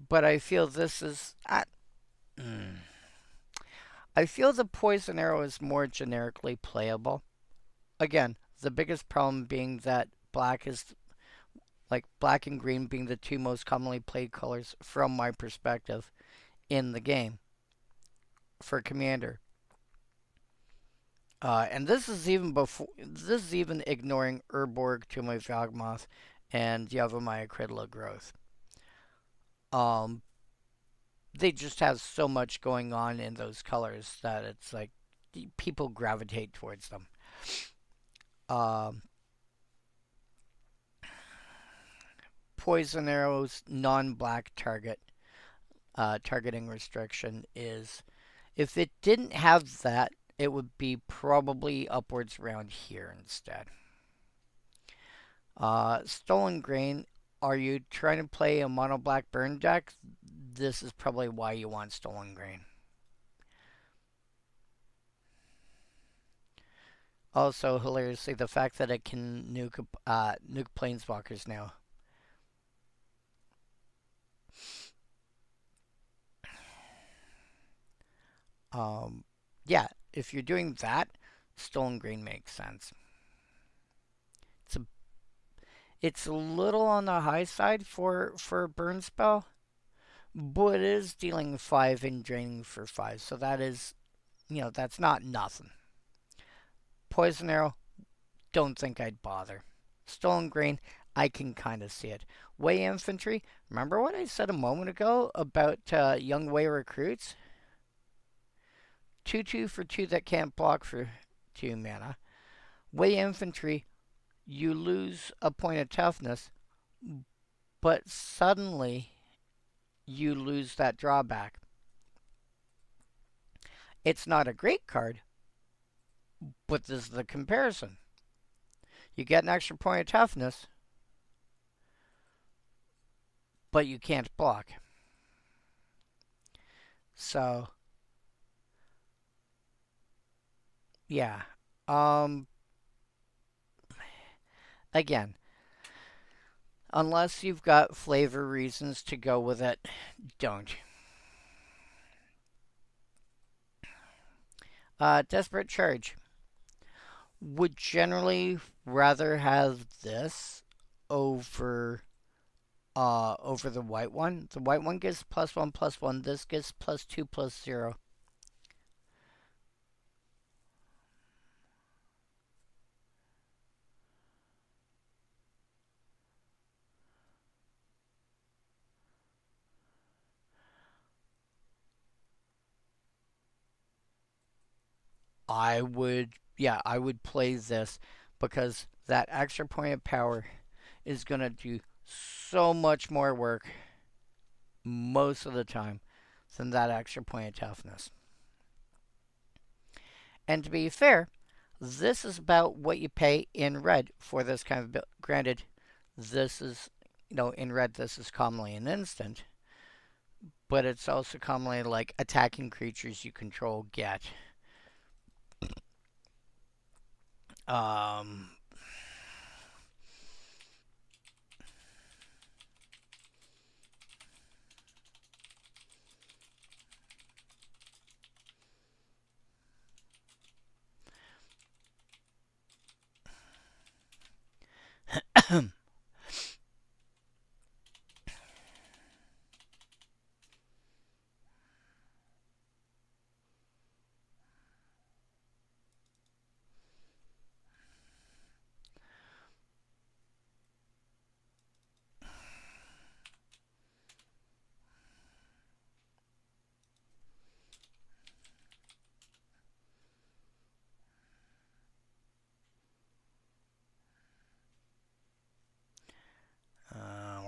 but I feel this is I feel the Poison Arrow is more generically playable. Again, the biggest problem being that black is like black and green being the two most commonly played colors from my perspective in the game for Commander. And this is even before. This is even ignoring Urborg, Tomb of Yawgmoth, and Yavimaya Cradle of Growth. Um, they just have so much going on in those colors that it's like people gravitate towards them. Um, Poison Arrow's non-black targeting restriction is, if it didn't have that, it would be probably upwards around here instead. Stolen Grain, are you trying to play a mono black burn deck? This is probably why you want Stolen Grain. Also, hilariously, the fact that it can nuke planeswalkers now. Yeah, if you're doing that, Stolen Grain makes sense. It's a it's a little on the high side for a burn spell, but it is dealing 5 and draining for 5, so that is, that's not nothing. Poison Arrow, don't think I'd bother. Stolen Grain, I can kind of see it. Way Infantry, remember what I said a moment ago about young Way recruits? 2/2 for 2 that can't block for 2 mana. Way Infantry, you lose a point of toughness, but suddenly you lose that drawback. It's not a great card, but this is the comparison. You get an extra point of toughness, but you can't block. So, yeah. Um, again, unless you've got flavor reasons to go with it, don't. Desperate Charge. Would generally rather have this over over the white one. The white one gives +1/+1. This gives +2/+0. I would play this because that extra point of power is going to do so much more work most of the time than that extra point of toughness. And to be fair, this is about what you pay in red for this kind of build. Granted, this is, in red, this is commonly an instant, but it's also commonly like attacking creatures you control get. Um,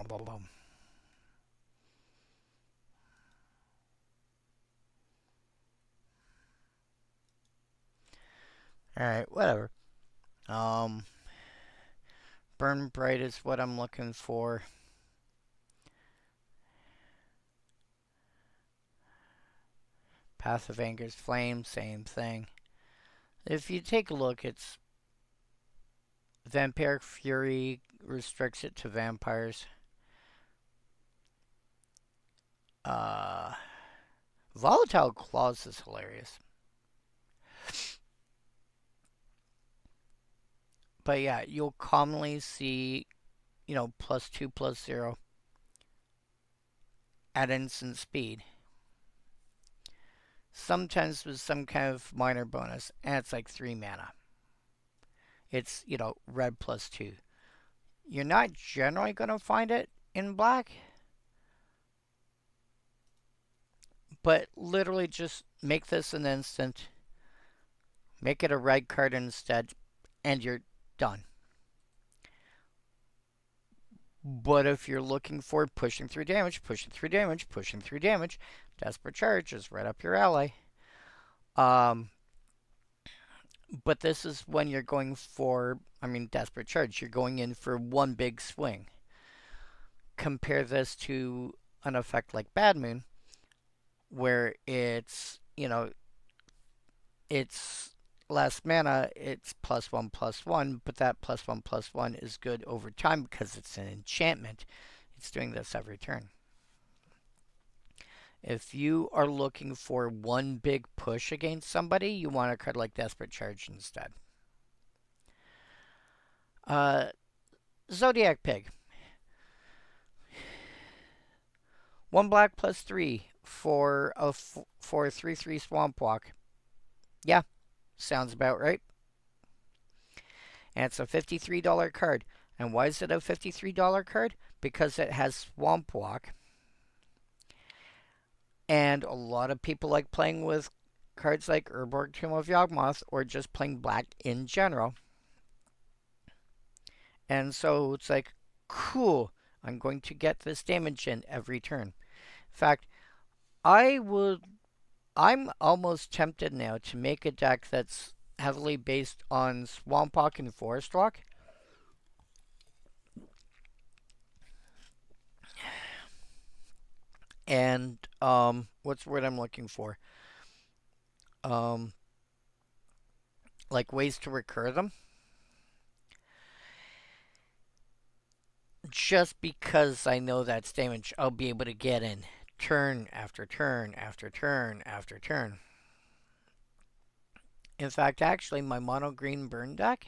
blah, blah. All right, whatever. Um, Burn Bright is what I'm looking for. Path of Anger's Flame, same thing. If you take a look, it's Vampiric Fury restricts it to vampires. Uh, Volatile Claws is hilarious. But yeah, you'll commonly see, +2/+0 at instant speed. Sometimes with some kind of minor bonus, and it's like 3 mana. It's, red +2. You're not generally going to find it in black, but literally just make this an instant, make it a red card instead, and you're done. But if you're looking for pushing through damage, Desperate Charge is right up your alley. But this is when you're going for, Desperate Charge. You're going in for one big swing. Compare this to an effect like Bad Moon, where it's less mana, it's +1/+1, but that +1/+1 is good over time because it's an enchantment. It's doing this every turn. If you are looking for one big push against somebody, you want a card like Desperate Charge instead. Zodiac Pig. 1 black +3 for a 3/3 Swamp Walk. Yeah, sounds about right. And it's a $53 card. And why is it a $53 card? Because it has Swamp Walk. And a lot of people like playing with cards like Urborg Tomb of Yawgmoth or just playing black in general. And so it's like, cool, I'm going to get this damage in every turn. In fact, I'm almost tempted now to make a deck that's heavily based on Swamp Walk and Forest Walk. And what's the word I'm looking for? Like ways to recur them. Just because I know that's damage, I'll be able to get in turn after turn after turn after turn. In fact, actually, my mono green burn deck,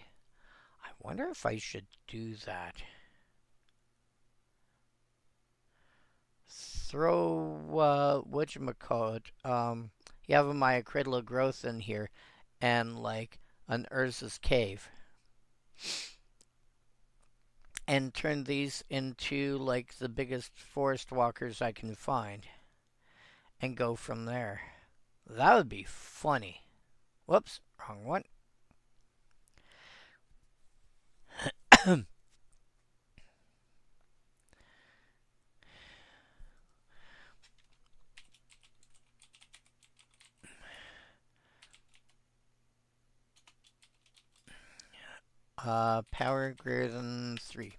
I wonder if I should do that. Throw, whatchamacallit, you have a Maya Cradle of Growth in here, and like an Urza's Cave. And turn these into like the biggest forest walkers I can find. And go from there. That would be funny. Whoops, wrong one. Power greater than 3.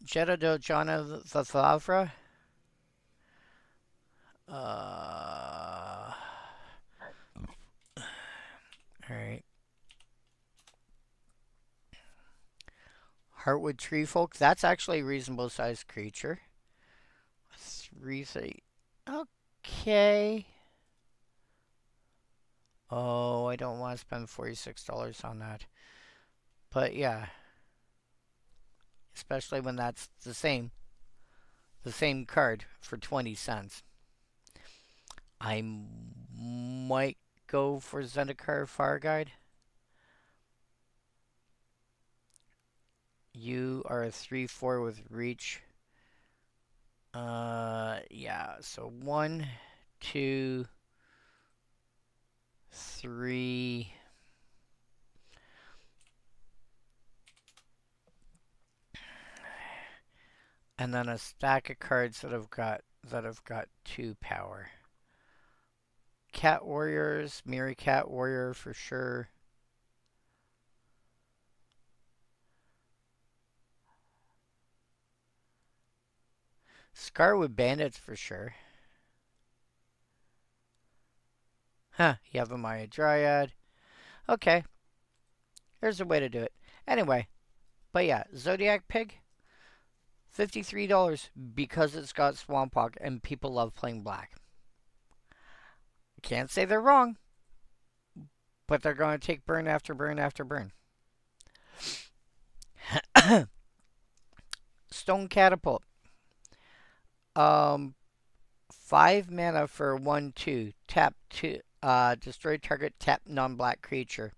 Jetta Dojana the Thavra. Uh, Alright. Heartwood Tree Folk. That's actually a reasonable sized creature. 3, okay. Oh, I don't want to spend $46 on that. But yeah. Especially when that's the same card for 20 cents. I might go for Zendikar Fire Guide. You are a 3/4 with reach. Yeah, so 1, 2, 3. And then a stack of cards that have got 2 power. Cat Warriors, Mirror Cat Warrior for sure. Scarwood Bandits for sure. Huh, you have a Maya Dryad. Okay, there's a way to do it. Anyway, but yeah, Zodiac Pig, $53 because it's got Swampwalk and people love playing black. Can't say they're wrong, but they're going to take burn after burn after burn. Stone Catapult. 5 mana for 1/2. Tap 2. Destroy target tap non-black creature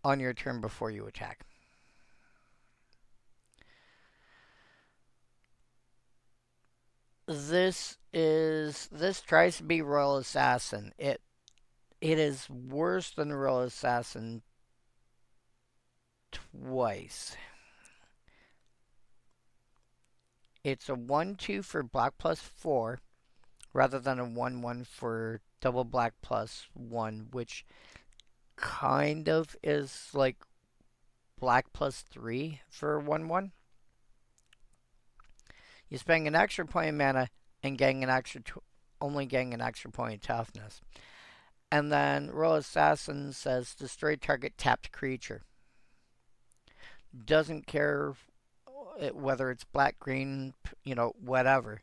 on your turn before you attack. This tries to be Royal Assassin. It is worse than Royal Assassin twice. It's a 1/2 for black +4 rather than a 1/1 for double black +1, which kind of is like black +3 for 1/1. You spend an extra point of mana and getting only getting an extra point of toughness. And then Royal Assassin says destroy target tapped creature. Doesn't care whether it's black, green, whatever.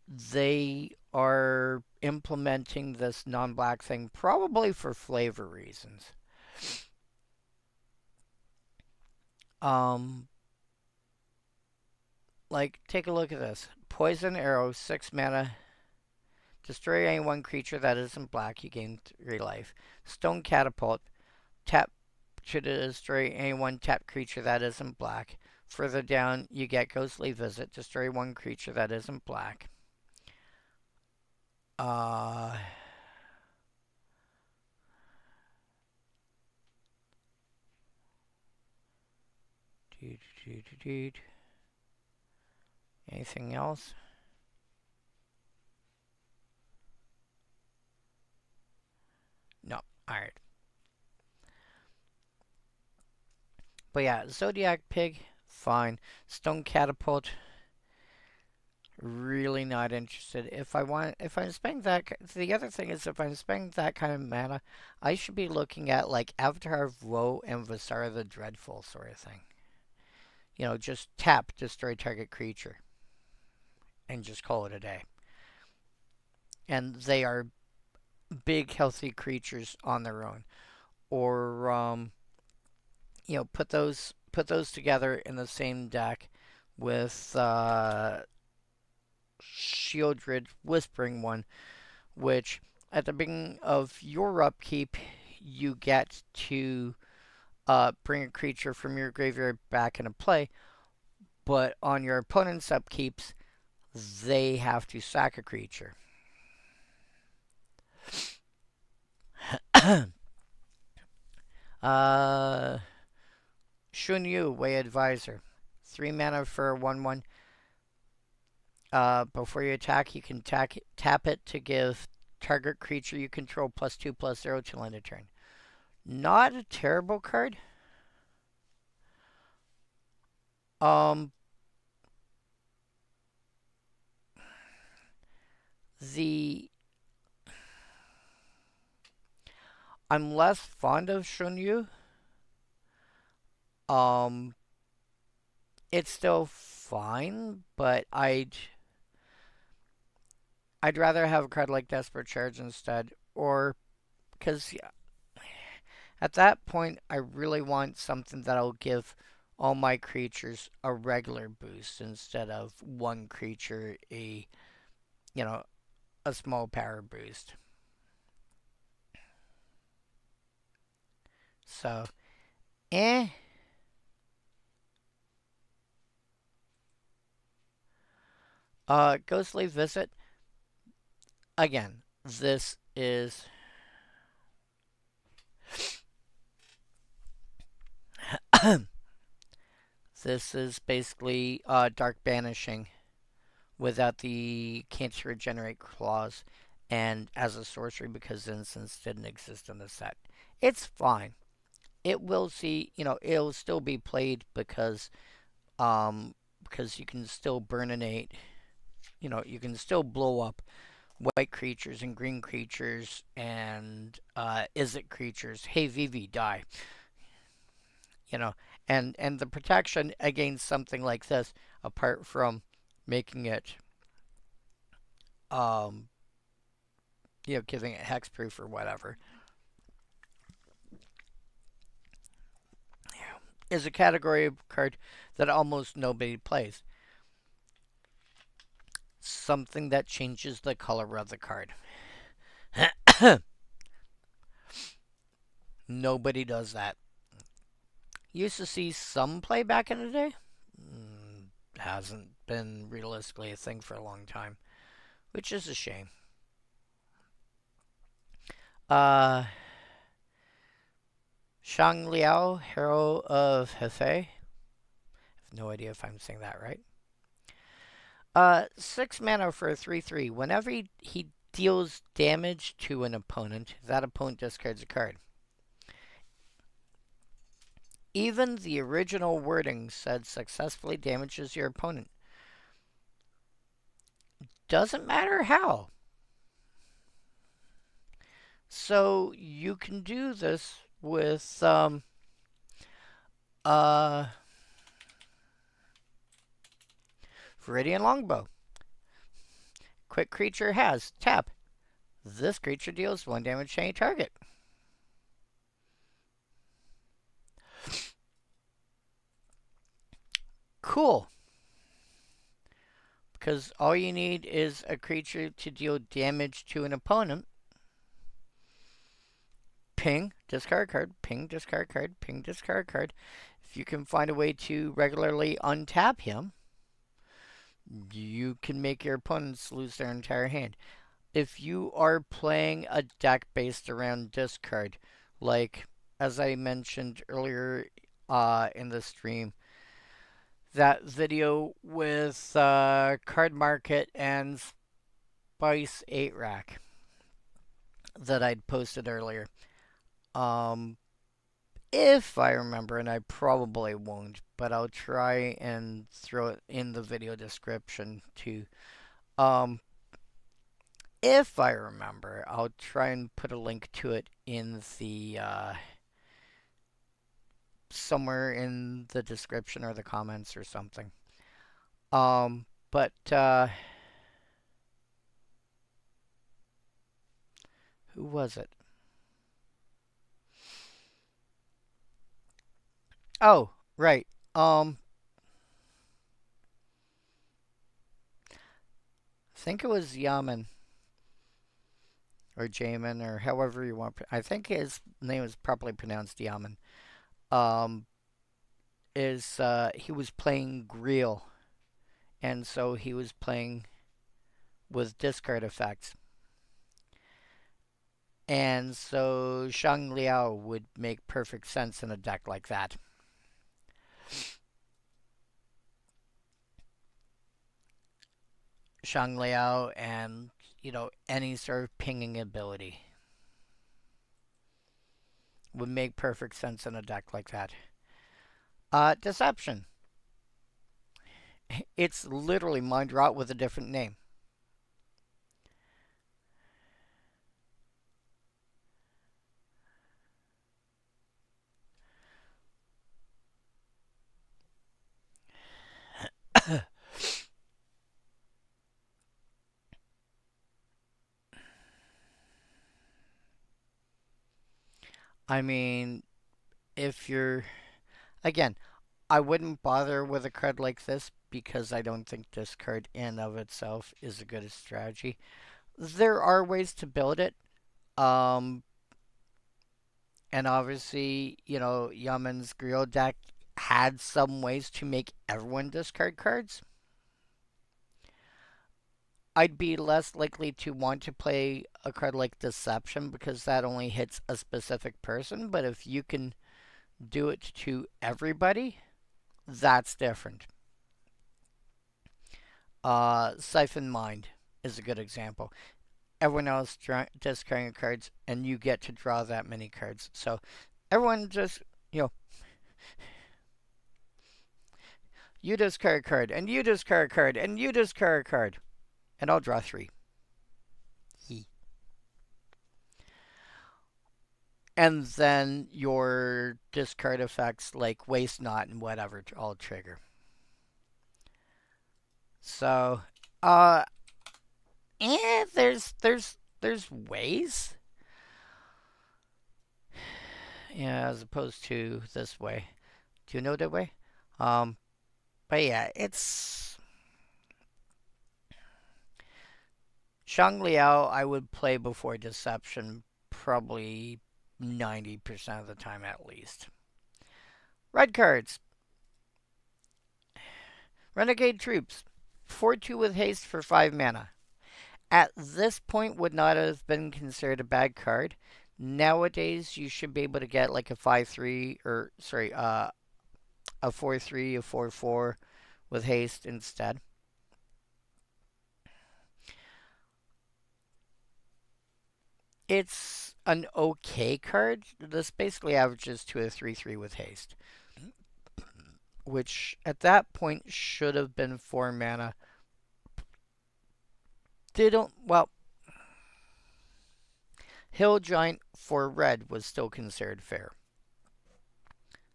They are implementing this non-black thing probably for flavor reasons. Like, take a look at this. Poison Arrow, 6 mana. Destroy any one creature that isn't black. You gain 3 life. Stone Catapult. Tap to destroy any one tap creature that isn't black. Further down, you get Ghostly Visit. Destroy one creature that isn't black. Anything else? No. Alright. But yeah, Zodiac Pig, fine. Stone Catapult, really not interested. If I'm spending that, the other thing is if I'm spending that kind of mana, I should be looking at like Avatar of Woe and Visara the Dreadful sort of thing. Just tap, destroy target creature, and just call it a day. And they are big, healthy creatures on their own. Or put those together in the same deck with Shieldred Whispering one, which at the beginning of your upkeep you get to bring a creature from your graveyard back into play, but on your opponent's upkeeps they have to sack a creature. Shun Yu, Way Advisor. 3 mana for a 1/1. Before you attack, you can tap it to give target creature you control +2/+0 till end of turn. Not a terrible card. The I'm less fond of Shunyu. Um, it's still fine, but I'd rather have a card like Desperate Charge instead, or because at that point I really want something that'll give all my creatures a regular boost instead of one creature you know a small power boost. So, eh. Ghostly Visit again. This is basically Dark Banishing without the Cancer Regenerate clause, and as a sorcery because instance didn't exist in the set. It's fine. It will see, it'll still be played because you can still burninate, you can still blow up white creatures and green creatures and is it creatures. Hey Vivi, die. You know, and the protection against something like this, apart from making it, um, giving it hexproof or whatever, is a category of card that almost nobody plays. Something that changes the color of the card. Nobody does that. Used to see some play back in the day. Hasn't been realistically a thing for a long time, which is a shame. Uh, Shang Liao, Hero of Hefei. I have no idea if I'm saying that right. 6 mana for a 3/3. Whenever he deals damage to an opponent, that opponent discards a card. Even the original wording said successfully damages your opponent. Doesn't matter how. So you can do this with Viridian Longbow. Quick creature has tap. This creature deals 1 damage to any target. Cool. Because all you need is a creature to deal damage to an opponent. Ping, discard card, ping, discard card, ping, discard card. If you can find a way to regularly untap him, you can make your opponents lose their entire hand. If you are playing a deck based around discard, like as I mentioned earlier in the stream, that video with Card Market and Spice 8 Rack that I'd posted earlier. If I remember, and I probably won't, but I'll try and throw it in the video description too. If I remember, I'll try and put a link to it in the somewhere in the description or the comments or something. But who was it? Oh, right. I think it was Yaman or Jamin or however you want. I think his name is properly pronounced Yaman. Um, is he was playing Greel, and so he was playing with discard effects. And so Shang Liao would make perfect sense in a deck like that. Shang Liao and, any sort of pinging ability would make perfect sense in a deck like that. Deception. It's literally Mind Rot with a different name. I mean, if you're, again, I wouldn't bother with a card like this because I don't think this card in of itself is a good strategy. There are ways to build it. Um, and obviously, Yaman's Griot deck had some ways to make everyone discard cards. I'd be less likely to want to play a card like Deception because that only hits a specific person. But if you can do it to everybody, that's different. Siphon Mind is a good example. Everyone else discarding cards, and you get to draw that many cards. So everyone just, you know, you discard a card, and you discard a card, and you discard a card, and I'll draw 3. And then your discard effects like Waste Not and whatever all trigger. So, uh, there's ways. Yeah, as opposed to this way. Do you know the way? Um, but yeah, it's Shang Liao I would play before Deception probably 90% of the time at least. Red cards. Renegade Troops. 4-2 with haste for 5 mana. At this point would not have been considered a bad card. Nowadays you should be able to get like a 5-3 or sorry, a 4-3, a 4-4 with haste instead. It's an okay card. This basically averages to a 3-3 with haste, which at that point should have been 4 mana. They don't, well, Hill Giant for red was still considered fair.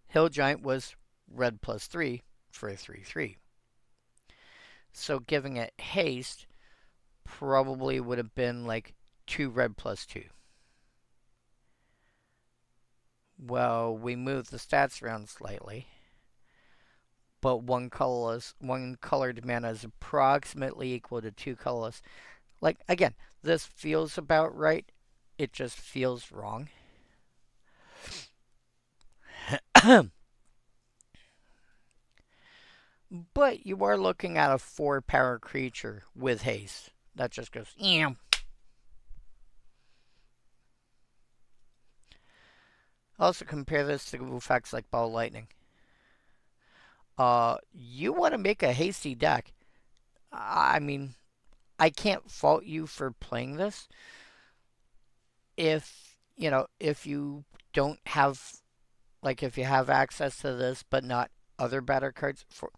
Hill Giant was red plus 3 for a 3-3. So giving it haste probably would have been like 2 red plus 2. Well, we moved the stats around slightly, but one colored mana is approximately equal to 2 colorless. Like, again, this feels about right. It just feels wrong. But you are looking at a 4 power creature with haste. That just goes, eam. Also compare this to effects like Ball Lightning. You want to make a hasty deck. I mean, I can't fault you for playing this. If you don't have, like, if you have access to this but not other better cards, for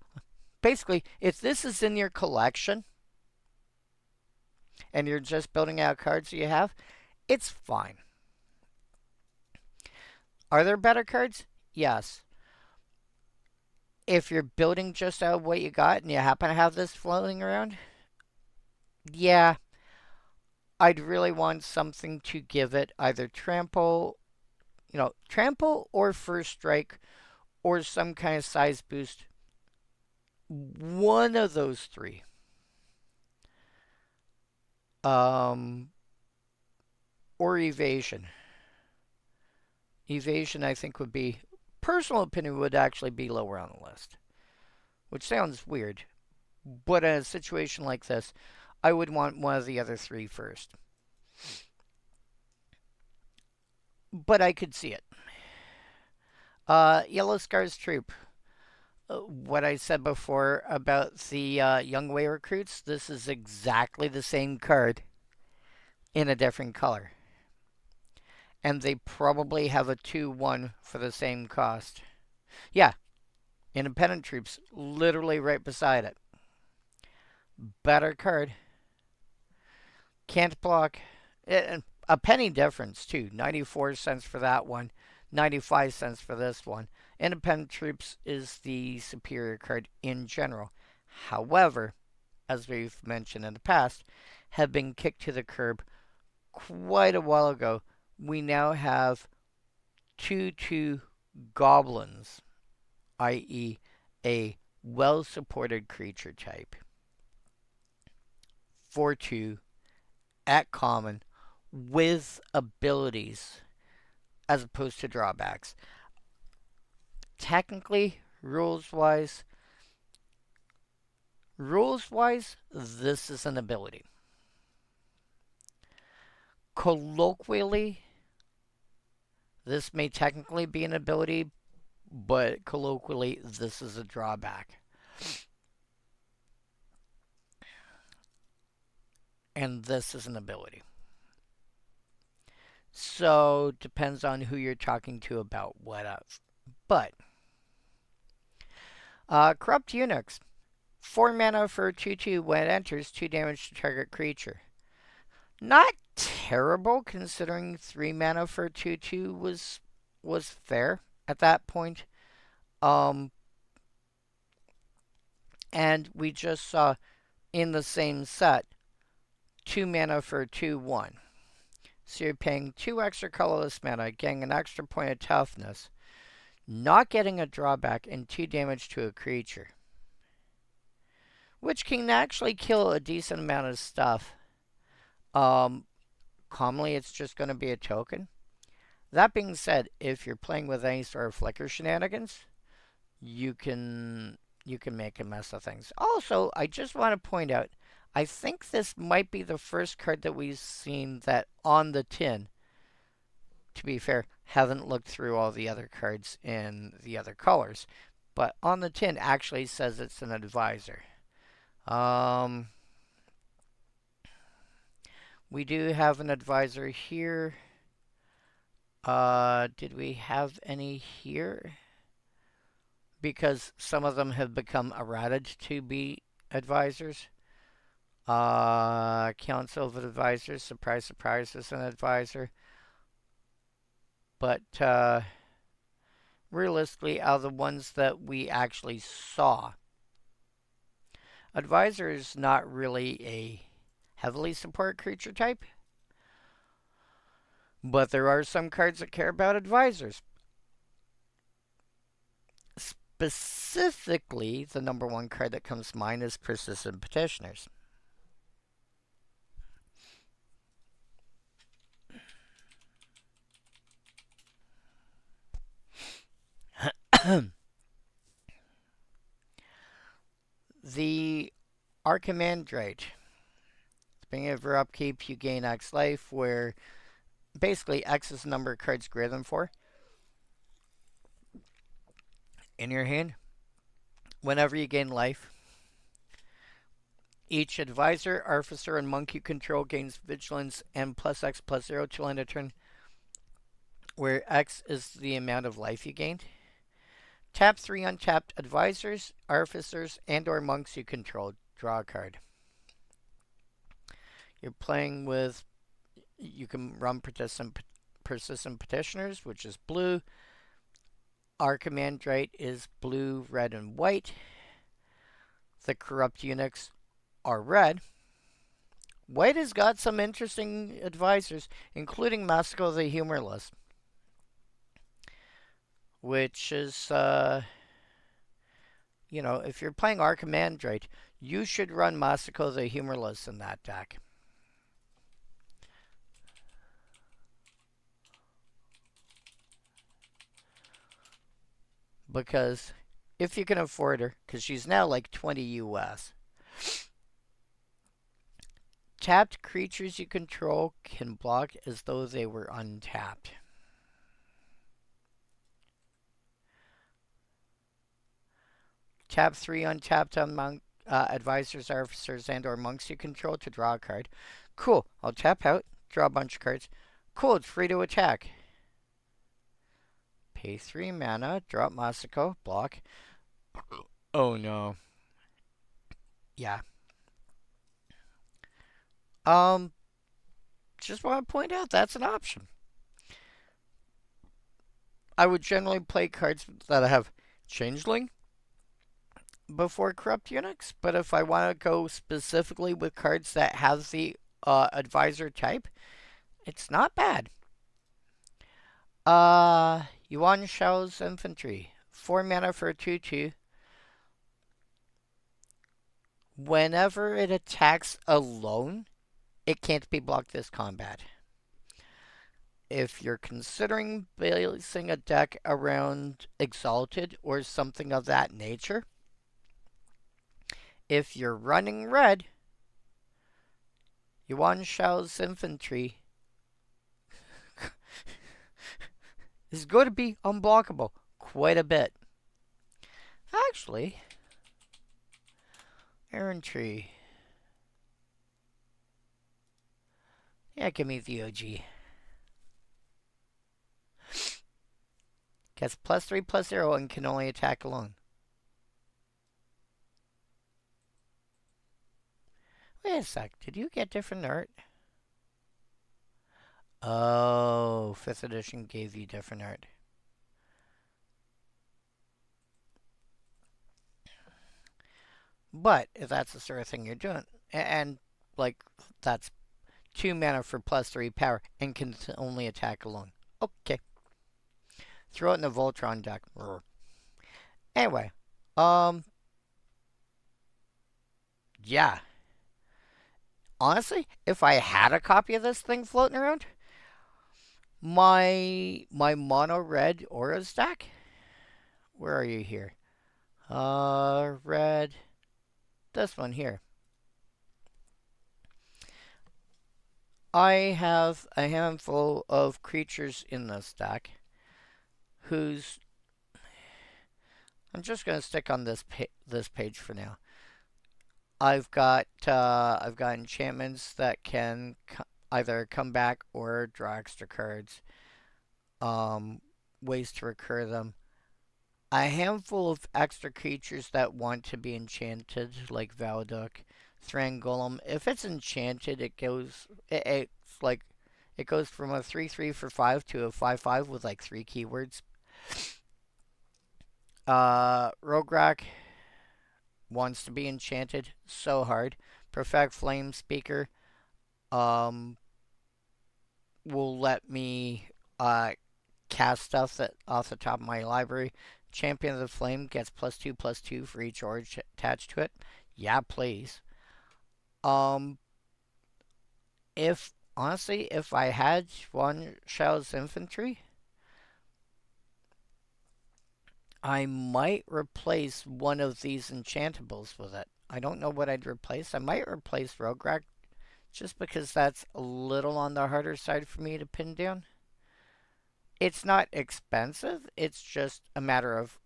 basically, if this is in your collection and you're just building out cards you have, it's fine. Are there better cards? Yes. If you're building just out of what you got and you happen to have this floating around, yeah, I'd really want something to give it either trample or first strike or some kind of size boost. One of those 3. Or evasion. Evasion, I think, would be, personal opinion, would actually be lower on the list. Which sounds weird. But in a situation like this, I would want one of the other 3 first. But I could see it. Yellow Scar's Troop. What I said before about the Young Way recruits, this is exactly the same card in a different color. And they probably have a 2-1 for the same cost. Yeah, Independent Troops, literally right beside it. Better card. Can't block. A penny difference, too. 94 cents for that one, 95 cents for this one. Independent Troops is the superior card in general. However, as we've mentioned in the past, have been kicked to the curb quite a while ago. We now have 2/2 goblins, i.e. a well-supported creature type. 4/2 at common with abilities as opposed to drawbacks. Technically, rules-wise, this is an ability. Colloquially, this may technically be an ability, but colloquially, this is a drawback. And this is an ability. So, depends on who you're talking to about what of. But, Corrupt Eunuchs. 4 mana for 2/2 when it enters, 2 damage to target creature. Not terrible, considering 3 mana for 2/2 was fair at that point. And we just saw in the same set 2 mana for 2/1. So you're paying 2 extra colorless mana, getting an extra point of toughness, not getting a drawback, and 2 damage to a creature. Which can actually kill a decent amount of stuff. Commonly, it's just going to be a token. That being said, if you're playing with any sort of flicker shenanigans, you can make a mess of things. Also, I just want to point out, I think this might be the first card that we've seen that on the tin, to be fair, haven't looked through all the other cards in the other colors, but on the tin actually says it's an advisor. We do have an advisor here. Did we have any here? Because some of them have become errated to be advisors. Council of Advisors, surprise, surprise, is an advisor. But realistically, out of the ones that we actually saw, advisor is not really a heavily supported creature type. But there are some cards that care about advisors. Specifically, the number 1 card that comes to mind is Persistent Petitioners. The Archimandrite. Beginning of your upkeep, you gain X life, where basically X is the number of cards greater than 4 in your hand. Whenever you gain life, each advisor, artificer, and monk you control gains vigilance and plus X plus 0 till end of turn, where X is the amount of life you gained. Tap 3 untapped advisors, artificers, and or monks you control. Draw a card. You're playing with, you can run Persistent Petitioners, which is blue. Archimandrite is blue, red, and white. The Corrupt Eunuchs are red. White has got some interesting advisors, including Masco the Humorless, which is, if you're playing Archimandrite, you should run Masco the Humorless in that deck. Because if you can afford her, because she's now like 20 US. Tapped creatures you control can block as though they were untapped. Tap 3 untapped on monk, advisors, artificers, and or monks you control to draw a card. Cool. I'll tap out, draw a bunch of cards. Cool, it's free to attack. Pay 3 mana, drop Masako, block. Oh no. Yeah. Just want to point out that's an option. I would generally play cards that have Changeling before Corrupt Eunuchs, but if I want to go specifically with cards that have the advisor type, it's not bad. Yuan Shao's Infantry. 4 mana for a 2/2. Whenever it attacks alone, it can't be blocked this combat. If you're considering basing a deck around Exalted or something of that nature, if you're running red, Yuan Shao's Infantry is going to be unblockable quite a bit. Actually, Errantry. Yeah, give me the OG. Gets +3/+0 and can only attack alone. Wait a sec, did you get different art? Oh, 5th edition gave you different art. But if that's the sort of thing you're doing, and like that's 2 mana for +3 power and can only attack alone. Okay. Throw it in the Voltron deck. Anyway, yeah. Honestly, if I had a copy of this thing floating around, my mono red aura stack. Where are you here? Red. This one here. I have a handful of creatures in this deck whose I'm just gonna stick on this page for now. I've got enchantments that can either come back or draw extra cards. Ways to recur them. A handful of extra creatures that want to be enchanted, like Valduk, Thrangolem. If it's enchanted, it goes from a 3/3 for 5 to a 5/5 with like 3 keywords. Rograk wants to be enchanted so hard. Perfect Flame Speaker will let me cast stuff that off the top of my library. Champion of the Flame gets +2/+2 for each orange attached to it. Yeah, please. If honestly, if I had Yuan Shao's Infantry, I might replace one of these enchantables with it. I don't know what I'd replace. I might replace Rograk just because that's a little on the harder side for me to pin down. It's not expensive, it's just a matter of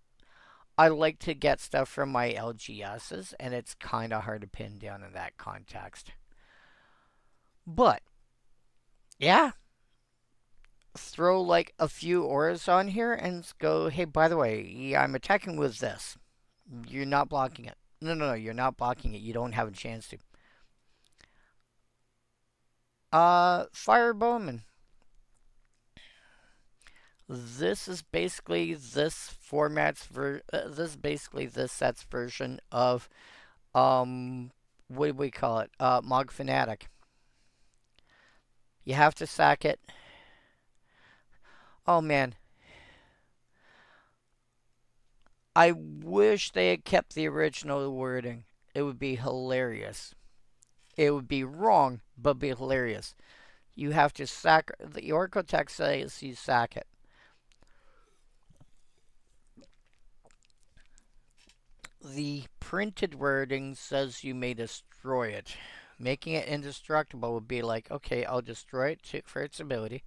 I like to get stuff from my LGSs, and it's kind of hard to pin down in that context. But, yeah, throw like a few auras on here and go, hey, by the way, yeah, I'm attacking with this. You're not blocking it. No, you're not blocking it. You don't have a chance to. Fire Bowman. This is basically this set's version of what do we call it? Mog Fanatic. You have to sack it. Oh man. I wish they had kept the original wording. It would be hilarious. It would be wrong, but be hilarious. You have to sack the Oracle text says you sack it. The printed wording says you may destroy it. Making it indestructible would be like, okay, I'll destroy it for its ability.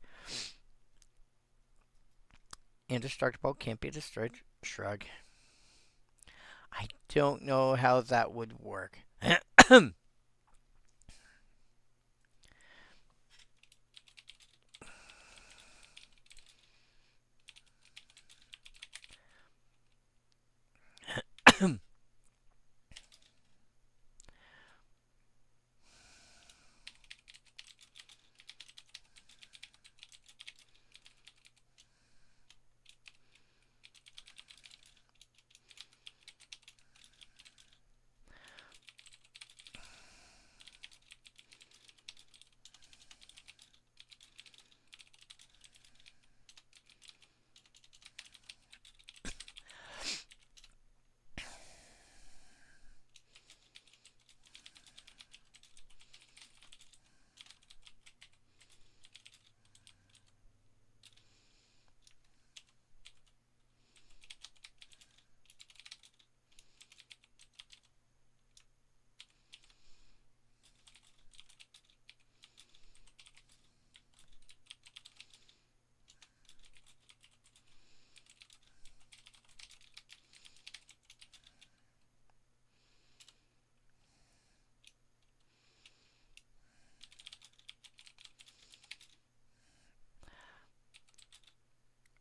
Indestructible can't be destroyed. Shrug. I don't know how that would work.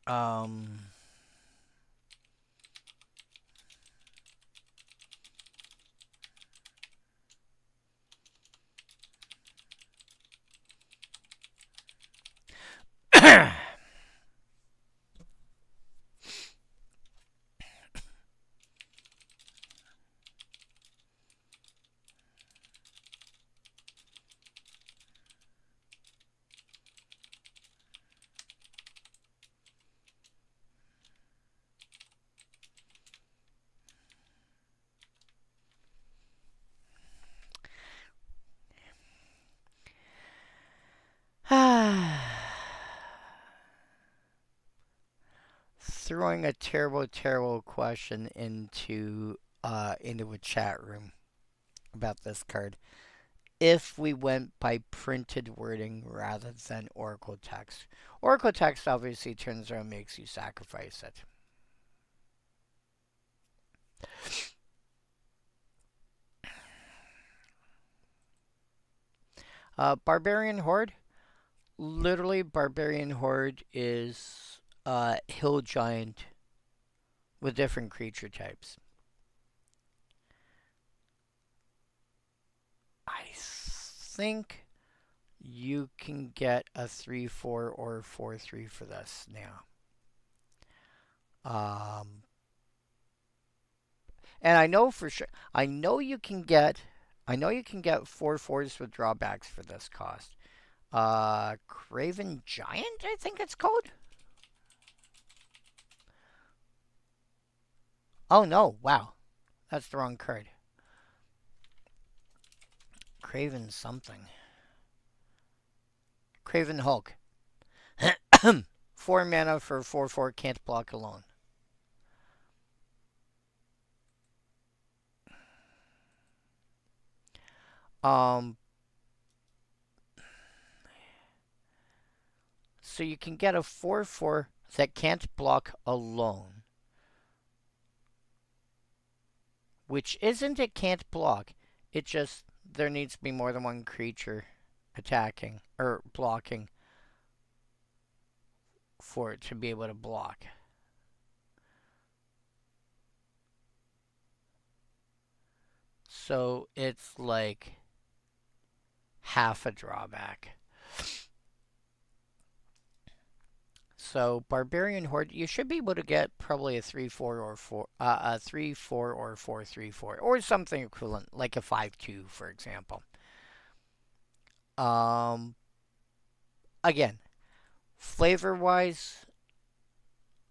Um, throwing a terrible, terrible question into a chat room about this card. If we went by printed wording rather than Oracle text. Oracle text obviously turns around and makes you sacrifice it. Barbarian Horde. Literally, Barbarian Horde is hill giant with different creature types. I think you can get a 3/4 or 4/3 for this now. And I know for sure. I know you can get 4/4s with drawbacks for this cost. Craven Giant, I think it's called. Oh no! Wow, that's the wrong card. Craven something. Craven Hulk. 4 mana for 4/4, can't block alone. So you can get a 4/4 that can't block alone. Which isn't it can't block. It just, there needs to be more than one creature attacking, or blocking, for it to be able to block. So it's like half a drawback. So Barbarian Horde, you should be able to get probably a 3/4 or 3/4 or 4/3/4, or something equivalent, like a 5/2, for example. Again, flavor-wise,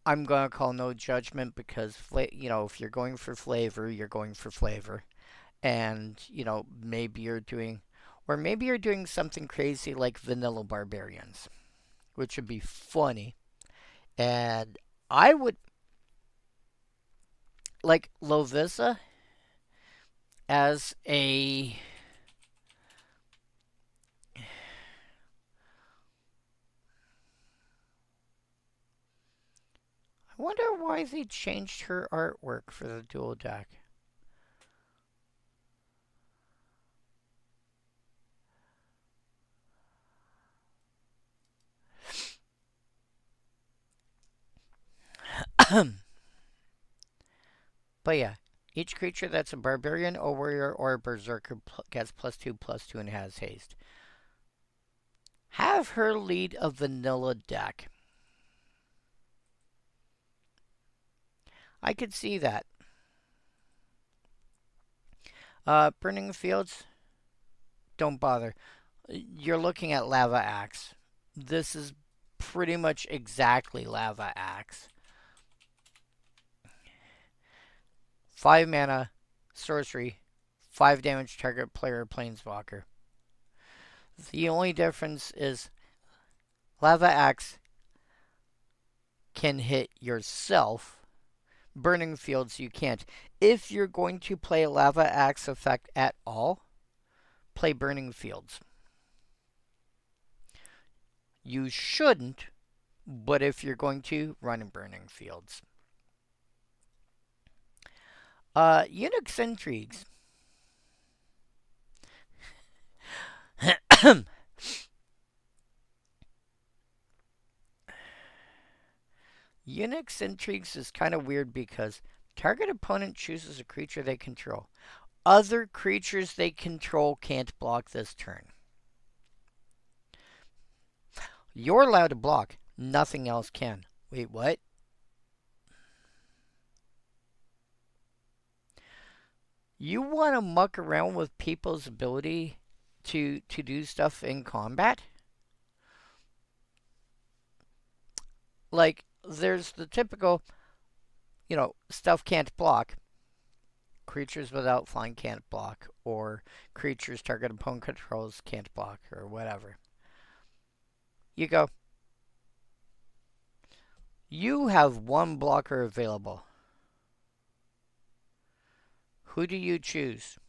I'm gonna call no judgment because if you're going for flavor, you're going for flavor, and maybe you're doing something crazy like Vanilla Barbarians, which would be funny. And I would like Lovisa as a. I wonder why they changed her artwork for the dual deck. But yeah, each creature that's a barbarian, a warrior, or a berserker gets +2/+2 and has haste. Have her lead a vanilla deck. I could see that. Burning Fields, don't bother. You're looking at Lava Axe. This is pretty much exactly Lava Axe. 5 mana, sorcery, 5 damage target player planeswalker. The only difference is Lava Axe can hit yourself. Burning Fields you can't. If you're going to play a Lava Axe effect at all, play Burning Fields. You shouldn't, but if you're going to, run Burning Fields. Unix Intrigues. Unix Intrigues is kind of weird because target opponent chooses a creature they control. Other creatures they control can't block this turn. You're allowed to block. Nothing else can. Wait, what? You want to muck around with people's ability to do stuff in combat? Like, there's the typical, stuff can't block. Creatures without flying can't block. Or creatures target opponent controls can't block, or whatever. You go, you have one blocker available. Who do you choose?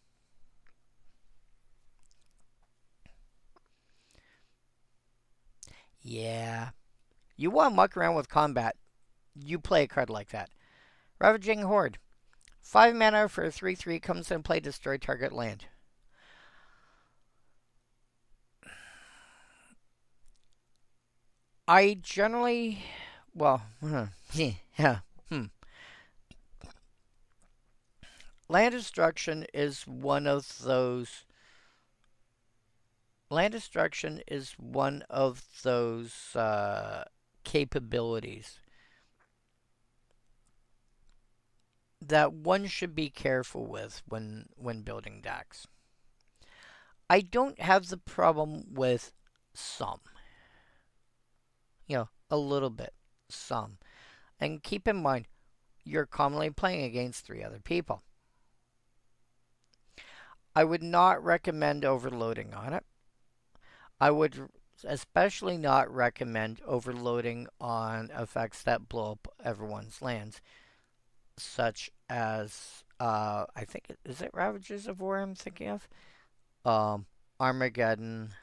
Yeah. You want to muck around with combat. You play a card like that. Ravaging Horde. 5 mana for a 3/3 comes into play, destroy target land. I generally, well, yeah, land destruction is one of those. Land destruction is one of those capabilities that one should be careful with when building decks. I don't have the problem with some. A little bit. Some. And keep in mind, you're commonly playing against 3 other people. I would not recommend overloading on it. I would especially not recommend overloading on effects that blow up everyone's lands, such as, I think, is it Ravages of War I'm thinking of? Armageddon,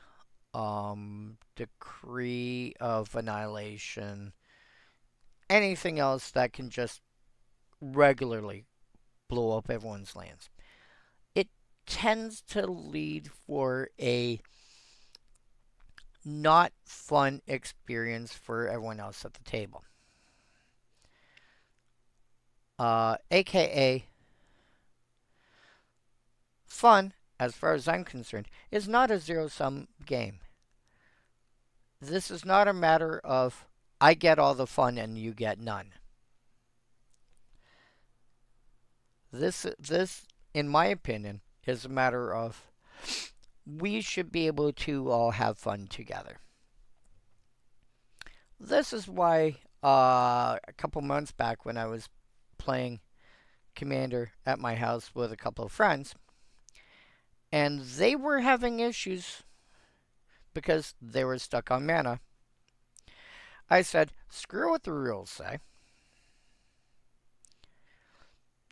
Decree of Annihilation, anything else that can just regularly blow up everyone's lands. It tends to lead for a not fun experience for everyone else at the table. AKA, fun, as far as I'm concerned, is not a zero-sum game. This is not a matter of I get all the fun and you get none. This, in my opinion, is a matter of we should be able to all have fun together. This is why a couple months back when I was playing Commander at my house with a couple of friends, and they were having issues because they were stuck on mana. I said, screw what the rules say.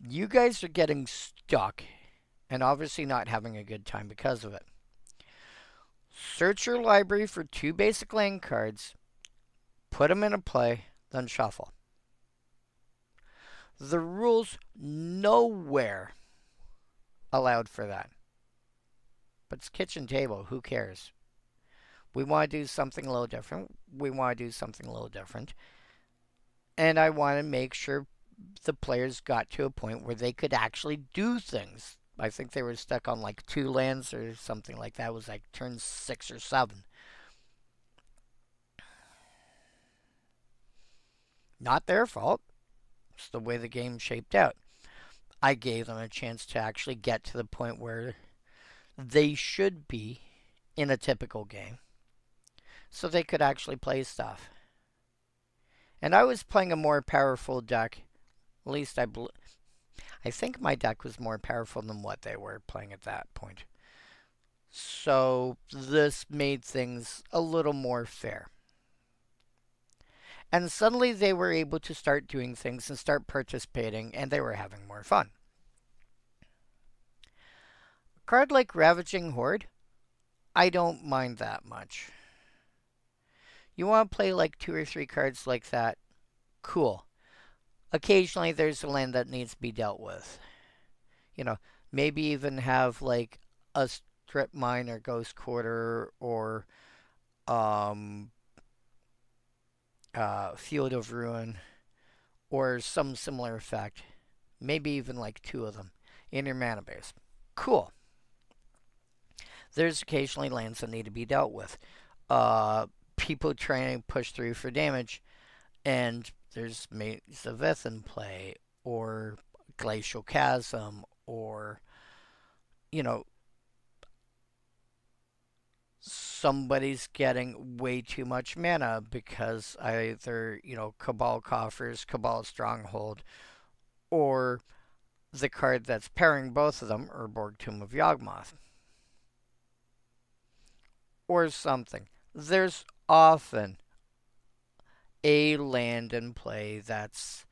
You guys are getting stuck and obviously not having a good time because of it. Search your library for 2 basic land cards, put them into play, then shuffle. The rules nowhere allowed for that. But it's kitchen table, who cares? We want to do something a little different. And I want to make sure the players got to a point where they could actually do things. I think they were stuck on like 2 lands or something like that. It was like turn 6 or 7. Not their fault. It's the way the game shaped out. I gave them a chance to actually get to the point where they should be in a typical game, so they could actually play stuff. And I was playing a more powerful deck. At least I think my deck was more powerful than what they were playing at that point. So this made things a little more fair. And suddenly they were able to start doing things and start participating, and they were having more fun. A card like Ravaging Horde, I don't mind that much. You want to play like 2 or 3 cards like that? Cool. Occasionally there's a land that needs to be dealt with. Maybe even have like a Strip Mine or Ghost Quarter or Field of Ruin or some similar effect, maybe even like 2 of them in your mana base. Cool. There's occasionally lands that need to be dealt with. People trying to push through for damage, and there's Maze of Ith in play, or Glacial Chasm, or, you know, somebody's getting way too much mana because either, Cabal Coffers, Cabal Stronghold, or the card that's pairing both of them, Urborg Tomb of Yawgmoth, or something. There's often a land in play that's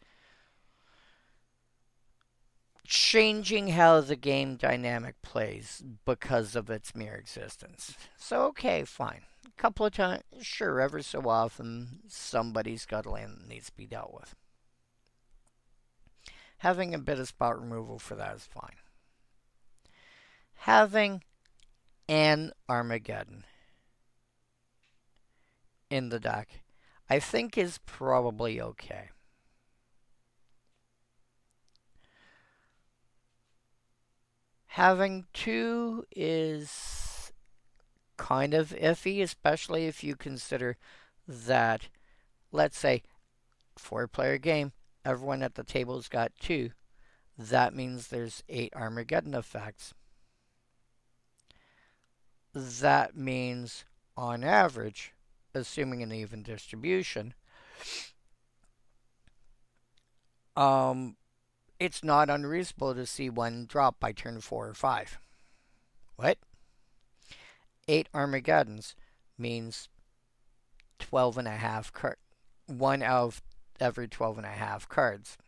changing how the game dynamic plays because of its mere existence. So, okay, fine. A couple of times, sure, ever so often, somebody's got a land that needs to be dealt with. Having a bit of spot removal for that is fine. Having an Armageddon in the deck, I think, is probably okay. Having 2 is kind of iffy, especially if you consider that, let's say, 4-player game, everyone at the table's got 2. That means there's 8 Armageddon effects. That means, on average, assuming an even distribution, it's not unreasonable to see one drop by turn 4 or 5. What? 8 Armageddons means 12 and a half cards. 1 out of every 12 and a half cards.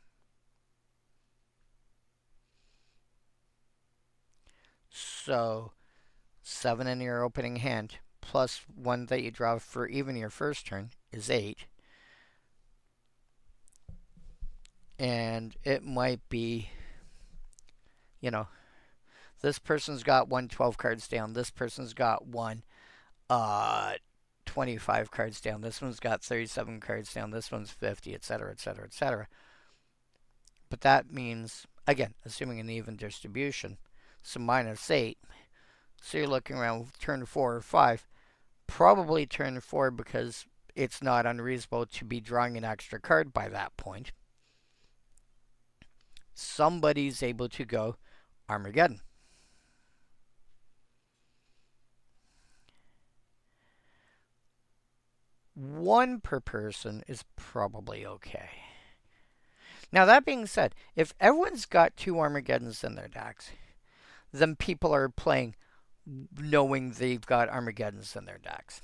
So, 7 in your opening hand, plus 1 that you draw for even your first turn is 8. And it might be, this person's got 12 cards down, this person's got 25 cards down, this one's got 37 cards down, this one's 50, etc., etc., etc. But that means, again, assuming an even distribution, so -8. So you're looking around turn 4 or 5, probably turn 4 because it's not unreasonable to be drawing an extra card by that point. Somebody's able to go Armageddon. One per person is probably okay. Now, that being said, if everyone's got 2 Armageddons in their decks, then people are playing knowing they've got Armageddons in their decks.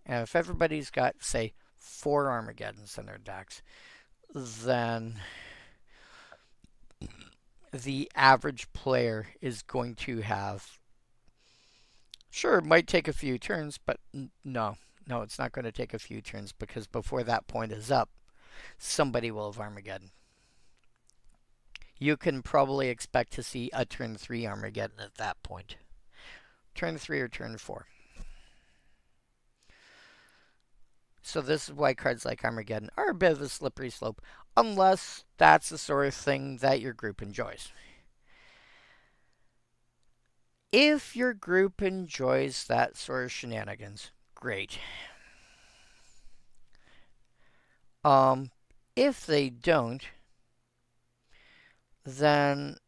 And if everybody's got, say, 4 Armageddons in their decks, then the average player is going to have, sure, it might take a few turns, but no, it's not going to take a few turns because before that point is up, somebody will have Armageddon. You can probably expect to see a turn 3 Armageddon at that point. Turn 3 or turn 4. So this is why cards like Armageddon are a bit of a slippery slope, unless that's the sort of thing that your group enjoys. If your group enjoys that sort of shenanigans, great. If they don't, then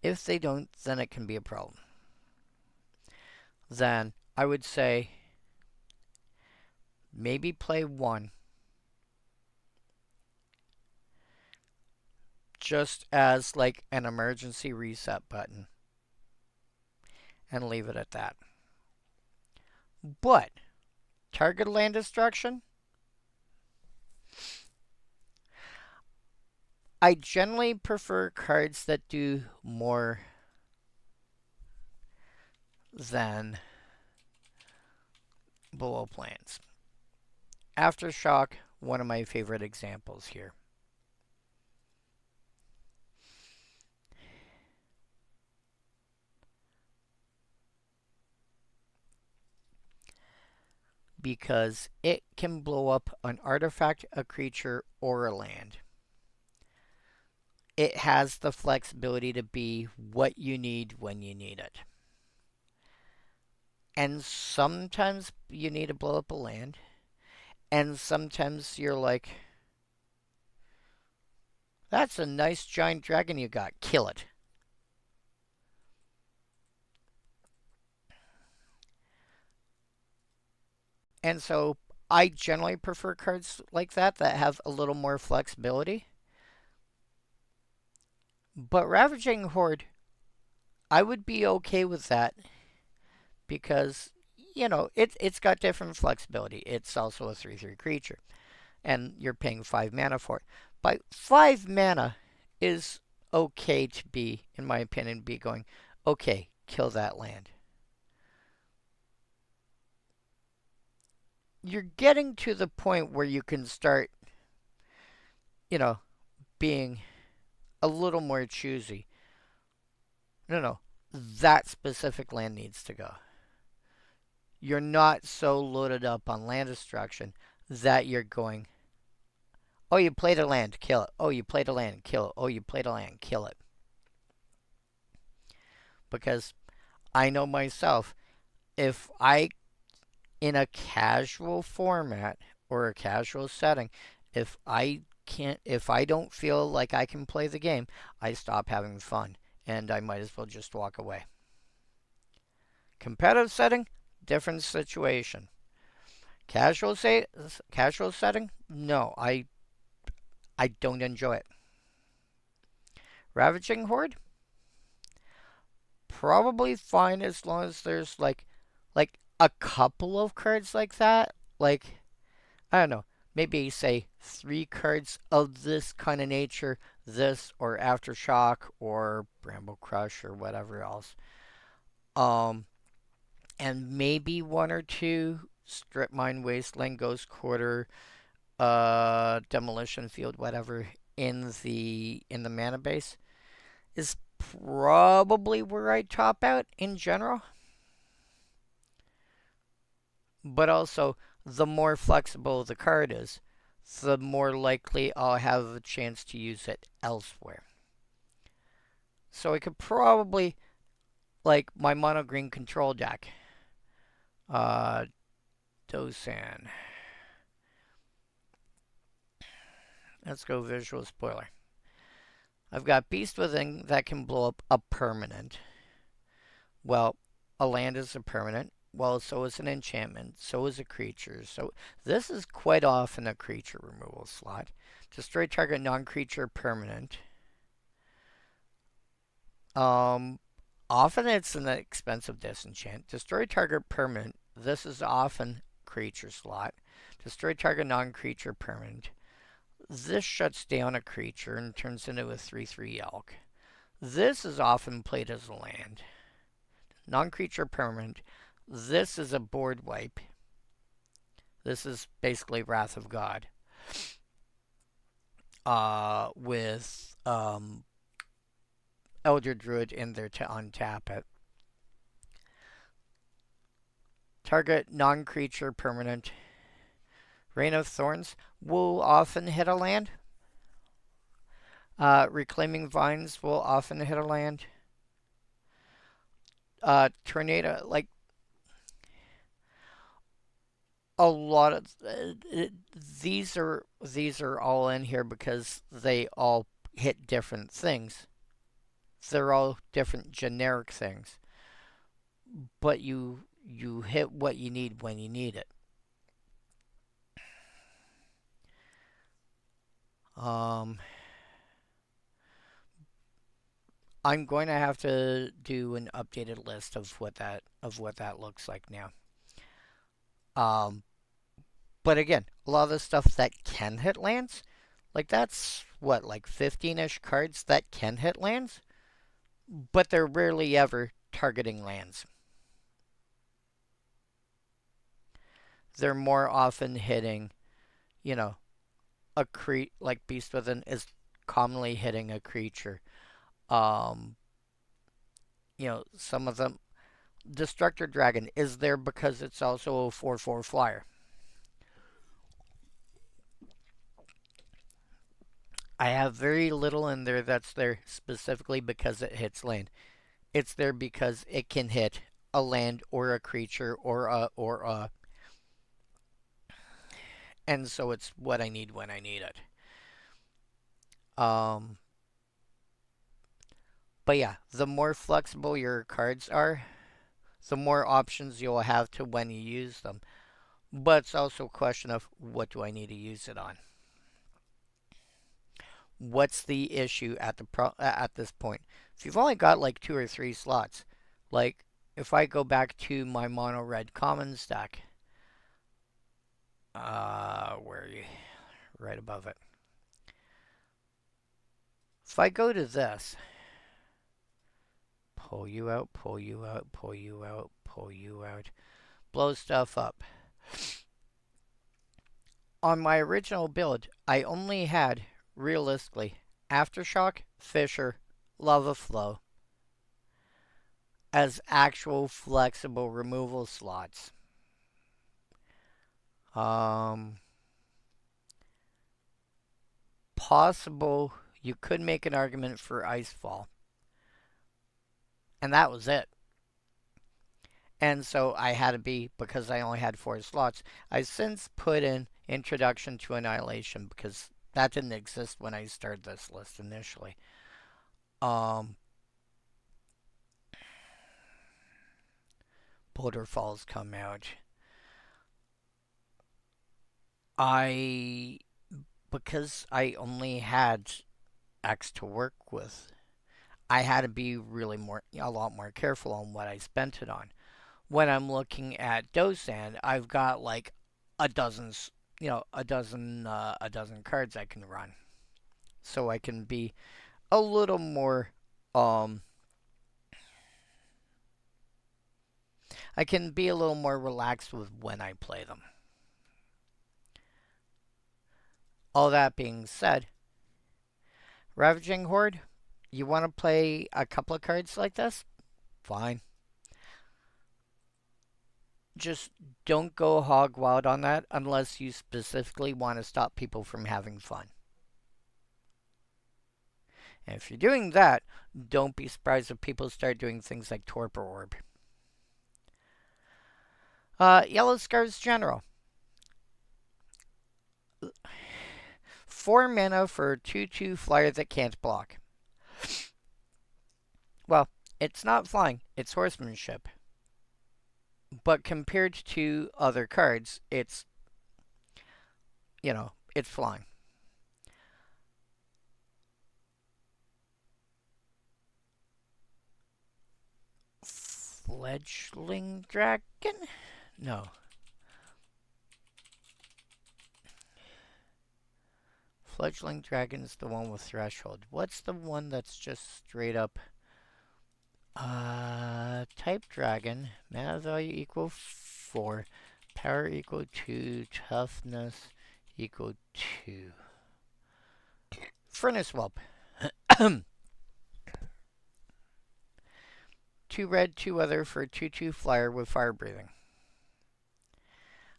if they don't, then it can be a problem. Then I would say maybe play 1 just as like an emergency reset button and leave it at that. But target land destruction, I generally prefer cards that do more than below plans. Aftershock, one of my favorite examples here. because it can blow up an artifact, a creature, or a land. It has the flexibility to be what you need when you need it. And sometimes you need to blow up a land, and sometimes you're like, that's a nice giant dragon you got, kill it. And so I generally prefer cards like that have a little more flexibility. But Ravaging Horde, I would be okay with that because, it's got different flexibility. It's also a 3/3 creature, and you're paying 5 mana for it. But 5 mana is okay to be, in my opinion, be going, okay, kill that land. You're getting to the point where you can start, you know, being a little more choosy. No, that specific land needs to go. You're not so loaded up on land destruction that you're going, oh, you played a land, kill it. Oh, you played a land, kill it. Oh, you played a land, kill it. Because I know myself, if I, in a casual format or a casual setting, if I don't feel like I can play the game, I stop having fun and I might as well just walk away. Competitive setting, different situation. Casual setting, no, I don't enjoy it. Ravaging Horde, probably fine as long as there's like a couple of cards like that. Like, I don't know, maybe say 3 cards of this kind of nature, this or Aftershock or Bramble Crush or whatever else. Um, and maybe 1 or 2 Strip Mine, Wasteland, Ghost Quarter, Demolition Field, whatever in the mana base is probably where I top out in general. But also, the more flexible the card is, the more likely I'll have a chance to use it elsewhere. So I could probably, like my mono green control deck, uh, Dosan. Let's go visual spoiler. I've got Beast Within that can blow up a permanent. Well, a land is a permanent. Well, so is an enchantment. So is a creature. So this is quite often a creature removal slot. Destroy target non-creature permanent. Often it's an expensive disenchant. Destroy target permanent. This is often creature slot. Destroy target non-creature permanent. This shuts down a creature and turns into a 3/3 elk. This is often played as a land. Non-creature permanent. This is a board wipe. This is basically Wrath of God. With Elder Druid in there to untap it. Target non-creature permanent. Rain of Thorns will often hit a land. Reclaiming Vines will often hit a land. Tornado, like a lot of these are all in here because they all hit different things. They're all different generic things, but you hit what you need when you need it. I'm going to have to do an updated list of what that looks like now. But again, a lot of the stuff that can hit lands, like that's what, like 15-ish cards that can hit lands, but they're rarely ever targeting lands. They're more often hitting, a like Beast Within is commonly hitting a creature. Um, some of them, Destructor Dragon is there because it's also a 4/4 flyer. I have very little in there that's there specifically because it hits land. It's there because it can hit a land or a creature or a, and so it's what I need when I need it. Um, but yeah, the more flexible your cards are, the more options you'll have to when you use them. But it's also a question of what do I need to use it on? What's the issue at at this point? If you've only got like 2 or 3 slots, like if I go back to my mono red common stack, where are you? Right above it. If I go to this, pull you out, pull you out, pull you out, pull you out, blow stuff up. On my original build, I only had, realistically, Aftershock, Fisher, Lava Flow as actual flexible removal slots. Possible, you could make an argument for Icefall. And that was it. And so I had to be, because I only had 4 slots, I since put in Introduction to Annihilation because that didn't exist when I started this list initially. Boulder Falls come out. Because I only had X to work with, I had to be a lot more careful on what I spent it on. When I'm looking at Dosan, I've got like a dozen, a dozen cards I can run, so I can be a little more, I can be a little more relaxed with when I play them. All that being said, Ravaging Horde, you want to play a couple of cards like this? Fine. Just don't go hog wild on that unless you specifically want to stop people from having fun. And if you're doing that, don't be surprised if people start doing things like Torpor Orb. Yellow Scars General. 4 mana for a 2/2 flyer that can't block. Well, it's not flying, it's horsemanship. But compared to other cards, it's flying. Fledgling Dragon? No. Fledgling Dragon's the one with Threshold. What's the one that's just straight up type dragon, mana value equal 4, power equal 2, toughness equal 2. Furnace Whelp. 2 red, 2 other for a 2/2 flyer with fire breathing.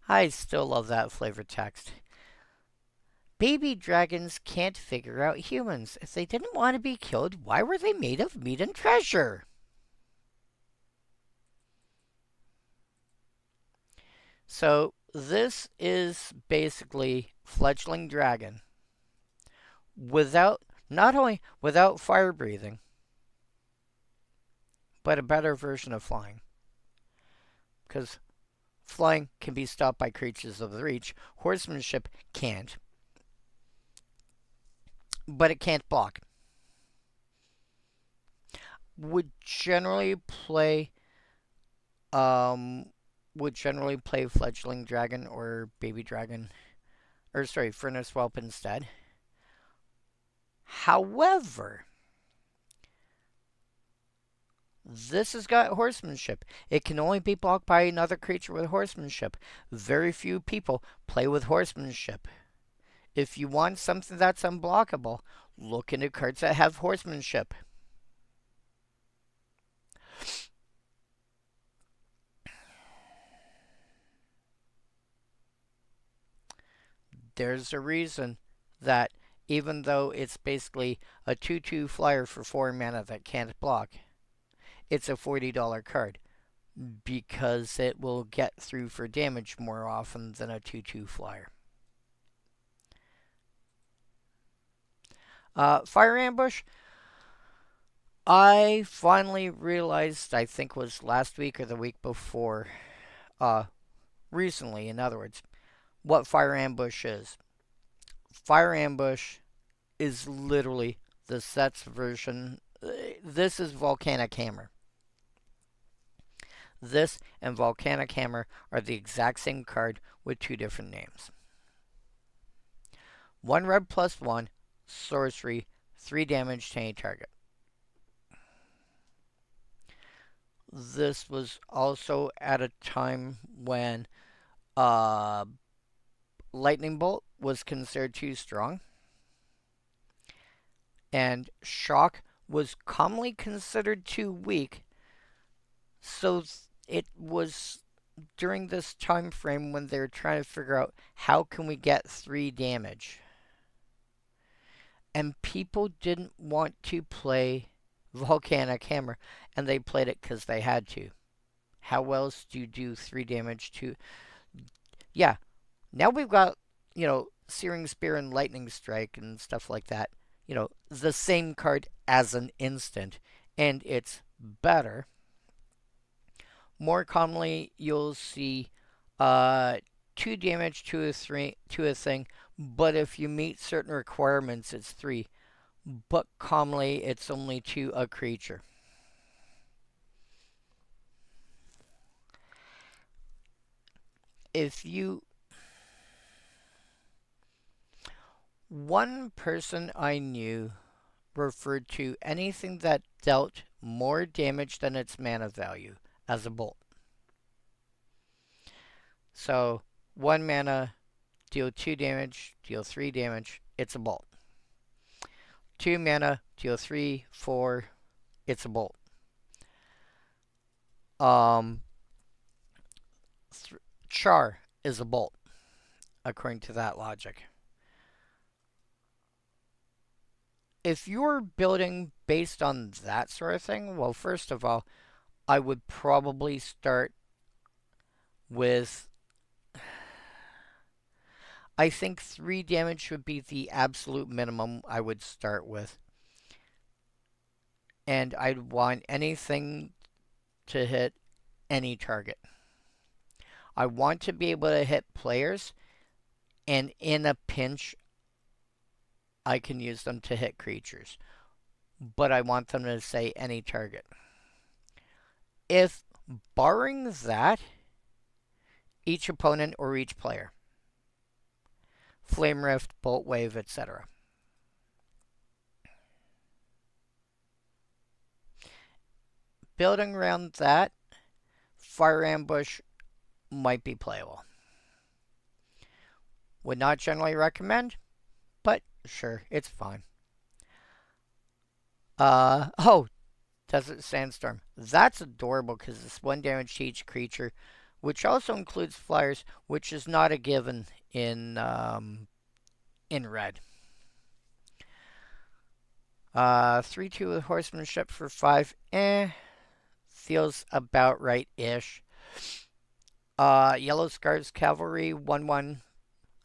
I still love that flavor text. Baby dragons can't figure out humans. If they didn't want to be killed, why were they made of meat and treasure? So this is basically Fledgling Dragon without, not only without fire breathing, but a better version of flying. Because flying can be stopped by creatures of the reach. Horsemanship can't. But it can't block. Would generally play Fledgling Dragon or Baby Dragon, or sorry, Furnace Whelp instead. However, this has got horsemanship. It can only be blocked by another creature with horsemanship. Very few people play with horsemanship. If you want something that's unblockable, look into cards that have horsemanship. There's a reason that even though it's basically a 2/2 flyer for 4 mana that can't block. It's a $40 card because it will get through for damage more often than a 2/2 flyer. Fire Ambush, I finally realized, I think was last week or the week before, recently, in other words, what Fire Ambush is. Fire Ambush is literally the set's version. This is Volcanic Hammer. This and Volcanic Hammer are the exact same card with 2 different names. 1 red plus 1, sorcery, 3 damage to any target. This was also at a time when Lightning Bolt was considered too strong, and Shock was commonly considered too weak. So it was during this time frame when they were trying to figure out how can we get 3 damage. And people didn't want to play Volcanic Hammer, and they played it because they had to. How else do you do 3 damage to... Yeah, now we've got, Searing Spear and Lightning Strike and stuff like that. The same card as an instant, and it's better. More commonly, you'll see 2 damage to a thing, but if you meet certain requirements, it's 3. But commonly, it's only to a creature. One person I knew referred to anything that dealt more damage than its mana value as a bolt. So, 1 mana, deal 2 damage, deal 3 damage, it's a bolt. 2 mana, deal 3, 4, it's a bolt. Char is a bolt, according to that logic. If you're building based on that sort of thing, well, first of all, I would probably start with... I think 3 damage would be the absolute minimum I would start with. And I'd want anything to hit any target. I want to be able to hit players, and in a pinch, I can use them to hit creatures. But I want them to say any target. If, barring that, each opponent or each player. Flame Rift, Bolt Wave, etc. Building around that, Fire Ambush might be playable. Would not generally recommend, but sure, it's fine. Desert Sandstorm. That's adorable because it's 1 damage to each creature, which also includes flyers, which is not a given in red. 3/2 with Horsemanship for 5. Feels about right-ish. Yellow Scars Cavalry, 1/1.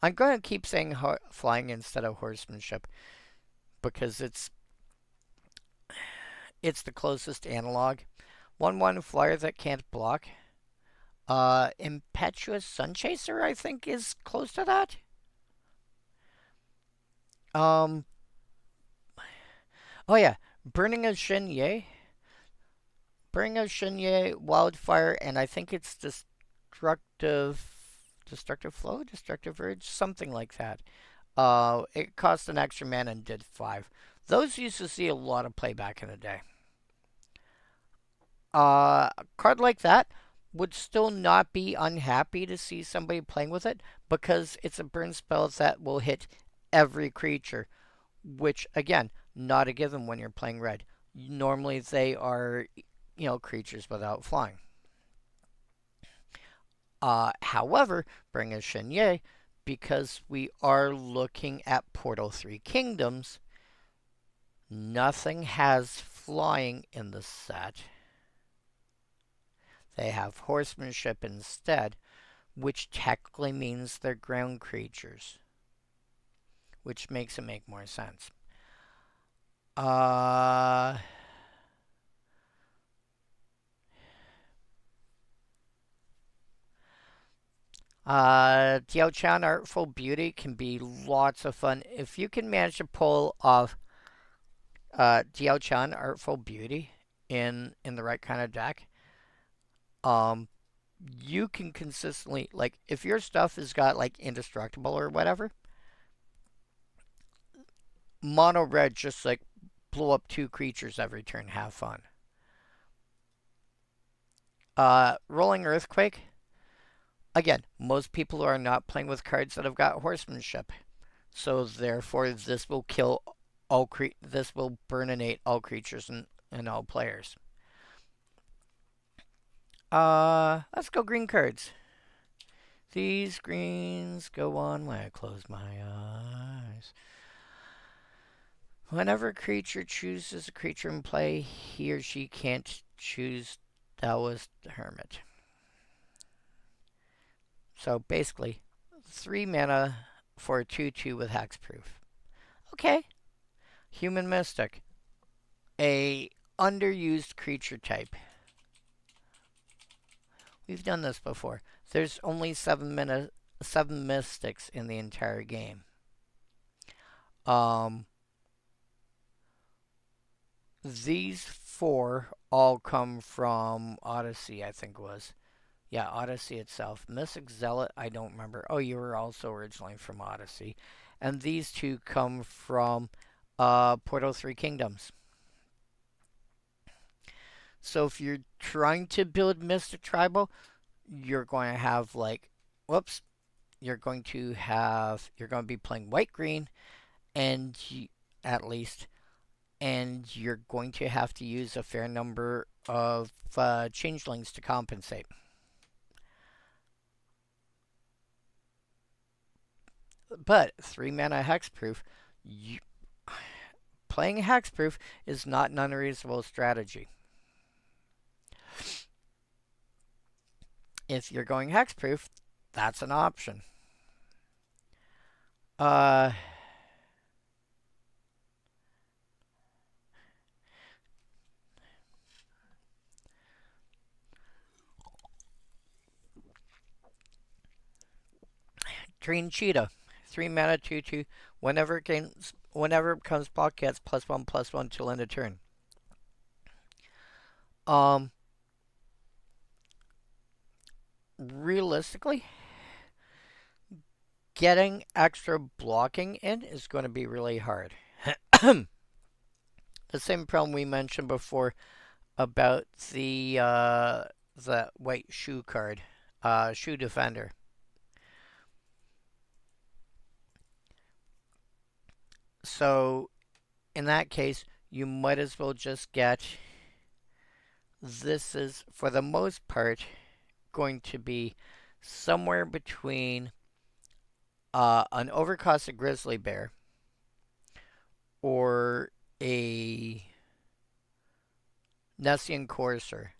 I'm going to keep saying flying instead of horsemanship because it's the closest analog. 1/1 flyer that can't block. Impetuous Sunchaser, I think, is close to that. Oh yeah, Burning of Shinye. Burning of Shinye, Wildfire, and I think it's Destructive Flow, Destructive Urge, something like that. It cost an extra mana and did 5. Those used to see a lot of play back in the day. A card like that would still not be unhappy to see somebody playing with it because it's a burn spell that will hit every creature, which, again, not a given when you're playing red. Normally they are, creatures without flying. However, Bring a Shinye because we are looking at Portal 3 Kingdoms, nothing has flying in the set. They have horsemanship instead, which technically means they're ground creatures, which makes it make more sense. Diao Chan Artful Beauty can be lots of fun. If you can manage to pull off Diao Chan Artful Beauty in the right kind of deck, you can consistently, like, if your stuff has got like indestructible or whatever, mono red just like blow up 2 creatures every turn, have fun. Rolling Earthquake. Again, most people are not playing with cards that have got horsemanship, so therefore this will kill this will burninate all creatures and all players. Let's go green cards. These greens go on when I close my eyes. Whenever a creature chooses a creature in play, he or she can't choose Taoist Hermit. So basically, 3 mana for a 2/2 with hexproof. Okay. Human Mystic. A underused creature type. We've done this before. There's only 7 mystics in the entire game. These 4 all come from Odyssey, I think it was. Yeah, Odyssey itself. Mystic Zealot, I don't remember. Oh, you were also originally from Odyssey. And these 2 come from Portal 3 Kingdoms. So if you're trying to build Mystic Tribal, you're going to have like, whoops, you're going to be playing white-green, and at least, and you're going to have to use a fair number of changelings to compensate. But 3 mana hexproof, playing hexproof is not an unreasonable strategy. If you're going hexproof, that's an option. Train Cheetah, 3 mana 2/2. Whenever it becomes blocked, gets +1/+1 till end of turn. Realistically, getting extra blocking in is going to be really hard. The same problem we mentioned before about the white shoe card, shoe defender. So in that case, you might as well just get, this is for the most part going to be somewhere between an overcosted grizzly bear or a Nessian Courser.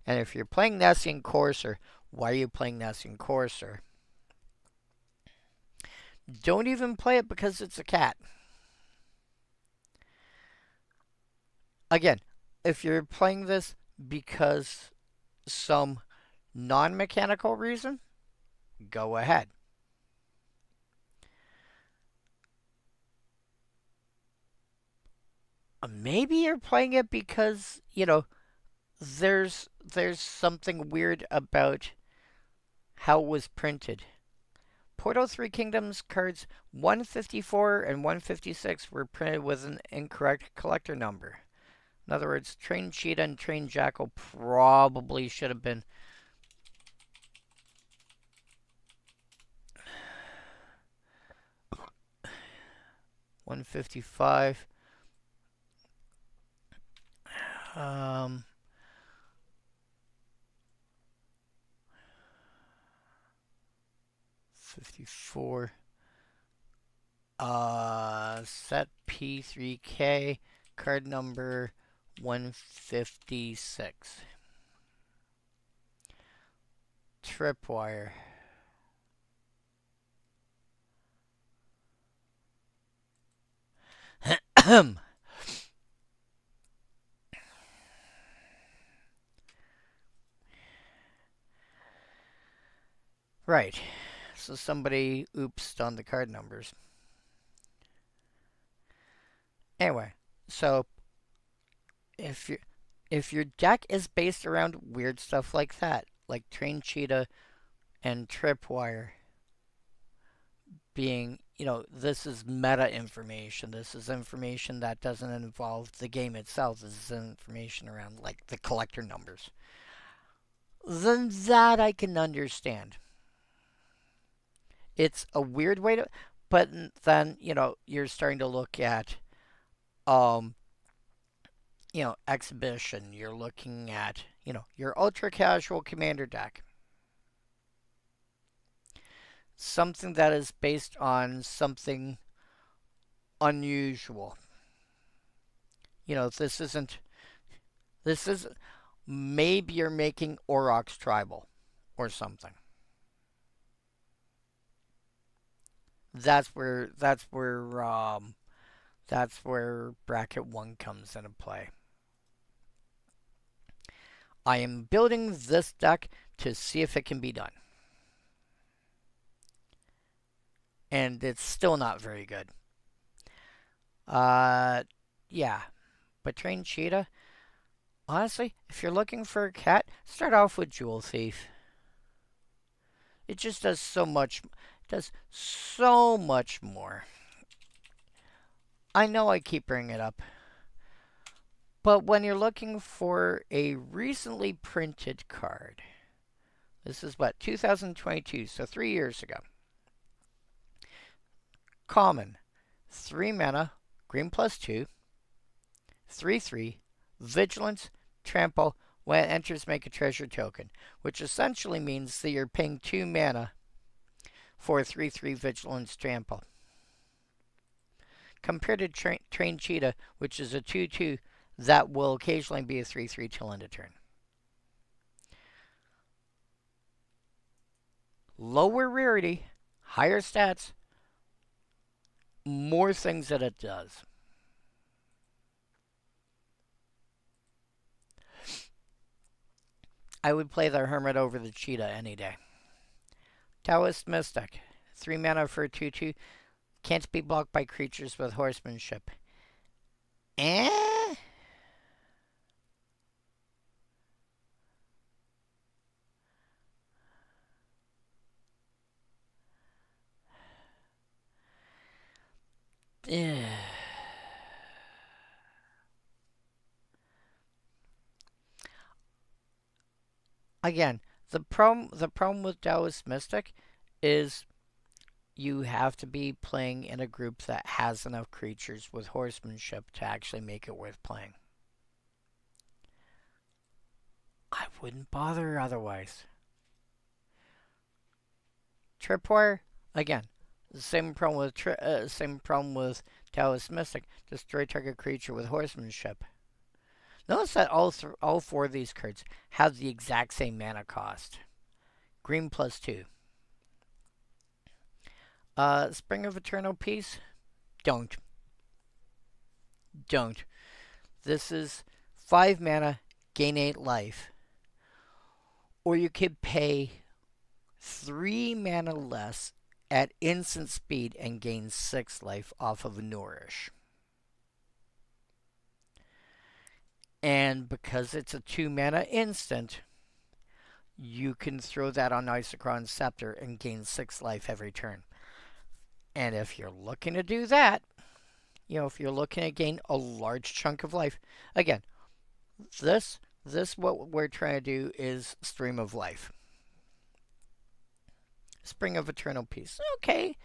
And if you're playing Nessian Courser, why are you playing Nessian Courser? Don't even play it because it's a cat. Again, if you're playing this because some non-mechanical reason, go ahead. Maybe you're playing it because, there's something weird about how it was printed. Portal 3 Kingdoms cards 154 and 156 were printed with an incorrect collector number. In other words, Train Cheetah and Train Jackal probably should have been 155. 54. Set P3K, card number 156. Tripwire. Right. So somebody oopsed on the card numbers. Anyway, so if your deck is based around weird stuff like that, like Train Cheetah and Tripwire being, this is meta information. This is information that doesn't involve the game itself. This is information around like the collector numbers. Then that I can understand. It's a weird way to, but then, you're starting to look at, um, exhibition. You're looking at, your ultra casual commander deck. Something that is based on something unusual. This isn't, this is, maybe you're making Aurochs tribal or something. That's where bracket 1 comes into play. I am building this deck to see if it can be done. And it's still not very good. Yeah. But Train Cheetah, honestly, if you're looking for a cat, start off with Jewel Thief. It just does so much more. I know I keep bringing it up. But when you're looking for a recently printed card, this is what, 2022, so 3 years ago. Common, 3 mana, green +2, 3/3, vigilance, trample, when it enters make a treasure token, which essentially means that you're paying 2 mana for 3/3 vigilance trample. Compared to Train Cheetah, which is a 2/2 that will occasionally be a 3/3 till end of turn. Lower rarity, higher stats, more things that it does. I would play the Hermit over the Cheetah any day. Taoist Mystic, 3 mana for a 2/2, can't be blocked by creatures with horsemanship. Eh? Again, the problem with Taoist Mystic is you have to be playing in a group that has enough creatures with horsemanship to actually make it worth playing. I wouldn't bother otherwise. Tripwire, again, same problem with Taoist Mystic. Destroy target creature with horsemanship. Notice that all 4 of these cards have the exact same mana cost. Green +2. Spring of Eternal Peace? Don't. This is 5 mana, gain 8 life. Or you could pay 3 mana less at instant speed and gain 6 life off of Nourish. And because it's a 2 mana instant, you can throw that on Isochron Scepter and gain 6 life every turn. And if you're looking to do that, if you're looking to gain a large chunk of life, again, this what we're trying to do is Stream of Life. Spring of Eternal Peace. Okay.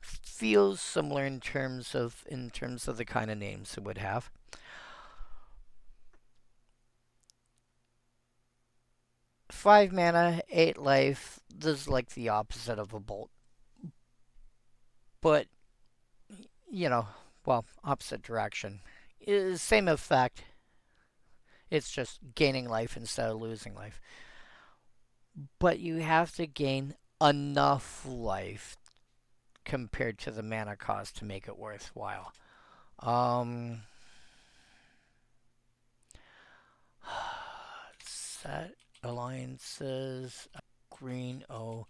Feels similar in terms of the kind of names it would have. Five mana, 8 life. This is like the opposite of a bolt. but, well, opposite direction. Same effect. It's just gaining life instead of losing life. But you have to gain enough life compared to the mana cost to make it worthwhile. Set alliances. Green O.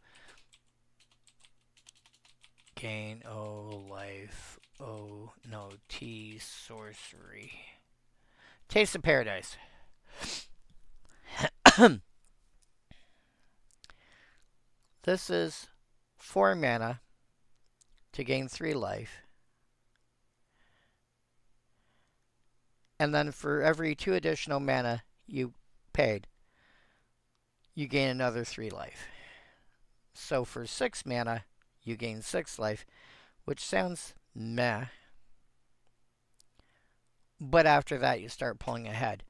Gain O life. O. No. T. Sorcery. Taste of Paradise. This is 4 mana to gain 3 life. And then for every 2 additional mana you paid, you gain another 3 life. So for 6 mana, you gain 6 life, which sounds meh. But after that, you start pulling ahead.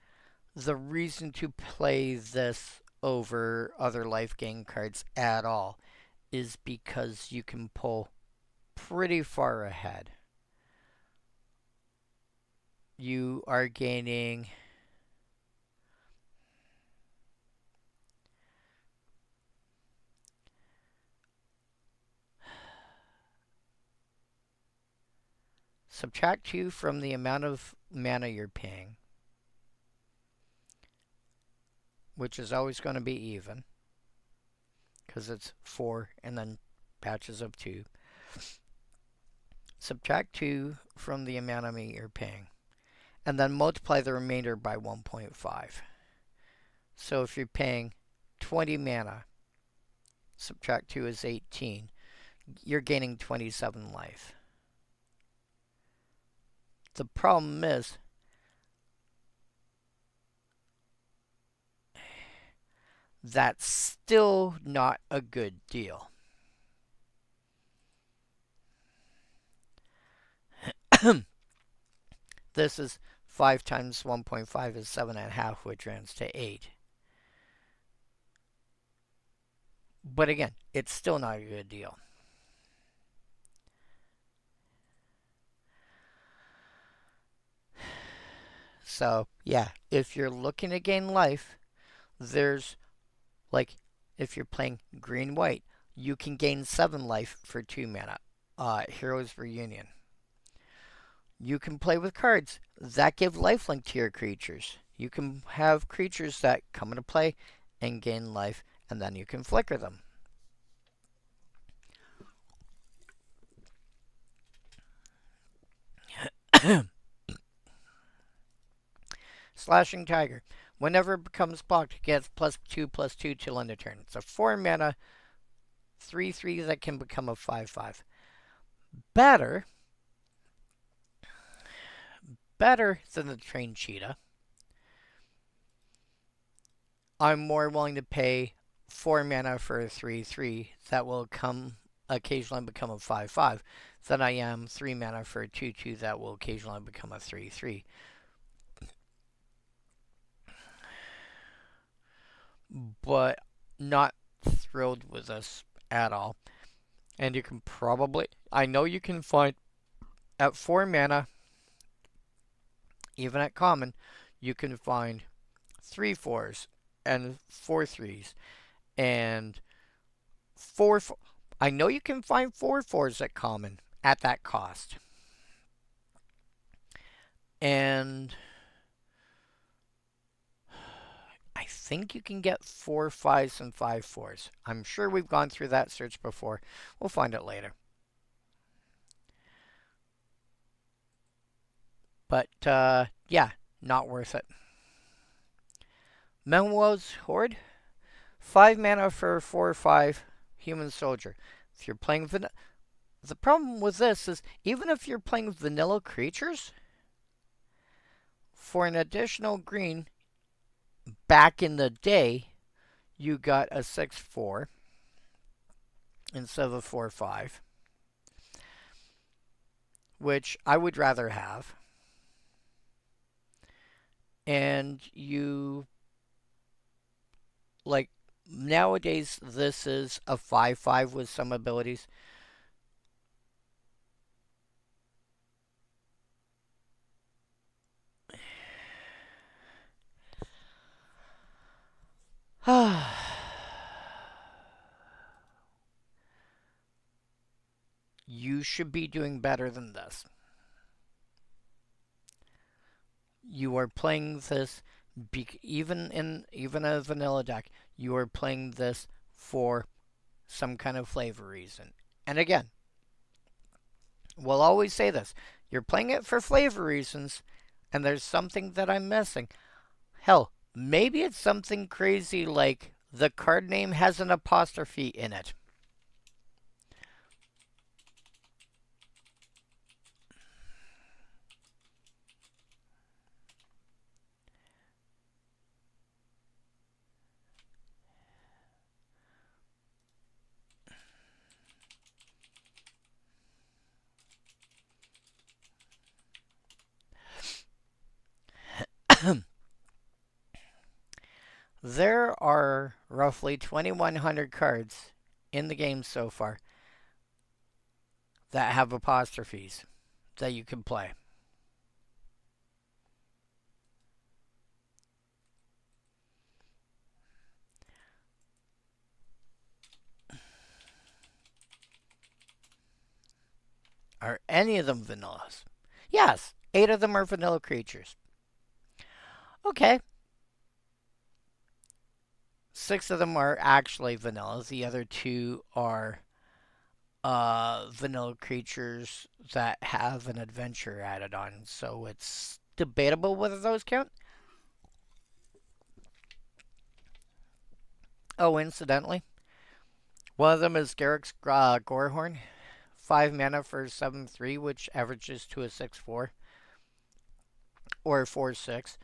The reason to play this over other life gain cards at all is because you can pull pretty far ahead. You are gaining subtract 2 from the amount of mana you're paying, which is always going to be even because it's 4 and then patches of 2. Subtract 2 from the amount of money you're paying, and then multiply the remainder by 1.5. So if you're paying 20 mana, subtract 2 is 18, you're gaining 27 life. The problem is, that's still not a good deal. This is 5 times 1.5 is 7.5, which rounds to 8. But again, it's still not a good deal. So, yeah, if you're looking to gain life, there's, like, if you're playing green-white, you can gain 7 life for 2 mana. Heroes Reunion. You can play with cards that give lifelink to your creatures. You can have creatures that come into play and gain life, and then you can flicker them. Slashing Tiger. Whenever it becomes blocked, it gets +2/+2 till end of turn. It's a 4 mana 3/3 that can become a 5/5. Better than the Trained Cheetah. I'm more willing to pay 4 mana for a 3/3 that will occasionally become a 5/5 than I am 3 mana for a 2/2 that will occasionally become a 3/3. But not thrilled with this at all. And you can probably, I know you can find at 4 mana, even at common, you can find 3/4s and 4/3s and 4. I know you can find 4/4s at common at that cost. And I think you can get 4/5s and 5/4s. I'm sure we've gone through that search before. We'll find it later. But, yeah, not worth it. Menwo's Horde. 5 mana for a 4/5 human soldier. If you're playing the problem with this is, even if you're playing vanilla creatures, for an additional green, back in the day, you got a 6/4 instead of a 4/5, which I would rather have. And you, like, nowadays this is a 5/5 with some abilities. you should be doing better than this. You are playing this even a vanilla deck. You are playing this for some kind of flavor reason. And again, we'll always say this: you're playing it for flavor reasons, and there's something that I'm missing. Hell, maybe it's something crazy like the card name has an apostrophe in it. There are roughly 2,100 cards in the game so far that have apostrophes that you can play. Are any of them vanillas? Yes, 8 of them are vanilla creatures. Okay. 6 of them are actually vanillas. The other 2 are vanilla creatures that have an adventure added on. So it's debatable whether those count. Oh, incidentally, one of them is Garrick's Gorehorn. 5 mana for 7/3, which averages to a 6/4 or a 4/6,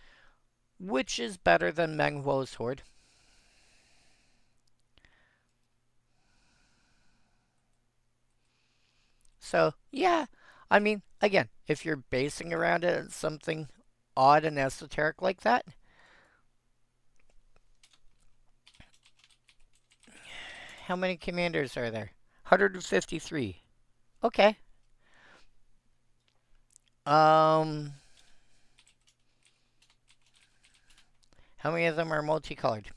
which is better than Meng Huo's Horde. So, yeah, I mean, again, if you're basing around it at something odd and esoteric like that, how many commanders are there? 153. Okay. Um, how many of them are multicolored?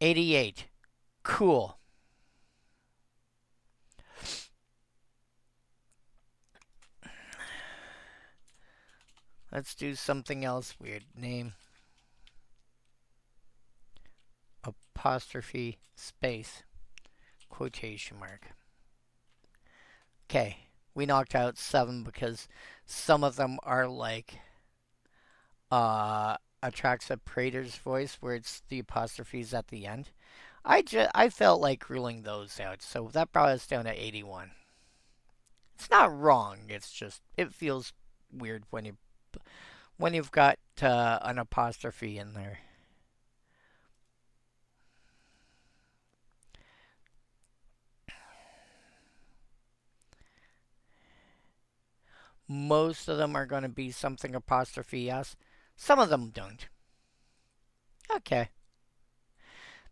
88. Cool. Let's do something else weird. Name apostrophe space quotation mark. Okay, we knocked out 7 because some of them are like Attracts a Praetor's Voice where it's the apostrophes at the end. I felt like ruling those out, so that brought us down to 81. It's not wrong. It's just it feels weird when you've got an apostrophe in there. Most of them are going to be something apostrophe yes. Some of them don't. Okay.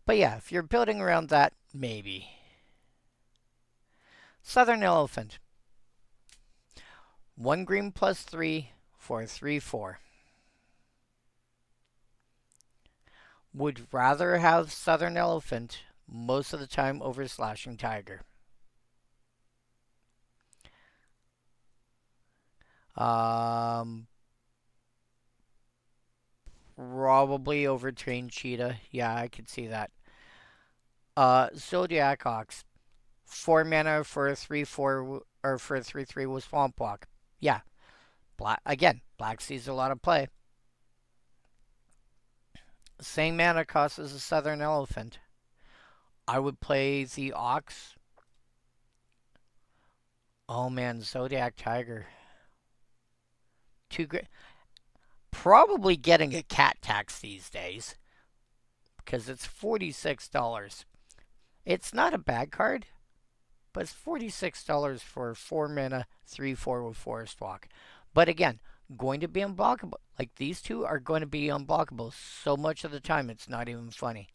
But yeah, if you're building around that, maybe. Southern Elephant. 1 green plus 3 for 3/4. Would rather have Southern Elephant most of the time over Slashing Tiger. Probably over Trained Cheetah. Yeah, I could see that. Zodiac Ox. 4 mana for a 3/4 or for a 3/3 with Swamp Walk. Yeah. Black sees a lot of play. Same mana cost as a Southern Elephant. I would play the Ox. Oh man, Zodiac Tiger. Too great. Probably getting a cat tax these days because it's $46. It's not a bad card, but it's $46 for 4 mana, 3/4 with Forest Walk. But again, going to be unblockable. Like these two are going to be unblockable so much of the time it's not even funny.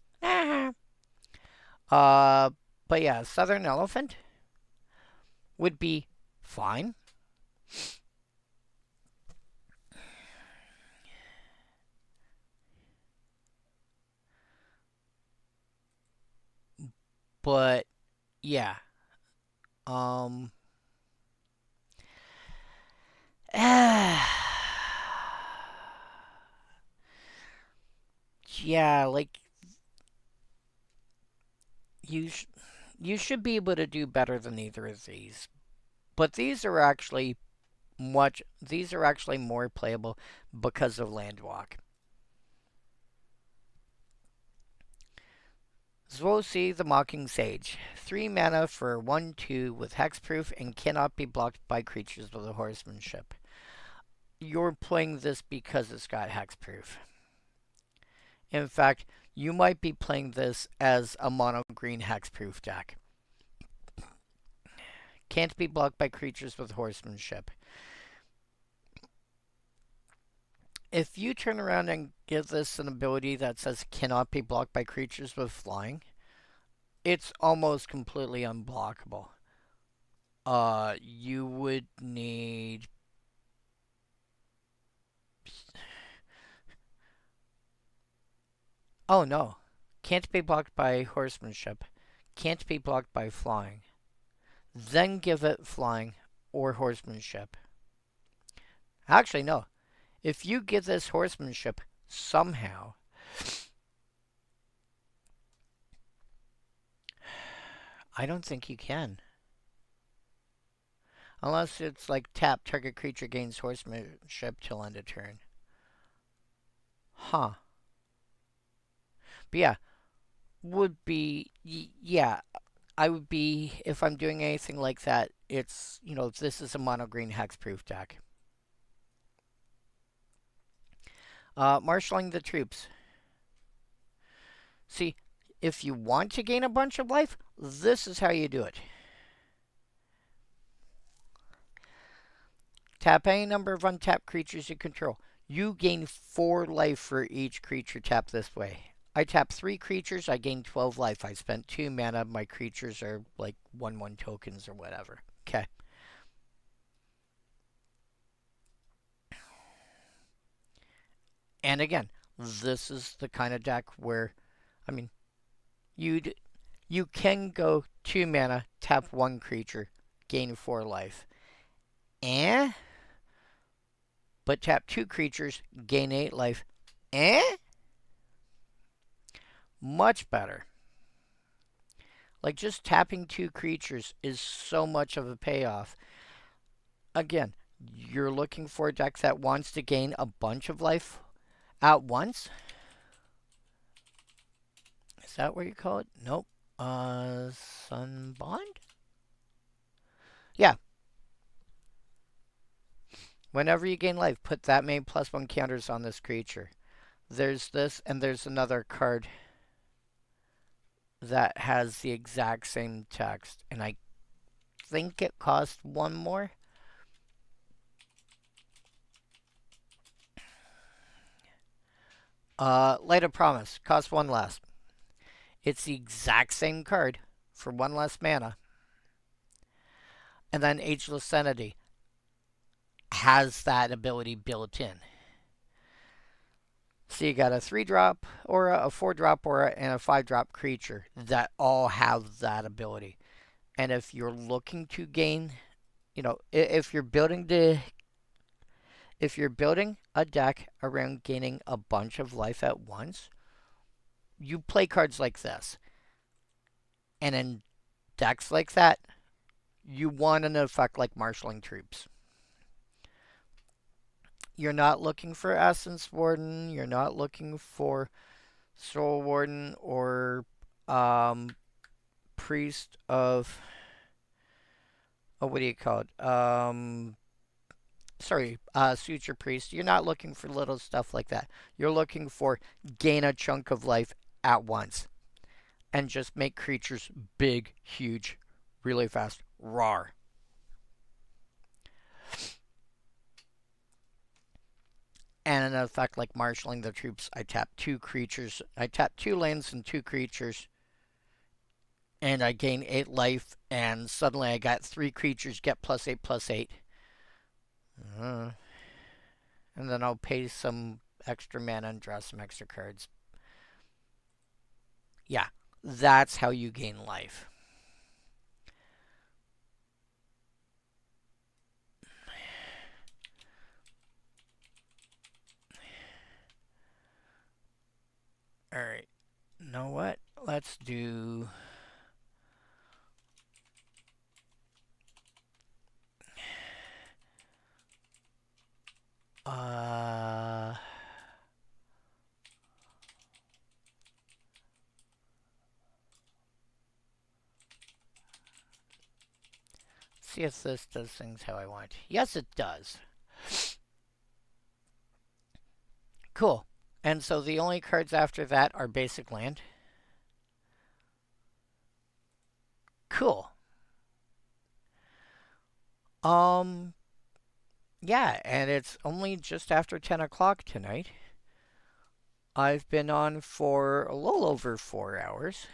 uh, but yeah, Southern Elephant would be fine. But yeah, um, Yeah, like you sh you should be able to do better than either of these. But these are actually more playable because of Landwalk. Zwosi the Mocking Sage. 3 mana for 1/2 with hexproof and cannot be blocked by creatures with a horsemanship. You're playing this because it's got hexproof. In fact, you might be playing this as a mono green hexproof deck. Can't be blocked by creatures with horsemanship. If you turn around and give this an ability that says cannot be blocked by creatures with flying, it's almost completely unblockable. You would need. Oh no. Can't be blocked by horsemanship. Can't be blocked by flying. Then give it flying or horsemanship. Actually, no. If you give this horsemanship somehow, I don't think you can. Unless it's like tap, target creature gains horsemanship till end of turn. Huh. But yeah, yeah, I would be, if I'm doing anything like that, it's, this is a mono green hexproof deck. Marshalling the troops. See, if you want to gain a bunch of life, this is how you do it. Tap any number of untapped creatures you control. You gain 4 life for each creature tapped this way. I tap 3 creatures, I gain 12 life. I spent 2 mana, my creatures are like 1/1 tokens or whatever. Okay. And again, this is the kind of deck where, I mean, you can go 2 mana, tap 1 creature, gain 4 life. But tap 2 creatures, gain 8 life. Much better. Like, just tapping 2 creatures is so much of a payoff. Again, you're looking for a deck that wants to gain a bunch of life at once. Is that what you call it? Nope. Sunbond? Yeah. Whenever you gain life, put that many +1 counters on this creature. There's this, and there's another card that has the exact same text, and I think it costs 1 more. Light of Promise costs 1 less. It's the exact same card for 1 less mana. And then Ageless Sanity has that ability built in. So you got a 3-drop aura, a 4-drop aura, and a 5-drop creature that all have that ability. And if you're looking to gain, if you're building a deck around gaining a bunch of life at once, you play cards like this. And in decks like that, you want an effect like Marshalling Troops. You're not looking for Essence Warden. You're not looking for Soul Warden or Priest of. Oh, what do you call it? Suture Priest. You're not looking for little stuff like that. You're looking for gain a chunk of life at once. And just make creatures big, huge, really fast. Rawr. And an effect like Marshalling the Troops, I tap 2 creatures. I tap 2 lands and 2 creatures. And I gain 8 life. And suddenly I got 3 creatures get +8/+8. And then I'll pay some extra mana and draw some extra cards. Yeah, that's how you gain life. know what? Let's do... Uh... See if this does things how I want. Yes, it does. Cool. And so the only cards after that are basic land. Cool. Um, yeah, and it's only just after 10 o'clock tonight. I've been on for a little over 4 hours.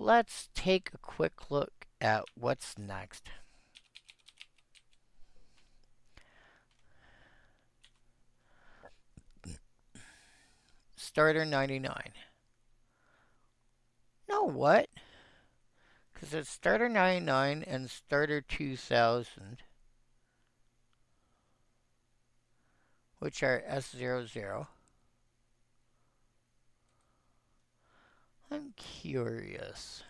Let's take a quick look at what's next. Starter 99. No, what? Because it's Starter 99 and Starter 2000, which are S00. I'm curious.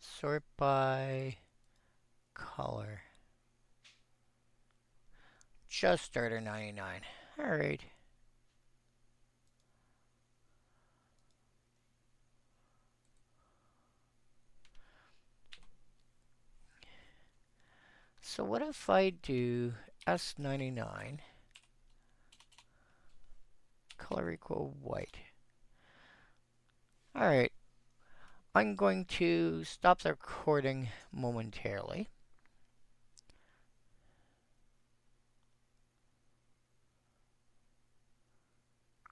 Sort by color. Just Starter 99. Alright. So what if I do S99, color equal white? Alright, I'm going to stop the recording momentarily.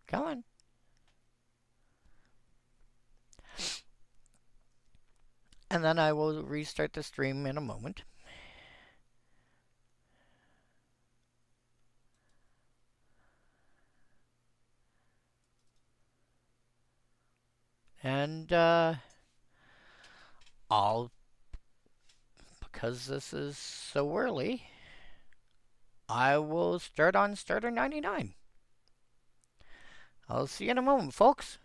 Come on. And then I will restart the stream in a moment. And I'll, because this is so early, I will start on Starter 99. I'll see you in a moment, folks.